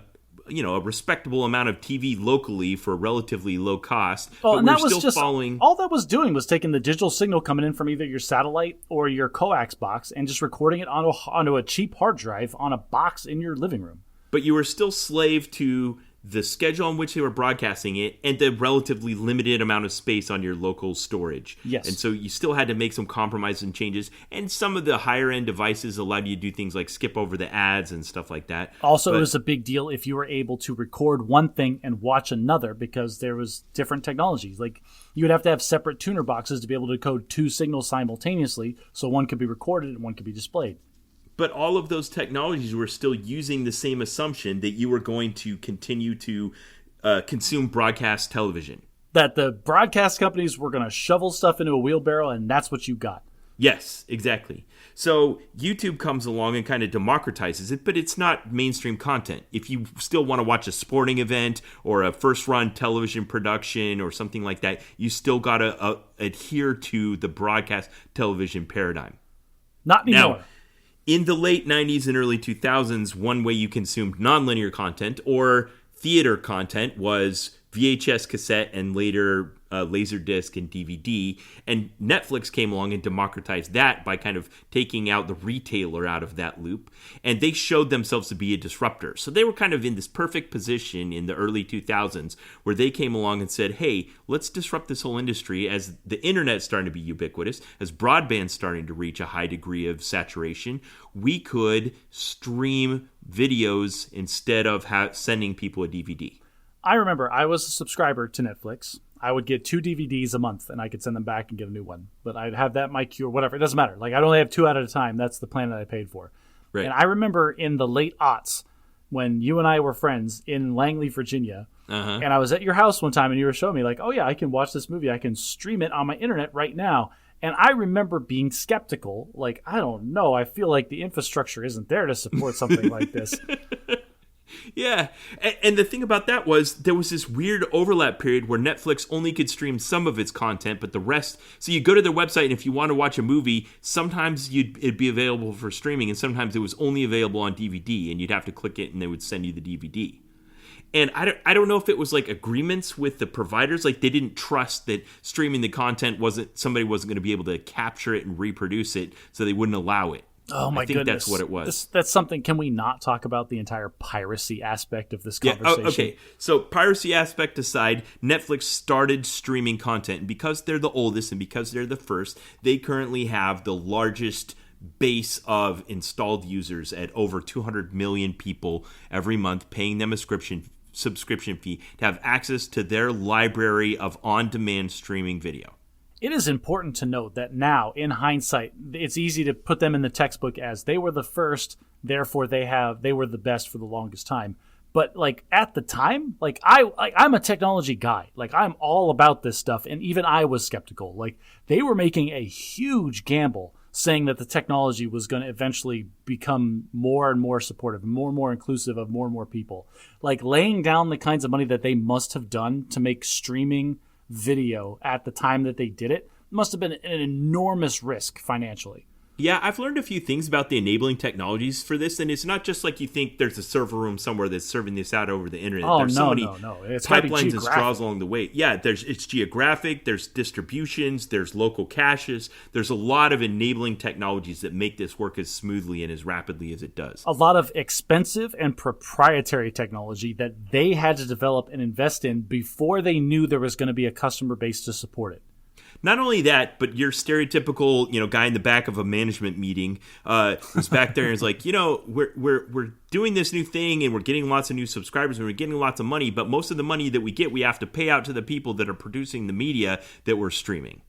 respectable amount of TV locally for relatively low cost. Well, but and we're that was still just following. All that was doing was taking the digital signal coming in from either your satellite or your coax box and just recording it onto a cheap hard drive on a box in your living room. But you were still slave to the schedule on which they were broadcasting it and the relatively limited amount of space on your local storage. Yes. And so you still had to make some compromises and changes. And some of the higher end devices allowed you to do things like skip over the ads and stuff like that. Also, it was a big deal if you were able to record one thing and watch another, because there was different technologies. Like, you would have to have separate tuner boxes to be able to code two signals simultaneously, so one could be recorded and one could be displayed. But all of those technologies were still using the same assumption that you were going to continue to consume broadcast television. That the broadcast companies were going to shovel stuff into a wheelbarrow, and that's what you got. Yes, exactly. So YouTube comes along and kind of democratizes it, but it's not mainstream content. If you still want to watch a sporting event or a first-run television production or something like that, you still got to adhere to the broadcast television paradigm. Not anymore. Now, in the late 90s and early 2000s, one way you consumed nonlinear content or theater content was VHS cassette and later Laserdisc and DVD. And Netflix came along and democratized that by kind of taking out the retailer out of that loop. And they showed themselves to be a disruptor. So they were kind of in this perfect position in the early 2000s where they came along and said, hey, let's disrupt this whole industry as the internet's starting to be ubiquitous, as broadband's starting to reach a high degree of saturation. We could stream videos instead of sending people a DVD. I remember I was a subscriber to Netflix. I would get 2 DVDs a month, and I could send them back and get a new one. But I'd have that in my queue or whatever. It doesn't matter. Like, I'd only have 2 at a time. That's the plan that I paid for. Right. And I remember in the late aughts when you and I were friends in Langley, Virginia, and I was at your house one time, and you were showing me, like, oh, yeah, I can watch this movie. I can stream it on my internet right now. And I remember being skeptical. Like, I don't know. I feel like the infrastructure isn't there to support something like this. Yeah, and the thing about that was there was this weird overlap period where Netflix only could stream some of its content, but the rest. So you go to their website, and if you want to watch a movie, sometimes it'd be available for streaming, and sometimes it was only available on DVD, and you'd have to click it, and they would send you the DVD. And I don't know if it was like agreements with the providers, like they didn't trust that streaming the content somebody wasn't going to be able to capture it and reproduce it, so they wouldn't allow it. Oh my goodness. That's what it was. That's something. Can we not talk about the entire piracy aspect of this conversation? Yeah, okay. So piracy aspect aside, Netflix started streaming content. And because they're the oldest and because they're the first, they currently have the largest base of installed users at over 200 million people every month, paying them a subscription fee to have access to their library of on-demand streaming video. It is important to note that now, in hindsight, it's easy to put them in the textbook as they were the first, therefore they were the best for the longest time. But like at the time, I'm a technology guy. Like, I'm all about this stuff, and even I was skeptical. Like, they were making a huge gamble saying that the technology was going to eventually become more and more supportive, more and more inclusive of more and more people. Like laying down the kinds of money that they must have done to make streaming video at the time that they did it must have been an enormous risk financially. Yeah, I've learned a few things about the enabling technologies for this, and it's not just like you think there's a server room somewhere that's serving this out over the internet. Oh, there's no, so many no. It's pipelines and straws along the way. Yeah, it's geographic, there's distributions, there's local caches. There's a lot of enabling technologies that make this work as smoothly and as rapidly as it does. A lot of expensive and proprietary technology that they had to develop and invest in before they knew there was going to be a customer base to support it. Not only that, but your stereotypical, guy in the back of a management meeting was back there and is like, we're doing this new thing and we're getting lots of new subscribers and we're getting lots of money, but most of the money that we get, we have to pay out to the people that are producing the media that we're streaming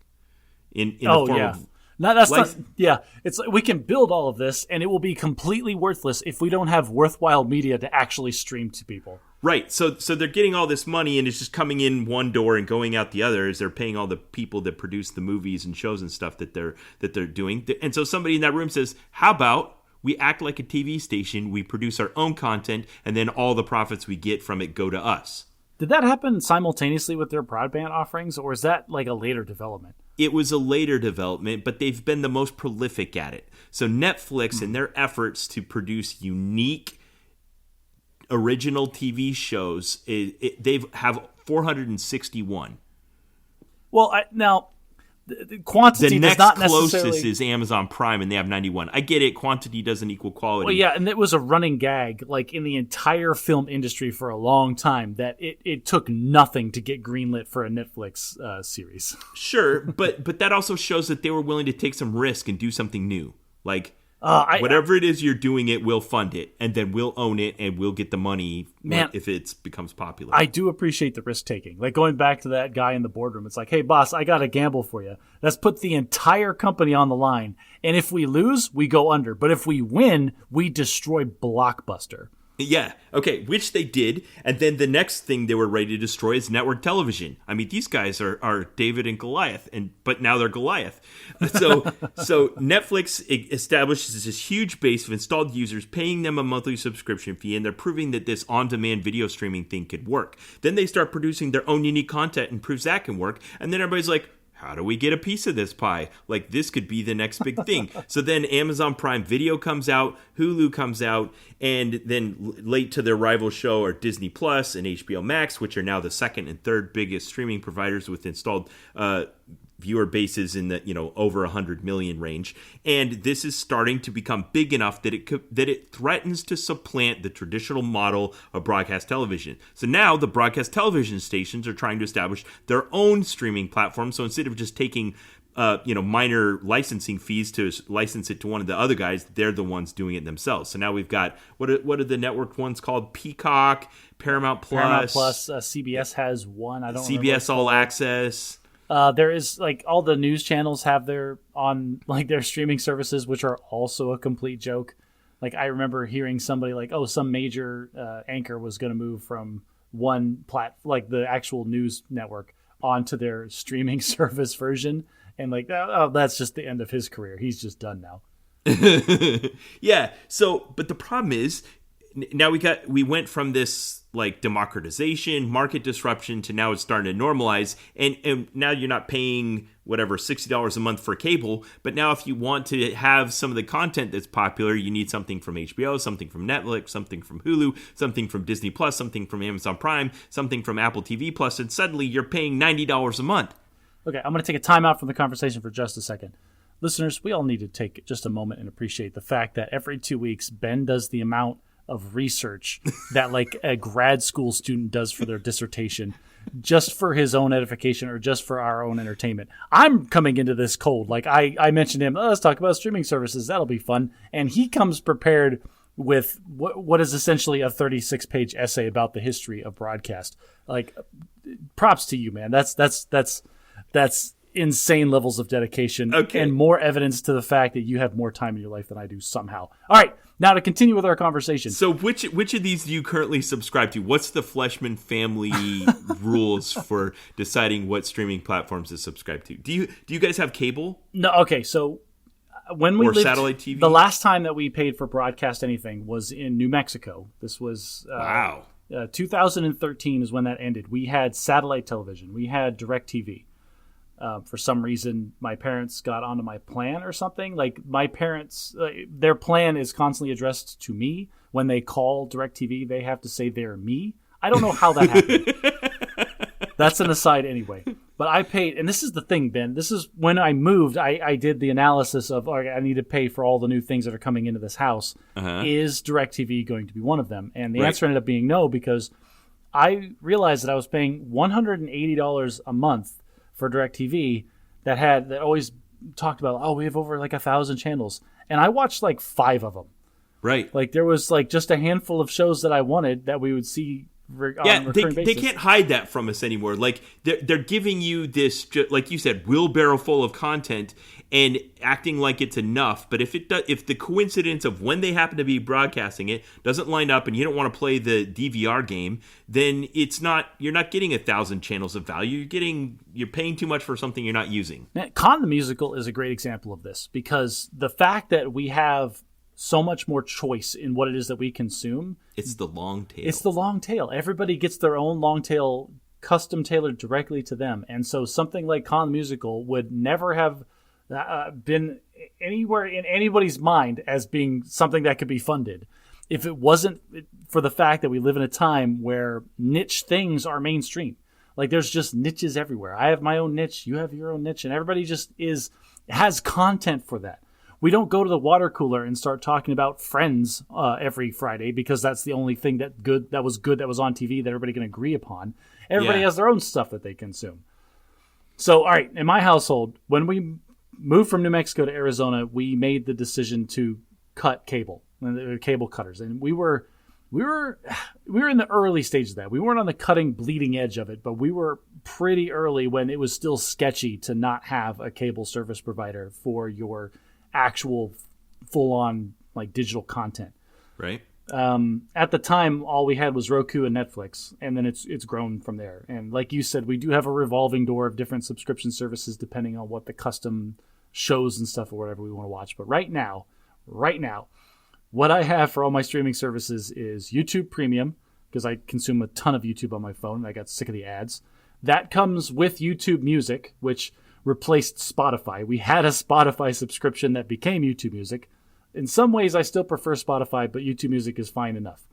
in the form of. No, that's not. Yeah, it's like we can build all of this, and it will be completely worthless if we don't have worthwhile media to actually stream to people. Right. So they're getting all this money, and it's just coming in one door and going out the other as they're paying all the people that produce the movies and shows and stuff that they're doing. And so somebody in that room says, "How about we act like a TV station? We produce our own content, and then all the profits we get from it go to us." Did that happen simultaneously with their broadband offerings, or is that like a later development? It was a later development, but they've been the most prolific at it. So Netflix and their efforts to produce unique original TV shows, they have 461. Well, now the quantity the does not next necessarily... closest is Amazon Prime, and they have 91. I get it. Quantity doesn't equal quality. Well, yeah, and it was a running gag, like in the entire film industry for a long time, that it took nothing to get greenlit for a Netflix series. Sure, but that also shows that they were willing to take some risk and do something new. Like, whatever it is you're doing, we'll fund it, and then we'll own it, and we'll get the money if it becomes popular. I do appreciate the risk-taking. Like, going back to that guy in the boardroom, it's like, hey, boss, I got a gamble for you. Let's put the entire company on the line, and if we lose, we go under. But if we win, we destroy Blockbuster. Yeah, okay, which they did, and then the next thing they were ready to destroy is network television. I mean, these guys are David and Goliath, but now they're Goliath. So Netflix establishes this huge base of installed users, paying them a monthly subscription fee, and they're proving that this on-demand video streaming thing could work. Then they start producing their own unique content and proves that can work, and then everybody's like, how do we get a piece of this pie? Like, this could be the next big thing. So then Amazon Prime Video comes out, Hulu comes out, and then late to their rival show are Disney Plus and HBO Max, which are now the second and third biggest streaming providers with installed viewer bases in the over 100 million range, and this is starting to become big enough that it threatens to supplant the traditional model of broadcast television. So now the broadcast television stations are trying to establish their own streaming platform. So instead of just taking minor licensing fees to license it to one of the other guys, they're the ones doing it themselves. So now we've got what are the network ones called? Peacock, Paramount Plus, CBS has one. I don't remember. CBS All Access. There is like all the news channels have their streaming services, which are also a complete joke. Like, I remember hearing somebody like, some major anchor was going to move from one like the actual news network onto their streaming service version, and like, that's just the end of his career. He's just done now. Yeah. So, but the problem is, now we went from this like democratization, market disruption, to now it's starting to normalize, and now you're not paying whatever $60 a month for cable, but now if you want to have some of the content that's popular, you need something from HBO, something from Netflix, something from Hulu, something from Disney Plus, something from Amazon Prime, something from Apple TV Plus, and suddenly you're paying $90 a month. Okay, I'm going to take a time out from the conversation for just a second. Listeners, we all need to take just a moment and appreciate the fact that every 2 weeks, Ben does the amount of research that like a grad school student does for their dissertation, just for his own edification or just for our own entertainment. I'm coming into this cold. Like I mentioned him, let's talk about streaming services. That'll be fun. And he comes prepared with what is essentially a 36-page essay about the history of broadcast. Like, props to you, man. That's insane levels of dedication, and more evidence to the fact that you have more time in your life than I do somehow. All right, now to continue with our conversation. So which of these do you currently subscribe to? What's the Fleshman family rules for deciding what streaming platforms to subscribe to? Do you guys have cable? No, okay, so when we or lived, satellite TV? The last time that we paid for broadcast anything was in New Mexico. This was wow. 2013 is when that ended. We had satellite television. We had DirecTV. For some reason, my parents got onto my plan or something. Like my parents, their plan is constantly addressed to me. When they call DirecTV, they have to say they're me. I don't know how that happened. That's an aside anyway. But I paid, and this is the thing, Ben. This is when I moved, I did the analysis of, I need to pay for all the new things that are coming into this house. Is DirecTV going to be one of them? And the answer ended up being no, because I realized that I was paying $180 a month for DirecTV that always talked about, we have over like 1,000 channels. And I watched like 5 of them. Right. Like there was like just a handful of shows that I wanted that we would see on a recurring basis. They can't hide that from us anymore. Like they're giving you this, like you said, wheelbarrow full of content and acting like it's enough. But if the coincidence of when they happen to be broadcasting it doesn't line up, and you don't want to play the DVR game, then you're not getting 1,000 channels of value. You're paying too much for something you're not using. Man, Con the Musical is a great example of this, because the fact that we have so much more choice in what it is that we consume. It's the long tail. It's the long tail. Everybody gets their own long tail custom tailored directly to them. And so something like Con the Musical would never have been anywhere in anybody's mind as being something that could be funded if it wasn't for the fact that we live in a time where niche things are mainstream. Like there's just niches everywhere. I have my own niche. You have your own niche. And everybody just has content for that. We don't go to the water cooler and start talking about Friends every Friday because that's the only thing that was on TV that everybody can agree upon. Everybody has their own stuff that they consume. So, all right, in my household, when we moved from New Mexico to Arizona, we made the decision to cut cable cutters, and we were in the early stages of that. We weren't on the bleeding edge of it, but we were pretty early when it was still sketchy to not have a cable service provider for your actual full-on like digital content. Right. At the time, all we had was Roku and Netflix, and then it's grown from there. And like you said, we do have a revolving door of different subscription services depending on what the custom shows and stuff or whatever we want to watch. But right now, what I have for all my streaming services is YouTube Premium, because I consume a ton of YouTube on my phone and I got sick of the ads. That comes with YouTube Music, which replaced Spotify. We had a Spotify subscription that became YouTube Music. In some ways, I still prefer Spotify, but YouTube Music is fine enough.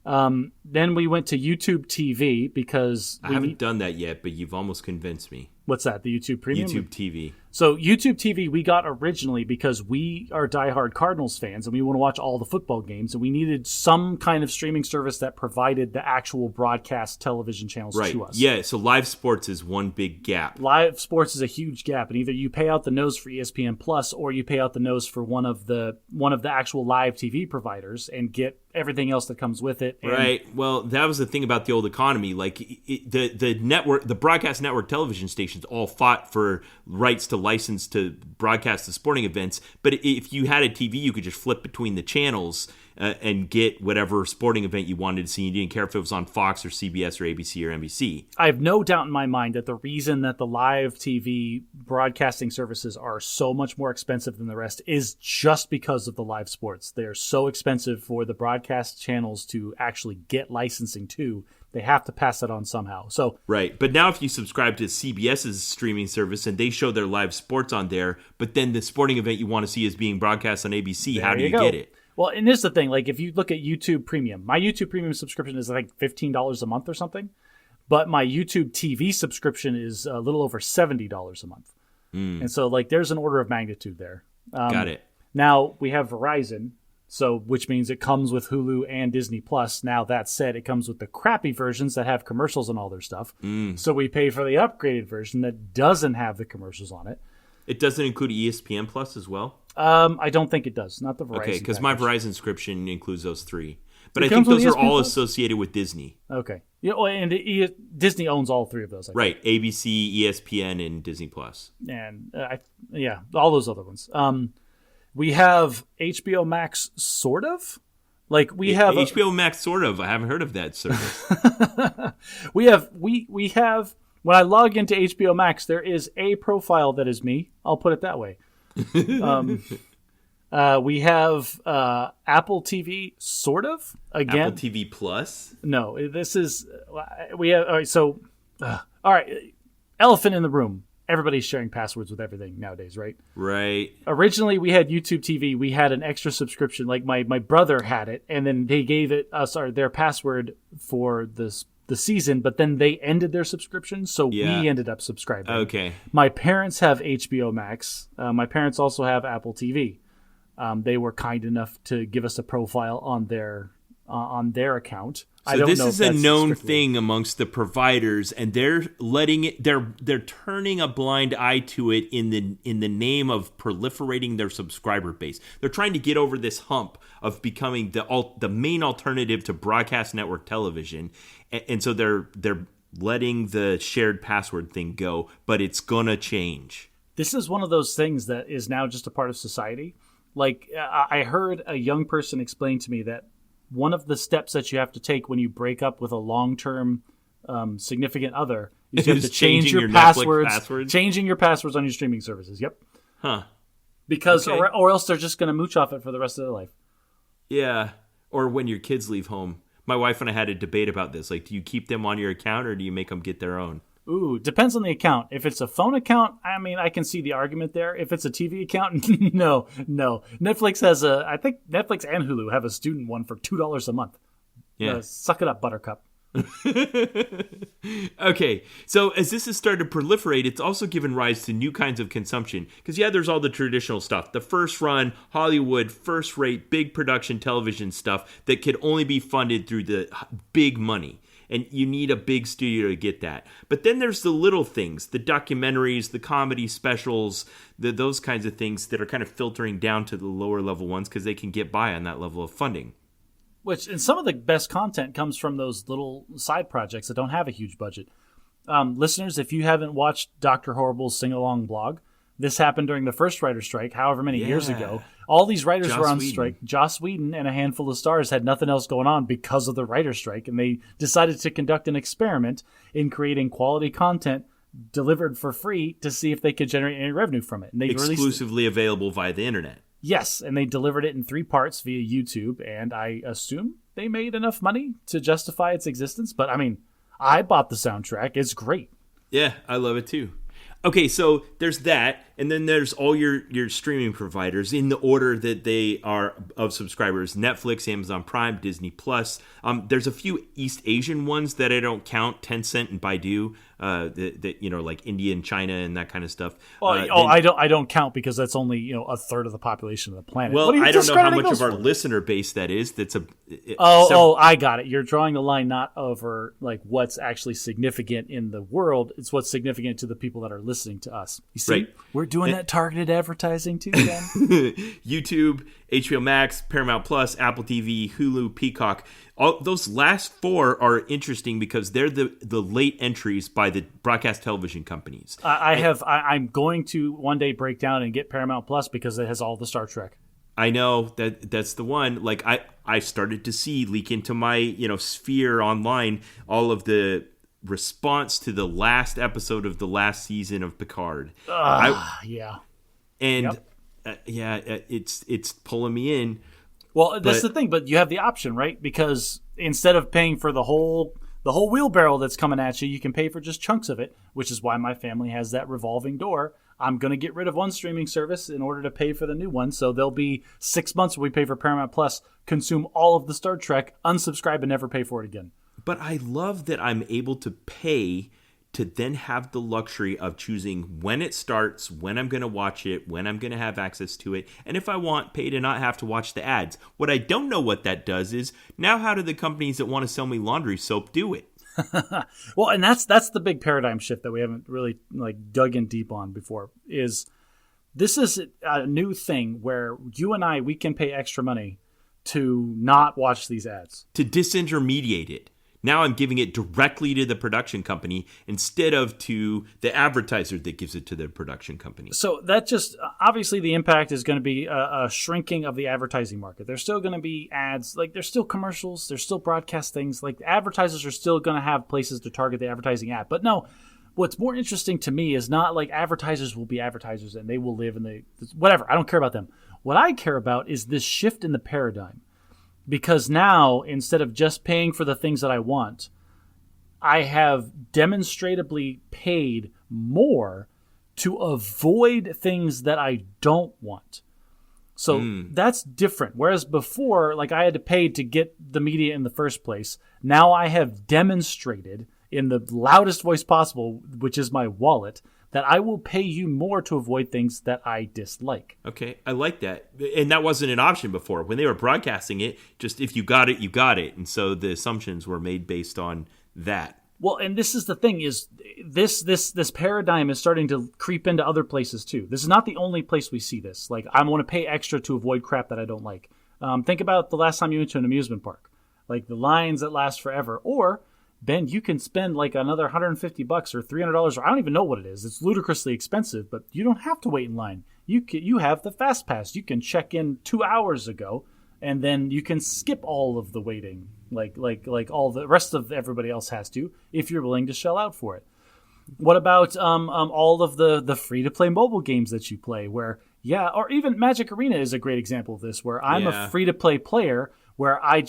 Then we went to YouTube TV because I haven't done that yet, but you've almost convinced me. What's that? The YouTube Premium? YouTube TV. So YouTube TV we got originally because we are diehard Cardinals fans and we want to watch all the football games, and we needed some kind of streaming service that provided the actual broadcast television channels to us. Yeah, so live sports is one big gap. Live sports is a huge gap, and either you pay out the nose for ESPN Plus or you pay out the nose for one of the actual live TV providers and get everything else that comes with it. Right. Well, that was the thing about the old economy. Like the network, the broadcast network television stations all fought for rights to license to broadcast the sporting events. But if you had a TV, you could just flip between the channels and get whatever sporting event you wanted to see. You didn't care if it was on Fox or CBS or ABC or NBC. I have no doubt in my mind that the reason that the live TV broadcasting services are so much more expensive than the rest is just because of the live sports. They are so expensive for the broadcast channels to actually get licensing to. They have to pass that on somehow. So right. But now if you subscribe to CBS's streaming service and they show their live sports on there, but then the sporting event you want to see is being broadcast on ABC, how do you get it? Well, and here's the thing. Like, if you look at YouTube Premium, my YouTube Premium subscription is like $15 a month or something. But my YouTube TV subscription is a little over $70 a month. And so, like, there's an order of magnitude there. Got it. Now, we have Verizon, which means it comes with Hulu and Disney+. Now, that said, it comes with the crappy versions that have commercials and all their stuff. So we pay for the upgraded version that doesn't have the commercials on it. It doesn't include ESPN Plus as well? I don't think it does. Not the Verizon. Okay, because my Verizon subscription includes those three. But I think those are all associated with Disney. Okay. Yeah, and Disney owns all three of those. Right. ABC, ESPN, and Disney Plus. And, all those other ones. We have HBO Max, sort of. Like, we have... HBO Max, sort of. I haven't heard of that service. We have... When I log into HBO Max, there is a profile that is me. I'll put it that way. We have Apple TV, sort of. Again, Apple TV Plus? No, this is... We have... All right, so... all right, elephant in the room. Everybody's sharing passwords with everything nowadays, right? Right. Originally, we had YouTube TV. We had an extra subscription. Like, my brother had it, and then they gave their password for the season, but then they ended their subscription, so we ended up subscribing. Okay. My parents have HBO Max. My parents also have Apple TV. They were kind enough to give us a profile on their account. So this is a known thing amongst the providers, and they're letting it. They're turning a blind eye to it in the name of proliferating their subscriber base. They're trying to get over this hump of becoming the main alternative to broadcast network television, and so they're letting the shared password thing go. But it's gonna change. This is one of those things that is now just a part of society. Like, I heard a young person explain to me that one of the steps that you have to take when you break up with a long-term significant other is you have to change your passwords. Changing your passwords on your streaming services. Yep. Huh. Because, or else they're just going to mooch off it for the rest of their life. Yeah. Or when your kids leave home. My wife and I had a debate about this. Like, do you keep them on your account or do you make them get their own? Ooh, depends on the account. If it's a phone account, I mean, I can see the argument there. If it's a TV account, no. Netflix I think Netflix and Hulu have a student one for $2 a month. Yeah. Suck it up, Buttercup. Okay, so as this has started to proliferate, it's also given rise to new kinds of consumption. Because, there's all the traditional stuff. The first run, Hollywood, first rate, big production television stuff that could only be funded through the big money. And you need a big studio to get that. But then there's the little things, the documentaries, the comedy specials, those kinds of things that are kind of filtering down to the lower level ones because they can get by on that level of funding. And some of the best content comes from those little side projects that don't have a huge budget. Listeners, if you haven't watched Dr. Horrible's sing-along blog, this happened during the first writer's strike, however many years ago. All these writers were on strike. Joss Whedon and a handful of stars had nothing else going on because of the writer's strike, and they decided to conduct an experiment in creating quality content delivered for free to see if they could generate any revenue from it. And they exclusively available via the internet. Yes, and they delivered it in 3 parts via YouTube, and I assume they made enough money to justify its existence. But, I mean, I bought the soundtrack. It's great. Yeah, I love it too. Okay, so there's that, and then there's all your streaming providers in the order that they are of subscribers: Netflix, Amazon Prime, Disney Plus. There's a few East Asian ones that I don't count: Tencent and Baidu. Like India and China and that kind of stuff. I don't count because that's only a third of the population of the planet. Well, I don't know how much of our listener base that is. I got it. You're drawing the line not over like what's actually significant in the world. It's what's significant to the people that are listening to us. You see, we're doing that targeted advertising too, Ben. YouTube, HBO Max, Paramount Plus, Apple TV, Hulu, Peacock. All those last 4 are interesting because they're the late entries by the broadcast television companies. I'm going to one day break down and get Paramount Plus because it has all the Star Trek. I know that's the one. Like I started to see leak into my sphere online all of the response to the last episode of the last season of Picard. It's pulling me in. Well, that's the thing, but you have the option, right? Because instead of paying for the whole wheelbarrow that's coming at you, you can pay for just chunks of it, which is why my family has that revolving door. I'm going to get rid of one streaming service in order to pay for the new one. So there'll be 6 months where we pay for Paramount Plus, consume all of the Star Trek, unsubscribe, and never pay for it again. But I love that I'm able to pay to then have the luxury of choosing when it starts, when I'm going to watch it, when I'm going to have access to it, and if I want, pay to not have to watch the ads. What I don't know what that does is, now how do the companies that want to sell me laundry soap do it? Well, and that's the big paradigm shift that we haven't really dug in deep on before. This is a new thing where you and we can pay extra money to not watch these ads. To disintermediate it. Now I'm giving it directly to the production company instead of to the advertiser that gives it to the production company. So that just, obviously the impact is going to be a shrinking of the advertising market. There's still going to be ads, there's still commercials, there's still broadcast things. Advertisers are still going to have places to target the advertising at. But no, what's more interesting to me is not advertisers will be advertisers and they will live in whatever. I don't care about them. What I care about is this shift in the paradigm. Because now, instead of just paying for the things that I want, I have demonstrably paid more to avoid things that I don't want. So that's different. Whereas before, like, I had to pay to get the media in the first place. Now I have demonstrated in the loudest voice possible, which is my wallet, that I will pay you more to avoid things that I dislike. Okay, I like that. And that wasn't an option before. When they were broadcasting it, just if you got it, you got it. And so the assumptions were made based on that. Well, and this is the thing, is this paradigm is starting to creep into other places too. This is not the only place we see this. Like, I want to pay extra to avoid crap that I don't like. Think about the last time you went to an amusement park. Like, the lines that last forever. Or, Ben, you can spend like another $150 or $300, or I don't even know what it is. It's ludicrously expensive, but you don't have to wait in line. You have the Fast Pass. You can check in 2 hours ago, and then you can skip all of the waiting. Like all the rest of everybody else has to, if you're willing to shell out for it. What about all of the free-to-play mobile games that you play, where, or even Magic Arena is a great example of this, where I'm a free-to-play player, where I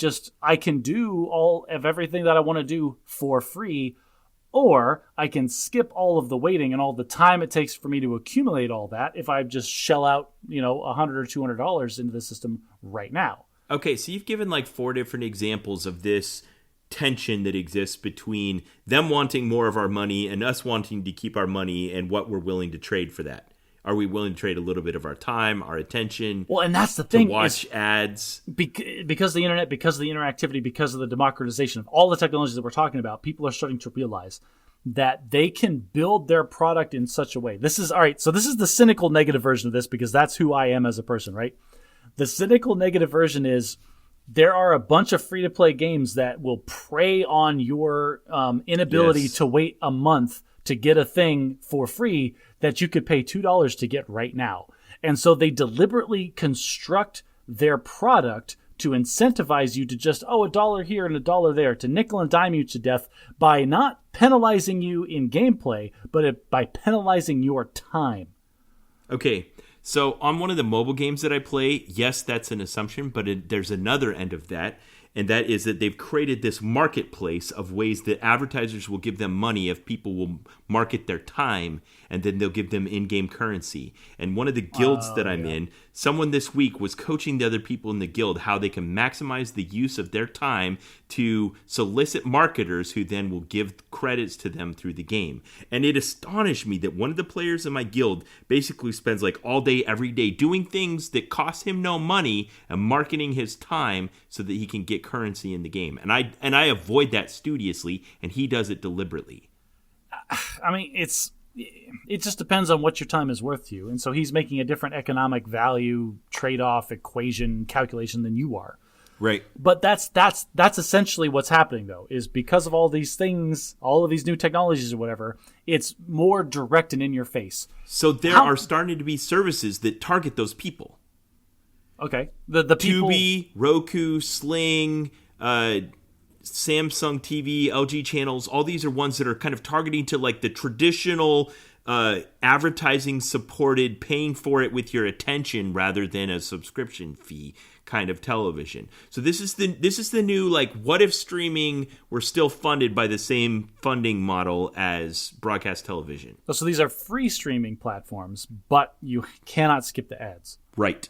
can do all of everything that I want to do for free, or I can skip all of the waiting and all the time it takes for me to accumulate all that if I just shell out, $100 or $200 into the system right now. Okay, so you've given like 4 different examples of this tension that exists between them wanting more of our money and us wanting to keep our money, and what we're willing to trade for that. Are we willing to trade a little bit of our time, our attention? Well, and that's the thing. To watch ads. Because of the internet, because of the interactivity, because of the democratization of all the technologies that we're talking about, people are starting to realize that they can build their product in such a way. This is the cynical negative version of this, because that's who I am as a person, right? The cynical negative version is there are a bunch of free-to-play games that will prey on your inability to wait a month to get a thing for free that you could pay $2 to get right now. And so they deliberately construct their product to incentivize you to just, $1 here and $1 there, to nickel and dime you to death by not penalizing you in gameplay, but by penalizing your time. Okay. So on one of the mobile games that I play, yes, that's an assumption, but there's another end of that, and that is that they've created this marketplace of ways that advertisers will give them money if people will market their time, and then they'll give them in-game currency. And one of the guilds that I'm in, someone this week was coaching the other people in the guild how they can maximize the use of their time to solicit marketers who then will give credits to them through the game. And it astonished me that one of the players in my guild basically spends like all day, every day doing things that cost him no money and marketing his time so that he can get currency in the game. And I avoid that studiously, and he does it deliberately. I mean, it just depends on what your time is worth to you. And so he's making a different economic value trade-off equation calculation than you are. Right. But that's essentially what's happening, though, is because of all these things, all of these new technologies or whatever, it's more direct and in your face. So there are starting to be services that target those people. Okay. The people... Tubi, Roku, Sling, Samsung TV, LG channels, all these are ones that are kind of targeting to like the traditional advertising supported, paying for it with your attention rather than a subscription fee kind of television. So this is the new, like, what if streaming were still funded by the same funding model as broadcast television? So these are free streaming platforms, but you cannot skip the ads. Right.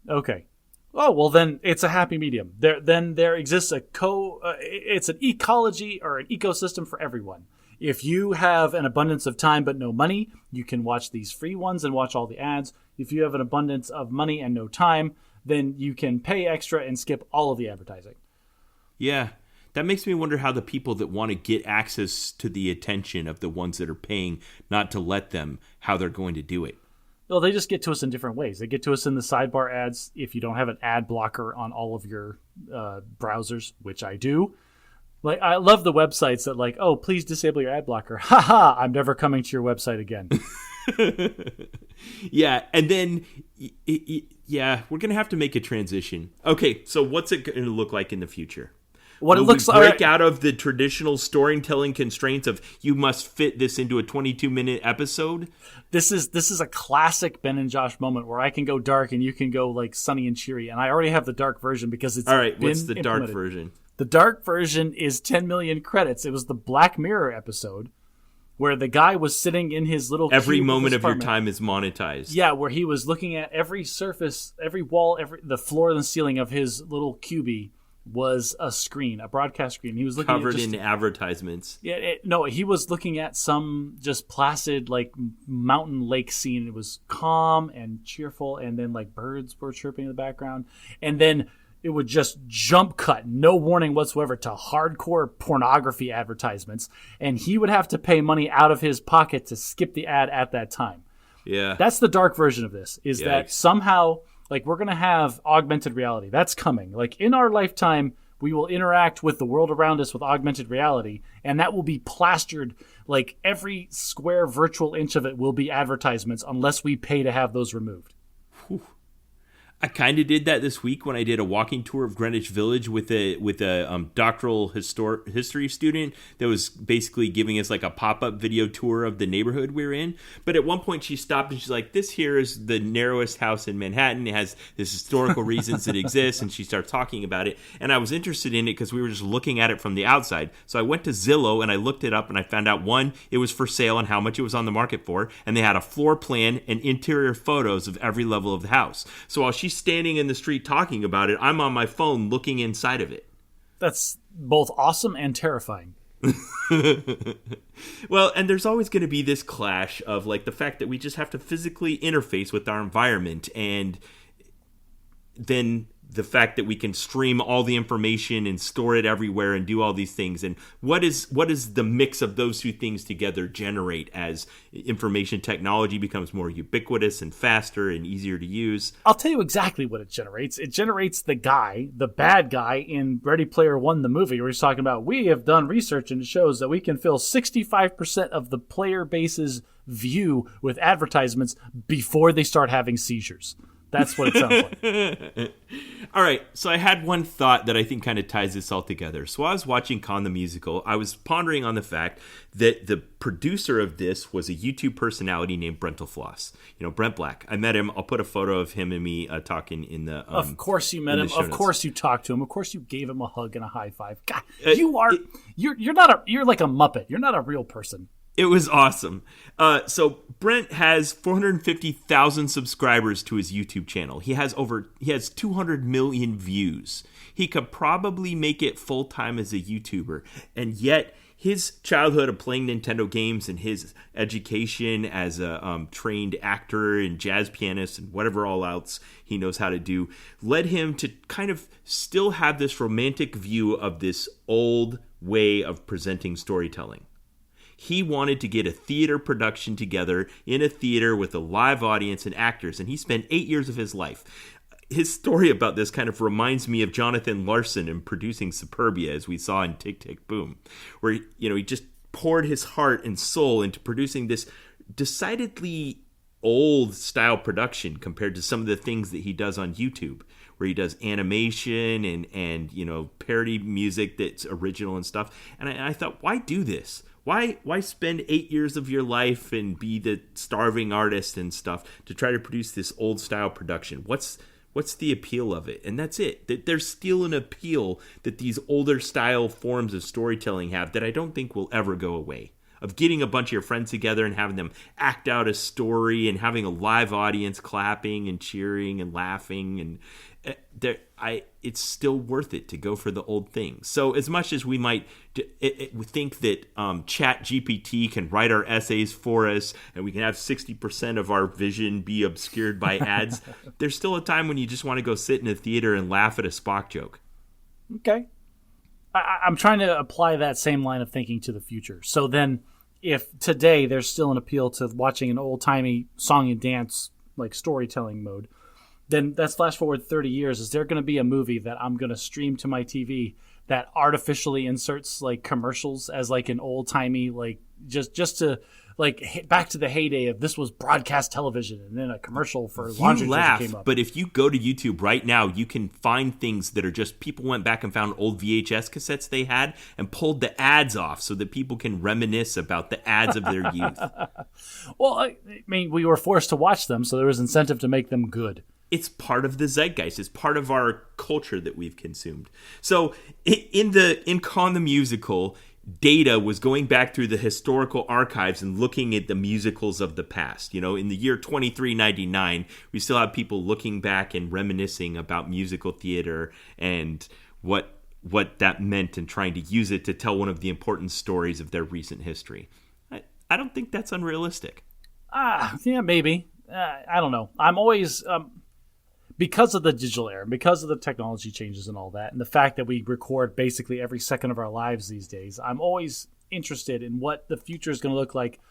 Okay. Oh, well, then it's a happy medium. There exists it's an ecology or an ecosystem for everyone. If you have an abundance of time but no money, you can watch these free ones and watch all the ads. If you have an abundance of money and no time, then you can pay extra and skip all of the advertising. Yeah. That makes me wonder how the people that want to get access to the attention of the ones that are paying not to let them, how they're going to do it. Well, they just get to us in different ways. They get to us in the sidebar ads if you don't have an ad blocker on all of your browsers, which I do. Like, I love the websites that like, oh, please disable your ad blocker. Ha, I'm never coming to your website again. Yeah, and then, we're going to have to make a transition. Okay, so what's it going to look like in the future? what it looks like. Break out of the traditional storytelling constraints of you must fit this into a 22-minute episode. This is a classic Ben and Josh moment where I can go dark and you can go like sunny and cheery, and I already have the dark version because it's all right. What's the dark version? The dark version is 10 million credits. It was the Black Mirror episode where the guy was sitting in his little every moment of your time is monetized. Yeah, where he was looking at every surface, every wall, the floor and the ceiling of his little cubie was a screen, a broadcast screen. He was looking covered in advertisements. Yeah, no, he was looking at some just placid like mountain lake scene. It was calm and cheerful, and then like birds were chirping in the background, and then it would just jump cut, no warning whatsoever, to hardcore pornography advertisements, and he would have to pay money out of his pocket to skip the ad at that time. Yeah, that's the dark version of this. Is Yikes. That somehow, like, we're gonna have augmented reality? That's coming. Like in our lifetime, we will interact with the world around us with augmented reality, and that will be plastered. Like every square virtual inch of it will be advertisements, unless we pay to have those removed. Whew. I kind of did that this week when I did a walking tour of Greenwich Village with a doctoral history student that was basically giving us like a pop-up video tour of the neighborhood we were in. But at one point she stopped and she's like, this here is the narrowest house in Manhattan. It has this historical reasons it exists. And she started talking about it. And I was interested in it because we were just looking at it from the outside. So I went to Zillow and I looked it up and I found out, one, it was for sale and how much it was on the market for. And they had a floor plan and interior photos of every level of the house. So while she's standing in the street talking about it, I'm on my phone looking inside of it. That's both awesome and terrifying. Well, and there's always going to be this clash of like the fact that we just have to physically interface with our environment, and then the fact that we can stream all the information and store it everywhere and do all these things. And what is the mix of those two things together generate as information technology becomes more ubiquitous and faster and easier to use? I'll tell you exactly what it generates. It generates the bad guy in Ready Player One, the movie, where he's talking about, we have done research and it shows that we can fill 65% of the player base's view with advertisements before they start having seizures. That's what it sounds like. All right, so I had one thought that I think kind of ties this all together. So while I was watching Con the Musical, I was pondering on the fact that the producer of this was a YouTube personality named Brentalfloss. Brent Black. I met him. I'll put a photo of him and me talking in the Of course you met him. Of course you talked to him. Of course you gave him a hug and a high five. God, you're like a Muppet. You're not a real person. It was awesome. So Brent has 450,000 subscribers to his YouTube channel. He has 200 million views. He could probably make it full time as a YouTuber, and yet his childhood of playing Nintendo games and his education as a trained actor and jazz pianist and whatever all else he knows how to do led him to kind of still have this romantic view of this old way of presenting storytelling. He wanted to get a theater production together in a theater with a live audience and actors, and he spent 8 years of his life. His story about this kind of reminds me of Jonathan Larson in producing Superbia, as we saw in Tick, Tick, Boom, where he just poured his heart and soul into producing this decidedly old style production compared to some of the things that he does on YouTube, where he does animation and parody music that's original and stuff. And I thought, why do this? Why spend 8 years of your life and be the starving artist and stuff to try to produce this old style production? What's the appeal of it? And that's it. That there's still an appeal that these older style forms of storytelling have that I don't think will ever go away. Of getting a bunch of your friends together and having them act out a story and having a live audience clapping and cheering and laughing, and it's still worth it to go for the old things. So as much as we might think that Chat GPT can write our essays for us and we can have 60% of our vision be obscured by ads, there's still a time when you just want to go sit in a theater and laugh at a Spock joke. Okay. I'm trying to apply that same line of thinking to the future. So then if today there's still an appeal to watching an old-timey song and dance like storytelling mode, then let's flash forward 30 years. Is there going to be a movie that I'm going to stream to my TV that artificially inserts like commercials as like an old-timey, like just to like back to the heyday of this was broadcast television, and then a commercial for laundry detergent came up. But if you go to YouTube right now, you can find things that are just people went back and found old VHS cassettes they had and pulled the ads off so that people can reminisce about the ads of their youth. Well, I mean, we were forced to watch them, so there was incentive to make them good. It's part of the zeitgeist. It's part of our culture that we've consumed. So in Con the Musical, Data was going back through the historical archives and looking at the musicals of the past. You know, in the year 2399, we still have people looking back and reminiscing about musical theater and what that meant and trying to use it to tell one of the important stories of their recent history. I don't think that's unrealistic. Yeah, maybe. I don't know. I'm always... because of the digital era, because of the technology changes and all that, and the fact that we record basically every second of our lives these days, I'm always interested in what the future is going to look like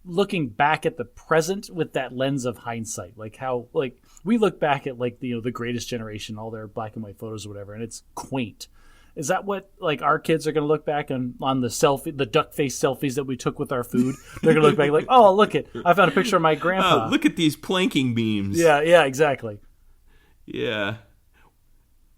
looking back at the present with that lens of hindsight. Like how, like, we look back at, like, the Greatest Generation, all their black and white photos or whatever, and it's quaint. Is that what, like, our kids are going to look back on the duck face selfies that we took with our food? They're going to look back like, oh, look I found a picture of my grandpa. Look at these planking beams. Yeah, exactly. Yeah.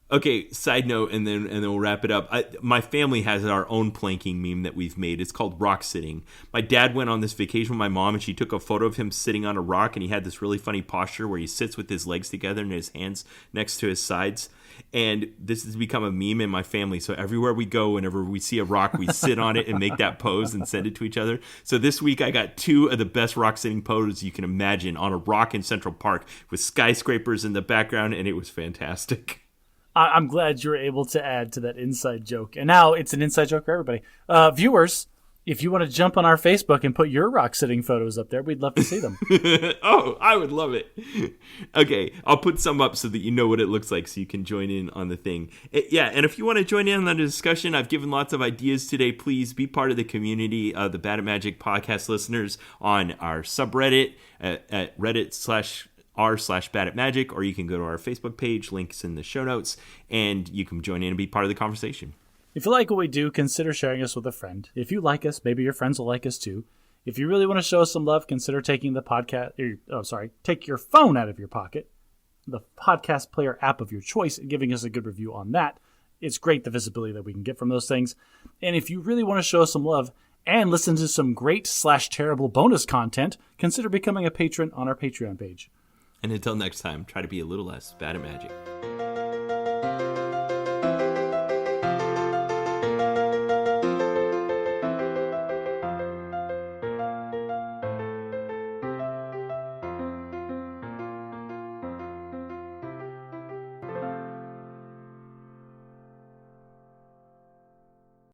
Okay, side note, and then we'll wrap it up. My family has our own planking meme that we've made. It's called rock sitting. My dad went on this vacation with my mom, and she took a photo of him sitting on a rock, and he had this really funny posture where he sits with his legs together and his hands next to his sides. And this has become a meme in my family. So everywhere we go, whenever we see a rock, we sit on it and make that pose and send it to each other. So this week I got 2 of the best rock sitting poses you can imagine on a rock in Central Park with skyscrapers in the background, and it was fantastic. I'm glad you were able to add to that inside joke. And now it's an inside joke for everybody. Viewers, if you want to jump on our Facebook and put your rock sitting photos up there, we'd love to see them. Oh, I would love it. Okay, I'll put some up so that you know what it looks like so you can join in on the thing. And if you want to join in on the discussion, I've given lots of ideas today. Please be part of the community of the Bad at Magic podcast listeners on our subreddit at reddit/r/badatmagic, or you can go to our Facebook page, links in the show notes, and you can join in and be part of the conversation. If you like what we do, consider sharing us with a friend. If you like us, maybe your friends will like us too. If you really want to show us some love, consider taking take your phone out of your pocket, the podcast player app of your choice, and giving us a good review on that. It's great, the visibility that we can get from those things. And if you really want to show us some love and listen to some great/terrible bonus content, consider becoming a patron on our Patreon page. And until next time, try to be a little less bad at magic.